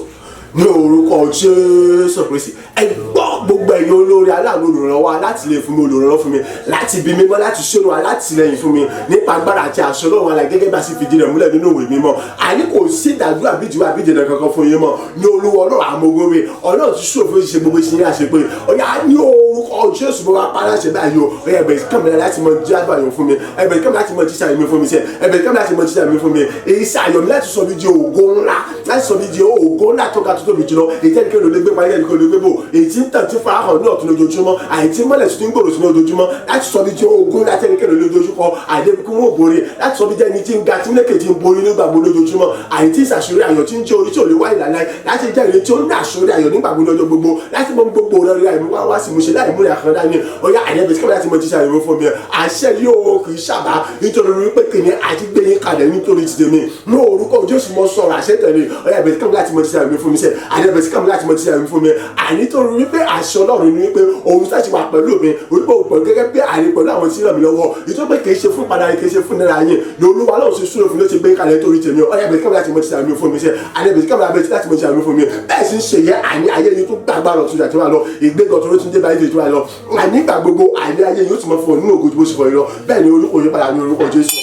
ní orúkọ Jésù Kristi ẹ gbọ́ gbogbo ẹ̀yin olórí aláàánú olùrànlọ́wọ́ alátìlẹ́yìn fún mi olùrànlọ́wọ́ fún mi láti ibi mímọ́ láti ṣòro alátìlẹ́yìn fún mi nípa agbára àti àṣẹ Ọlọ́run alààyè gẹ́gẹ́ bá sì fìdí rẹ̀ múlẹ̀ nínú ìwé mímọ́ àní kò sí ìdádúrà bíjúwà bíjẹ̀dẹ̀ kankan fún yín mọ́ ní Olúwa Ọlọ́run àmọ́gbómi Ọlọ́run ti ṣòro fún ìṣe gbogbo ìṣe àṣẹ pé ọ̀yà ní orúkọ Jésù bó wá para ṣe báyìí o ọ̀yà ẹ̀bẹ̀ kàmìlà láti mọ jí àbàyàn fún mi ẹ̀bẹ̀ kàmìlà láti mọ jíṣà mi fún mi sẹ́ ẹ̀bẹ̀ kàmìlà láti mọ jíṣà mi fún mi èyí ṣàyọ̀ mi láti sọ mi di ògo ńlá láti sọ mi di ògo ńlá tó ga tó tóbi jùlọ èyí tẹ́ni kéde olóògbé parí ẹnì kan olóògbé bò èyí tí ń tàn tí fa hàn ní ọ̀tún lójoojúmọ́ àìtí mọ́lẹ̀ sí ń gbòòrò sí lójoojúmọ́ láti sọ mi di ogun láti ẹnì kéde lójoojúmọ́ àìdébíkún wọn ò borí láti sọ mi jẹ́ ẹni tí ń ga tí mílẹ̀kẹ̀ tí ń borí nígbàgbọ́ lójoojúmọ́ àìtí ìsàṣírí ayọ̀ tí ń jẹ́ orí tí ò lè wá ìlànà láti jẹ́ ìrètí tí ó ní àṣírí ayọ̀ nígbàgbọ́ lọ́jọ́ gbogbo láti mọ gbogbo rẹ̀ àìmú wá sí mo ṣe láì múlẹ̀ àkàndá ni ọ̀yá àìdẹ́bẹ̀ tí kọ́mọ̀ láti mọ jíṣẹ́ àìmú fún mi àṣẹ yóò kì í ṣàbá nítorí wípé kìnìún àti gbé yín kalẹ̀ nítorí ti tèmi ní orúkọ Jésù mọ sọ̀rọ̀ àṣẹ tẹ̀lé ọ̀yá àìbẹ̀ tí kọ́mọ̀ láti mọ jíṣẹ́ àìmú fún mi sẹ́ àìdẹ́bẹ̀ tí kọ́mọ̀ láti mọ jíṣẹ́ àìmú fún mi ànítorí wípé àṣẹ Ọlọ́run ni wípé òun sáà wà pẹ̀lú mi wípé òun pẹ̀lú gẹ́gẹ́ bí àní pẹ̀lú àwọn tí ń ràn mí lọ́wọ́ ìtọ́ pé kì í ṣe fún padà kì í ṣe fún náírà yín ní Olúwa Ọlọ́run ṣe súnrò fún mi ló ti gbé kalẹ̀ nítorí tèmi ọ̀yá àìbẹ̀ tí kọ́mọ̀ láti mọ jíṣẹ́ àìmú fún mi sẹ́ àìdẹ́bẹ̀ tí kọ́mọ̀ láti mọ jíṣẹ́ àìmú fún mi bẹ́ẹ̀ sì ń ṣe yẹ àní ayé yín tó gbàgbà lọ sójà tí wà lọ ìgbéga tó ti ń dé báyìí tó wà lọ ànígbà gbogbo àní ayé yóò ti mọ fún ọ nínú ògo tó bó ṣe fọ yín lọ bẹ́ẹ̀ ni orúkọ yín padà ní orúkọ Jésù.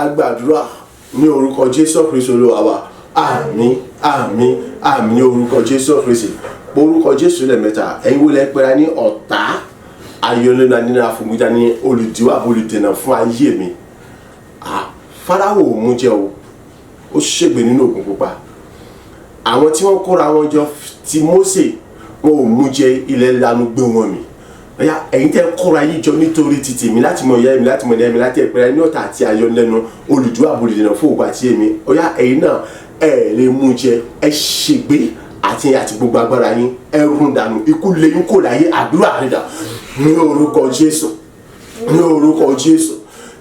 Agbàdúrà ní orúkọ Jésù Kristi Olúwa wa àmín àmín àmín ní orúkọ Jésù Kristi orúkọ Jésù lẹ́ẹ̀mẹ́ta ẹ̀yin wo lẹ pẹ́ra ní ọ̀tá ayọ̀lẹ́nà nínú àfọ̀mújá ní olùdíwà olùdènà fún ayé mi Fáráò mú jẹ o ó ṣègbè nínú Òkun Pupa àwọn tí wọ́n kóra wọn jọ ti Mósè wọn ò mú jẹ ilẹ̀ lanu gbé wọn mì ọ̀yá ẹ̀yin tẹ́ kóra yín jọ nítorí títì mi láti mọ ìyá mi láti mọ ìyá mi láti ẹ̀pẹ́rẹ́ ní ọ̀tá àti ayọ̀lẹ́nu olùdíwà olùdènà fún òkú àti èmi ọ̀yá ẹ̀yin náà ẹ̀ lè mú jẹ ẹ ṣègbè àti gbogbo agbára yín ẹrù dànù ikú lé yín kò láyé àdúrà rẹ̀ dà ní orúkọ Jésù ní orúkọ Jésù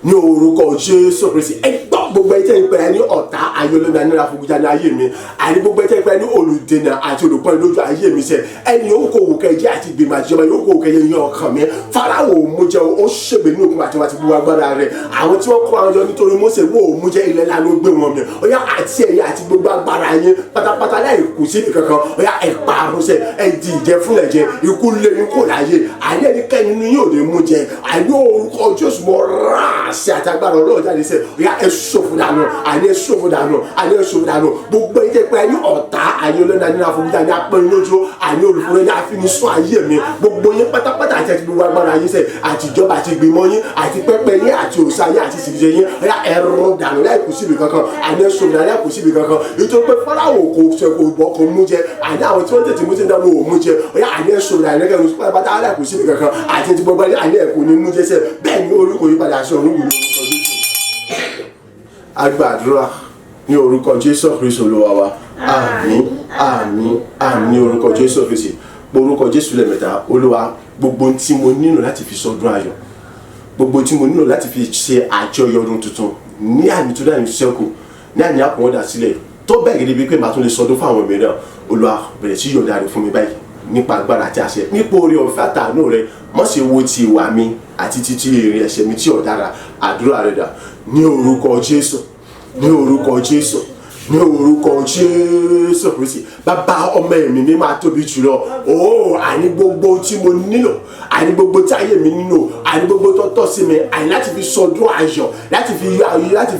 ní orúkọ Jésù Kristi ẹ gbọ́ gbogbo ẹ tẹ́ ń pẹ́ ní ọ̀tá ayọ̀lẹ́nà nínú àfọ̀mújá ní ayé mi àní gbogbo ẹ tẹ́ ń pẹ́ ní olùdènà àti olùpọ̀ lójú ayé mi sẹ́ ẹni yóò kó òkè jẹ́ àti gbèmọ̀ àtijọba yóò kó òkè yẹn ọkàn mi Fáráò mú jẹ ó ṣègbè ní Òkun àti wàá ti gbogbo agbára rẹ̀ àwọn tí wọ́n kó àwọn jọ nítorí Mósè wò ó mú jẹ ilẹ̀ lánàá gbé wọn mi ọ̀yá àti ẹ̀yà àti gbogbo agbára yín pátápátá láì kù sí ibi kankan ọ̀yá ẹ̀ parun sẹ́ ẹ̀ di ìjẹ fúnlẹ̀ jẹ ikú lé yín kò láyé àní ẹnikẹ́ni ní yóò lè mú jẹ àní orúkọ Jésù mọ́ ráàsì àtàgbára Ọlọ́run jáde sẹ́ ọ̀yá ẹ̀ ṣòfò dànù àní ẹ̀ ṣòfò dànù àní ẹ̀ ṣòfò dànù gbogbo ẹ̀ tẹ́ pé ní ọ̀tá ayọ̀lẹ́nà nínú àfọ̀mújá ní apẹ́rin lójú àní olùfúnni ní àfinisún ayé mi gbogbo yín pátápátá àti ẹtì gbogbo agbára yín sẹ́ àtijọba àti ìgbìmọ̀ yín àti pẹ́pẹ́ yín àti òòṣà yín àti ìsìnkú yín ọ̀yá ẹ̀rọ dànù láì kù síbi kankan àní ẹ̀ ṣòfò dànù láì kù síbi kankan nítorí pé Fáráò kò ṣe kò bọ́ kò mú jẹ àní àwọn tí wọ́n tètè mú sí dáná ò mú jẹ ọ̀yá àní ẹ̀ ṣòfò dànù lẹ́kẹ̀ẹ́ pátápátá láì kù síbi kankan àti ti gbogbo àní ẹ̀ kò ní mú jẹ sẹ́ bẹ́ẹ̀ ni orúkọ yìí padà aṣọ orúkọ yìí. Agbàdúrà ní orúkọ Jésù Kristi Olúwa wa àmín àmín àmín ní orúkọ Jésù Kristi. Orúkọ Jésù lẹ́ẹ̀mẹ́ta. Olúwa, gbogbo tí mo nílò láti fi sọdún ayọ̀, gbogbo tí mo nílò láti fi ṣe àjọyọ̀ ọdún tuntun ní àmì tó dáni ṣẹ́kù, ní àmì àpọ̀wọ́dà sílẹ̀ tó bẹ́ẹ̀ gẹ́gẹ́ bí pé màá tún lè sọdún fáwọn mìíràn. Olúwa, bẹ̀rẹ̀ sí yọ̀ǹda rẹ̀ fún mi báyìí nípa agbára àti àṣẹ, nípa oore ọ̀fẹ́ àtàánú rẹ̀. Má ṣe wo ti ìwà mi àti títí ìrìn ẹ̀ṣẹ̀ mi tí ò dára. Àdúrà rẹ̀ dà ní orúkọ Jésù, ní orúkọ Jésù, ní orúkọ Jésù Kristi. Bàbá, ọmọ ẹ̀mí mi máa tóbi jùlọ. Àní gbogbo tí mo nílò, àní gbogbo tí ayé mi nílò, àní gbogbo tó tọ́ sí mi, àní láti fi sọdún ayọ̀, láti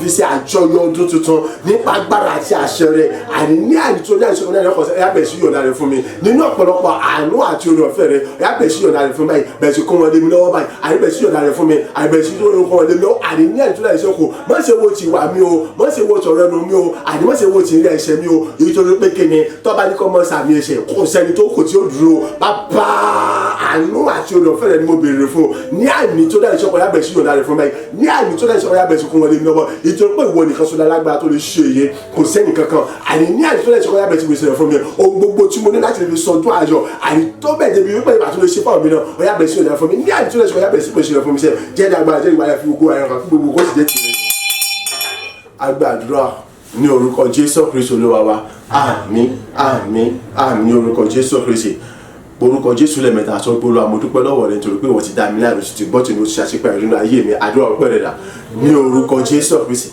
fi ṣe àjọyọ̀ ọdún tuntun nípa agbára àti àṣẹ rẹ̀. Àní ní àní tó ní àṣẹ kan náà kọ̀ọ̀sẹ̀ ẹ̀yà bẹ̀rẹ̀ sí yọ̀ǹda rẹ̀ fún mi nínú ọ̀pọ̀lọpọ̀ àánú àti oore ọ̀fẹ́ rẹ̀. Ẹ̀yà bẹ̀rẹ̀ sí yọ̀ǹda rẹ̀ fún mi báyìí, bẹ̀rẹ̀ sí kó wọn lé mi lọ́wọ́ báyìí, àní bẹ̀rẹ̀ sí yọ̀ǹda rẹ̀ fún mi, àní bẹ̀rẹ̀ sí kó wọn lé mi lọ́wọ́. Àní ní àní tó ní àṣẹ kò má ṣe wo ti ìwà mi o, má ṣe wo tọ̀rọ̀ ẹnu mi o, àní má ṣe wo ti ilé ẹ̀ṣẹ̀ mi o. Èyí tó ní pé kíni tọ́ba ní kọ́ mọ́ sàmì ẹ̀ṣẹ̀ kò sẹ́ni tó kò tí ó dúró. Bàbá, àánú àti oore ọ̀fẹ́ rẹ̀ ni mo béèrè fún. Ní àmì tó dára ìṣọ́kọ̀ yàbẹ̀ sí yọ̀ǹda rẹ̀ fún báyìí, ní àmì tó dára ìṣọ́kọ̀ yàbẹ̀ sí kún wọlé mi lọ́wọ́. Ìjọba pé ìwọ nìkan sọ́dọ̀ alágbára tó lè ṣe iye, kò sẹ́ni kankan. Àní ní àmì tó dára ìṣọ́kọ̀ yàbẹ̀ sí gbèsè rẹ̀ fún mi. Ohun gbogbo tí mo ní láti fi sọdún ayọ̀, àní tó bẹ̀ débi wípé ìgbà tó lè ṣe fáwọn mi náà, ó yàbẹ̀ sí yọ̀ǹda rẹ̀ fún mi. Ní àmì tó dára ìṣọ́kọ̀ yàbẹ̀ sí gbèsè rẹ̀ fún mi sẹ́, jẹ́ dàgbà jẹ́ ìwà yẹn fi gbogbo ayọ̀ kan gbogbo kó sì jẹ́ tirẹ̀. Agbàdúrà ní orúkọ Jésù Kristi Olúwa wa. Àmín àmín àmín ní orúkọ Jésù Kristi. Orúkọ Jésù lẹ́ẹ̀mẹ́ta sọ pé Olúwa, mo dúpẹ́ lọ́wọ́ rẹ nítorí pé wọ́n ti dá mi láàrin, sì ti gbọ́ tí mo ti ṣàṣepẹ́ nínú ayé mi. Àdúrà ọpẹ́ rẹ̀ dà ní orúkọ Jésù Kristi,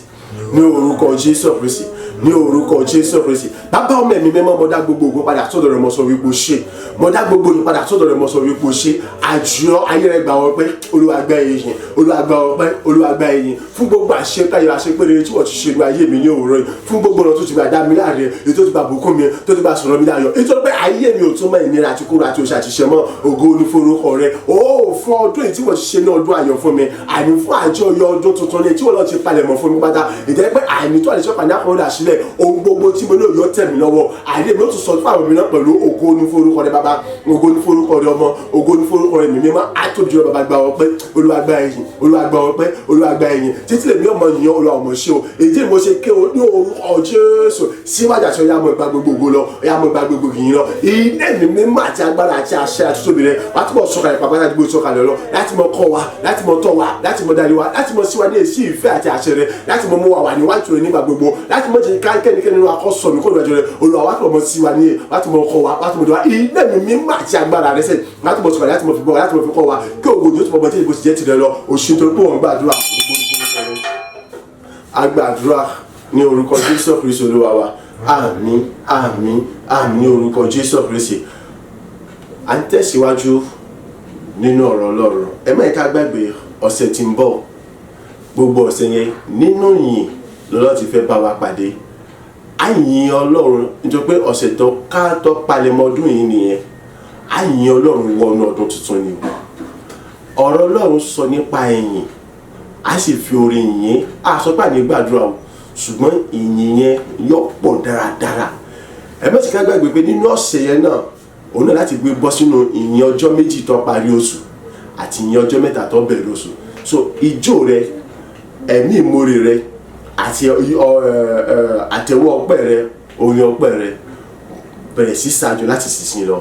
ní orúkọ Jésù Kristi, ní orúkọ Jésù Kristi. Bàbá, ọmọ ẹ̀mí mímọ́, mo dá gbogbo ògo padà sọ́dọ̀ rẹ̀, mo sọ wípé o ṣé. Mo dá gbogbo ògo padà sọ́dọ̀ rẹ̀, mo sọ wípé o ṣé. Àjọ ayé rẹ̀ gbà ọpẹ́, Olúwa gba ìyìn, Olúwa gba ọpẹ́, Olúwa gba ìyìn fún gbogbo àṣekáyọ̀ àṣepẹ́rẹ́ tí wọ́n ti ṣe ní ayé mi ní òwúrọ̀ yìí, fún gbogbo ọ̀nà tó ti gbà dá mi láàrin, èyí tó ti gbà bùkún mi, tó ti gbà sọ̀rọ̀ mi láyọ̀, èyí tó pé ayé mi ò tún mọ ìnira àti kúrò àti òṣà àṣìṣe mọ́. Ògo ni forúkọ rẹ̀. Fún ọdún èyí tí wọ́n ti ṣe ní ọdún ayọ̀ fún mi, àní fún àjọyọ̀ ọdún tuntun ní tí wọ́n lọ ti palẹ̀mọ́ fún mi pátá. Ìjẹ́ pé àní tó àdìsọ́pà ní àkọ́ńdà sílẹ̀, ohun gbogbo tí mo ní òyò tẹ̀ mí lọ́wọ́, àní èmi ó tún sọ fún àwọn mìíràn pẹ̀lú ògo ní forúkọ rẹ̀ bàbá, ògo ní forúkọ rẹ̀ ọmọ, ògo ní forúkọ rẹ̀ mímọ́. Àtòjọ́ bàbá gba ọpẹ́, Olúwa gba ìyìn, Olúwa gba ọpẹ́, Olúwa gba ìyìn. Títí lèmi ọmọ yìnyín, Olúwa ọmọ ṣe o. èyí mo ṣe ké o ní orúkọ Jésù síwájú àti ọ̀yà mọ̀ ìgbà gbogbo ògo lọ, ọ̀yà mọ̀ ìgbà gbogbo yìnyín lọ. Ilé mi mímọ́ àti agbára àti àṣẹ àti tóbi rẹ̀ wá túbọ̀ sọ̀kalẹ̀ pàpà láti gbé sọ̀kalẹ̀ lọ, láti mọ kọ́ wa, láti mọ tọ́ wa, láti mọ darí wa, láti mọ síwájú èsì ìfẹ́ àti àṣẹ rẹ̀, láti mọ mú wa wà níwájú rẹ̀ nígbà gbogbo, láti mọ jẹ́ kẹ́nikẹ́ni nínú akọ́sọ̀ mi kó lọ́jọ́ rẹ̀. Olúwa wá túbọ̀ mọ sí wa ní, láti mọ kọ́ wa, láti mọ dọ́ wa. Ilé mi mímọ́ àti agbára rẹ̀ sẹ́, láti mọ sọ̀kalẹ̀, láti mọ fi bọ́ wa, láti mọ fi kọ́ wa, kí ògo yóò túbọ̀ mọ tí ìbò sì jẹ́ tirẹ̀ lọ. Òṣìṣẹ́ tó pé wọ́n gbàdúrà agbàdúrà ní orúkọ Jésù Kristi Olúwa wa. Àmín àmín àmín ní orúkọ Jésù Kristi. À ń tẹ̀síwájú nínú ọ̀rọ̀ Ọlọ́run. Ẹ má ká gbàgbé ọ̀sẹ̀ tí ń bọ̀, gbogbo ọ̀sẹ̀ yẹn nínú ìyìn lọ́lọ́ ti fẹ́ bá wa pàdé. A yìn Ọlọ́run nítorí pé ọ̀sẹ̀ tó ká tó palẹ̀mọ́ ọdún yìí nìyẹn. A yìn Ọlọ́run wọnú ọdún tuntun ni. Ọ̀rọ̀ Ọlọ́run sọ nípa ìyìn, a sì fi orin yìn, a sọ pé àní gbàdúrà o, ṣùgbọ́n ìyìn yẹn yóò pọ̀ dáradára. Ẹ má sì ká gbàgbé pé nínú ọ̀sẹ̀ yẹn náà, òun náà láti gbé bọ́ sínú ìyìn ọjọ́ méjì tó parí oṣù àti ìyìn ọjọ́ mẹ́ta tó bẹ̀rẹ̀ oṣù. So ijó rẹ, ẹ̀mí ìmoore rẹ àti àtẹ̀wọ́ ọpẹ́ rẹ, orin ọpẹ́ rẹ bẹ̀rẹ̀ sí ṣàjọ láti sísìn lọ.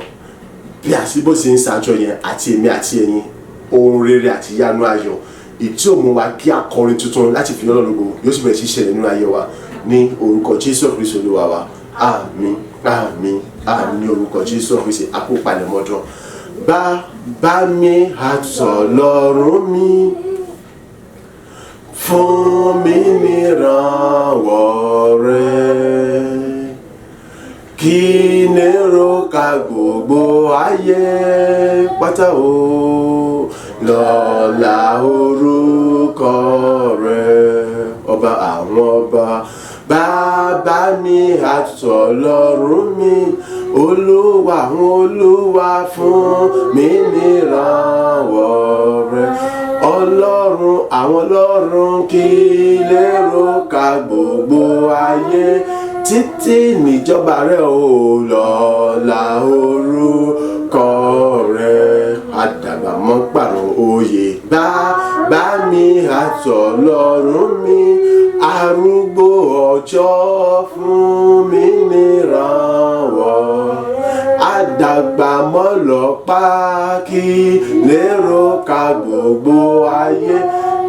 Bí àṣìbó ṣe ń ṣàjọ yẹn àti èmi àti ẹ̀yin, ohun rere àti ìyanu ayọ̀ ìtí òun wa kí akọrin tuntun láti fi Ọlọ́run lógo yóò sì bẹ̀rẹ̀ sí ṣẹlẹ̀ nínú ayé wa ní orúkọ Jésù Kristi Olúwa wa. Àmín àmín àmín ní orúkọ Jésù Kristi. Àpòpalẹ̀mọ́jọ́ bàbá mi àtọ̀lọ́run mi fún mi nírànwọ́ rẹ̀, kí ni èrò ká gbogbo ayé pátá o lọ́lá orúkọ rẹ̀, ọba àwọn ọba. Bàbá mi àtọ̀lọ́run mi, Olúwa àwọn olúwa fún mi nírànwọ́ rẹ̀. Ọlọ́run àwọn ọlọ́run, kí lérò ká gbogbo ayé, títí níjọba rẹ̀ ò lọ́lá orúkọ rẹ̀. Àdàgbà mọ́ pàrọ̀ oyè bàbá mi àtọ̀lọ́run mi, arúgbó ọjọ́ fún mi nírànwọ́ pa kí lérò ká gbogbo ayé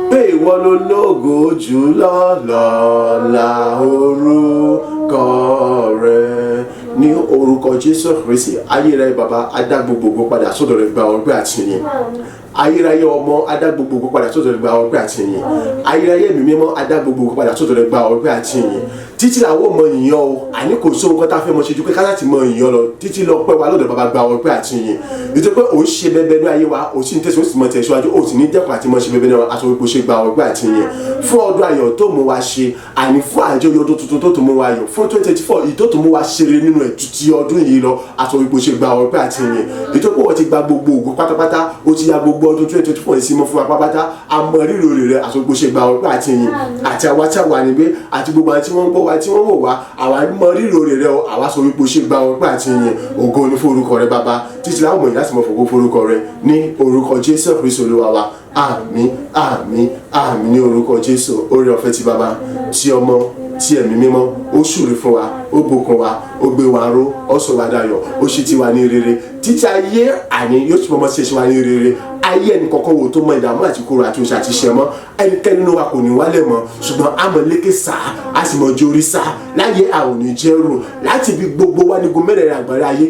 pé ìwọ ló lógo jùlọ lọ́la orúkọ rẹ. Ní orúkọ Jésù Kristi, ayérayé bàbá adá gbogbo padà sọ́dọ̀ rẹ, gba ọpẹ́ àti ìyìn. Ayérayé ọmọ adá gbogbo padà sọ́dọ̀ rẹ, gba ọpẹ́ àti ìyìn. Ayérayé ẹ̀mí mímọ́ adá gbogbo padà sọ́dọ̀ rẹ, gba ọpẹ́ àti ìyìn. Títí làwọn mọ ìyàn o, àní kò sí ohun kan tá a fẹ́ mọ ṣe ju pé ká láti mọ ìyàn lọ. Títí lọ pẹ́ wa lọ́dọ̀ bàbá, gba ọpẹ́ àti ìyìn. Nítorí pé òun ṣe bẹ́bẹ́ ní ayé wa, òun sì ń tẹ̀síwájú, ó sì mọ tẹ̀síwájú, ó sì ní dẹ́kun àti mọ ṣe bẹ́bẹ́ náà, aṣọ ipò ṣe gba ọpẹ́ àti ìyìn. Fún ọdún ayọ̀ tó mú wa ṣe, àní fún àjọyọ̀ ọdún tuntun tó tún mú wa yọ̀, fún 2024 ìyí tó tún mú wa ṣeré nínú ẹ̀ ju ti ọdún yìí lọ, aṣọ ipò ṣe gba ọpẹ́ àti ìyìn. Nítorí pé wọ́n ti gba gbogbo ògo pátápátá, ó ti ya gbogbo ọdún 2024 ìsinmi fún wa pátápátá, àmọ́ rírò rẹ̀ aṣọ ipò ṣe gba ọpẹ́ àti ìyìn. Àti àwa tí a wà níbí, àti gbogbo àwọn tí wọ́n ń gbọ́ wa, tí wọ́n wò wá, àwa mọ rírò rẹ̀ o, àwa sọ ipò ṣe gba ọpẹ́ àti ìyìn. Ògo ni fún orúkọ rẹ bàbá, títí láwọn mọ̀ láti mọ̀ fògo fún orúkọ rẹ ní orúkọ Jésù Kristi Olúwa wa. Àmín, àmín, àmín ní orúkọ Jésù. Oore ọ̀fẹ́ ti bàbá, ti ọmọ, ti ẹ̀mí mímọ́, ó ṣúre fún wa, ó bùkún wa, ó gbé wa ró, ó sọ wa dayọ̀, ó ṣe tiwa ní rere. Títí ayé àní yóò tún mọ́ ṣe wa ní rere. Ayé ẹnì kọ̀ọ̀kan wo tó mọ ìdààmú àti kóró àti oṣù àti ìṣẹ́ mọ́, ẹnikẹ́ni nínú wa kò ní wálẹ̀ mọ́, ṣùgbọ́n àmọ́ lékè sáà, a sì mọ̀ jórí sáà, láyé àwọn ò ní jẹ́rù láti bí gbogbo wa ní gómìnà àgbáyé ayé.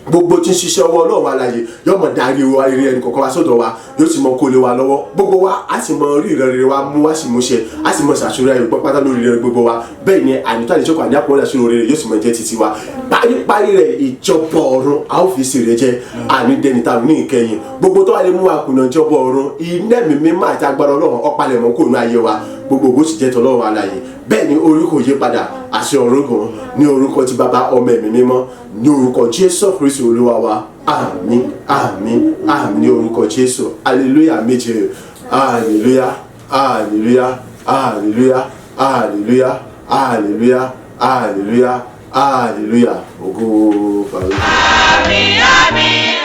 Gbogbo tí ń ṣiṣẹ́ ọwọ́ Ọlọ́run wa láyé yóò mọ̀ darí wa rere ẹnì kọ̀ọ̀kan wa sọ́dọ̀ wa, yóò sì mọ̀ kó lé wa lọ́wọ́. Gbogbo wa á sì mọ̀ rí ìrọ̀rẹ́ wa mú wá sí múṣẹ, á sì mọ̀ ṣàṣúra ìrù pátá lórí rẹ̀ gbogbo wa. Bẹ́ẹ̀ ni àníta ìṣọ́kọ̀ àní àpò ìdásílò rere yóò sì mọ̀ jẹ́ títí wa. Paríparí rẹ̀ ìjọba ọ̀run a ó fi sí rẹ̀ jẹ́ àní dẹni tàbí ní ìkẹyìn. Gbogbo tó wà lè mú wa kùnà ìjọba ọ̀run, iná ẹ̀mí mímọ́ àti agbára Ọlọ́run ọ̀pálẹ̀mọ́ kò ní ayé wa. Gbogbo ògo sì jẹ́ tọlọ́run alààyè. Bẹ́ẹ̀ ni orí kò yí padà, àṣẹ ọ̀run gan ní orúkọ ti bàbá ọmọ ẹ̀mí mímọ́ ní orúkọ Jésù Kristi Olúwa wa. Àmín, àmín, àmín ní orúkọ Jésù. Hallelujah méje. Hallelujah, hallelujah, hallelujah, hallelujah, hallelujah, hallelujah, hallelujah. Ògo Fàlọ́. Àmín, àmín.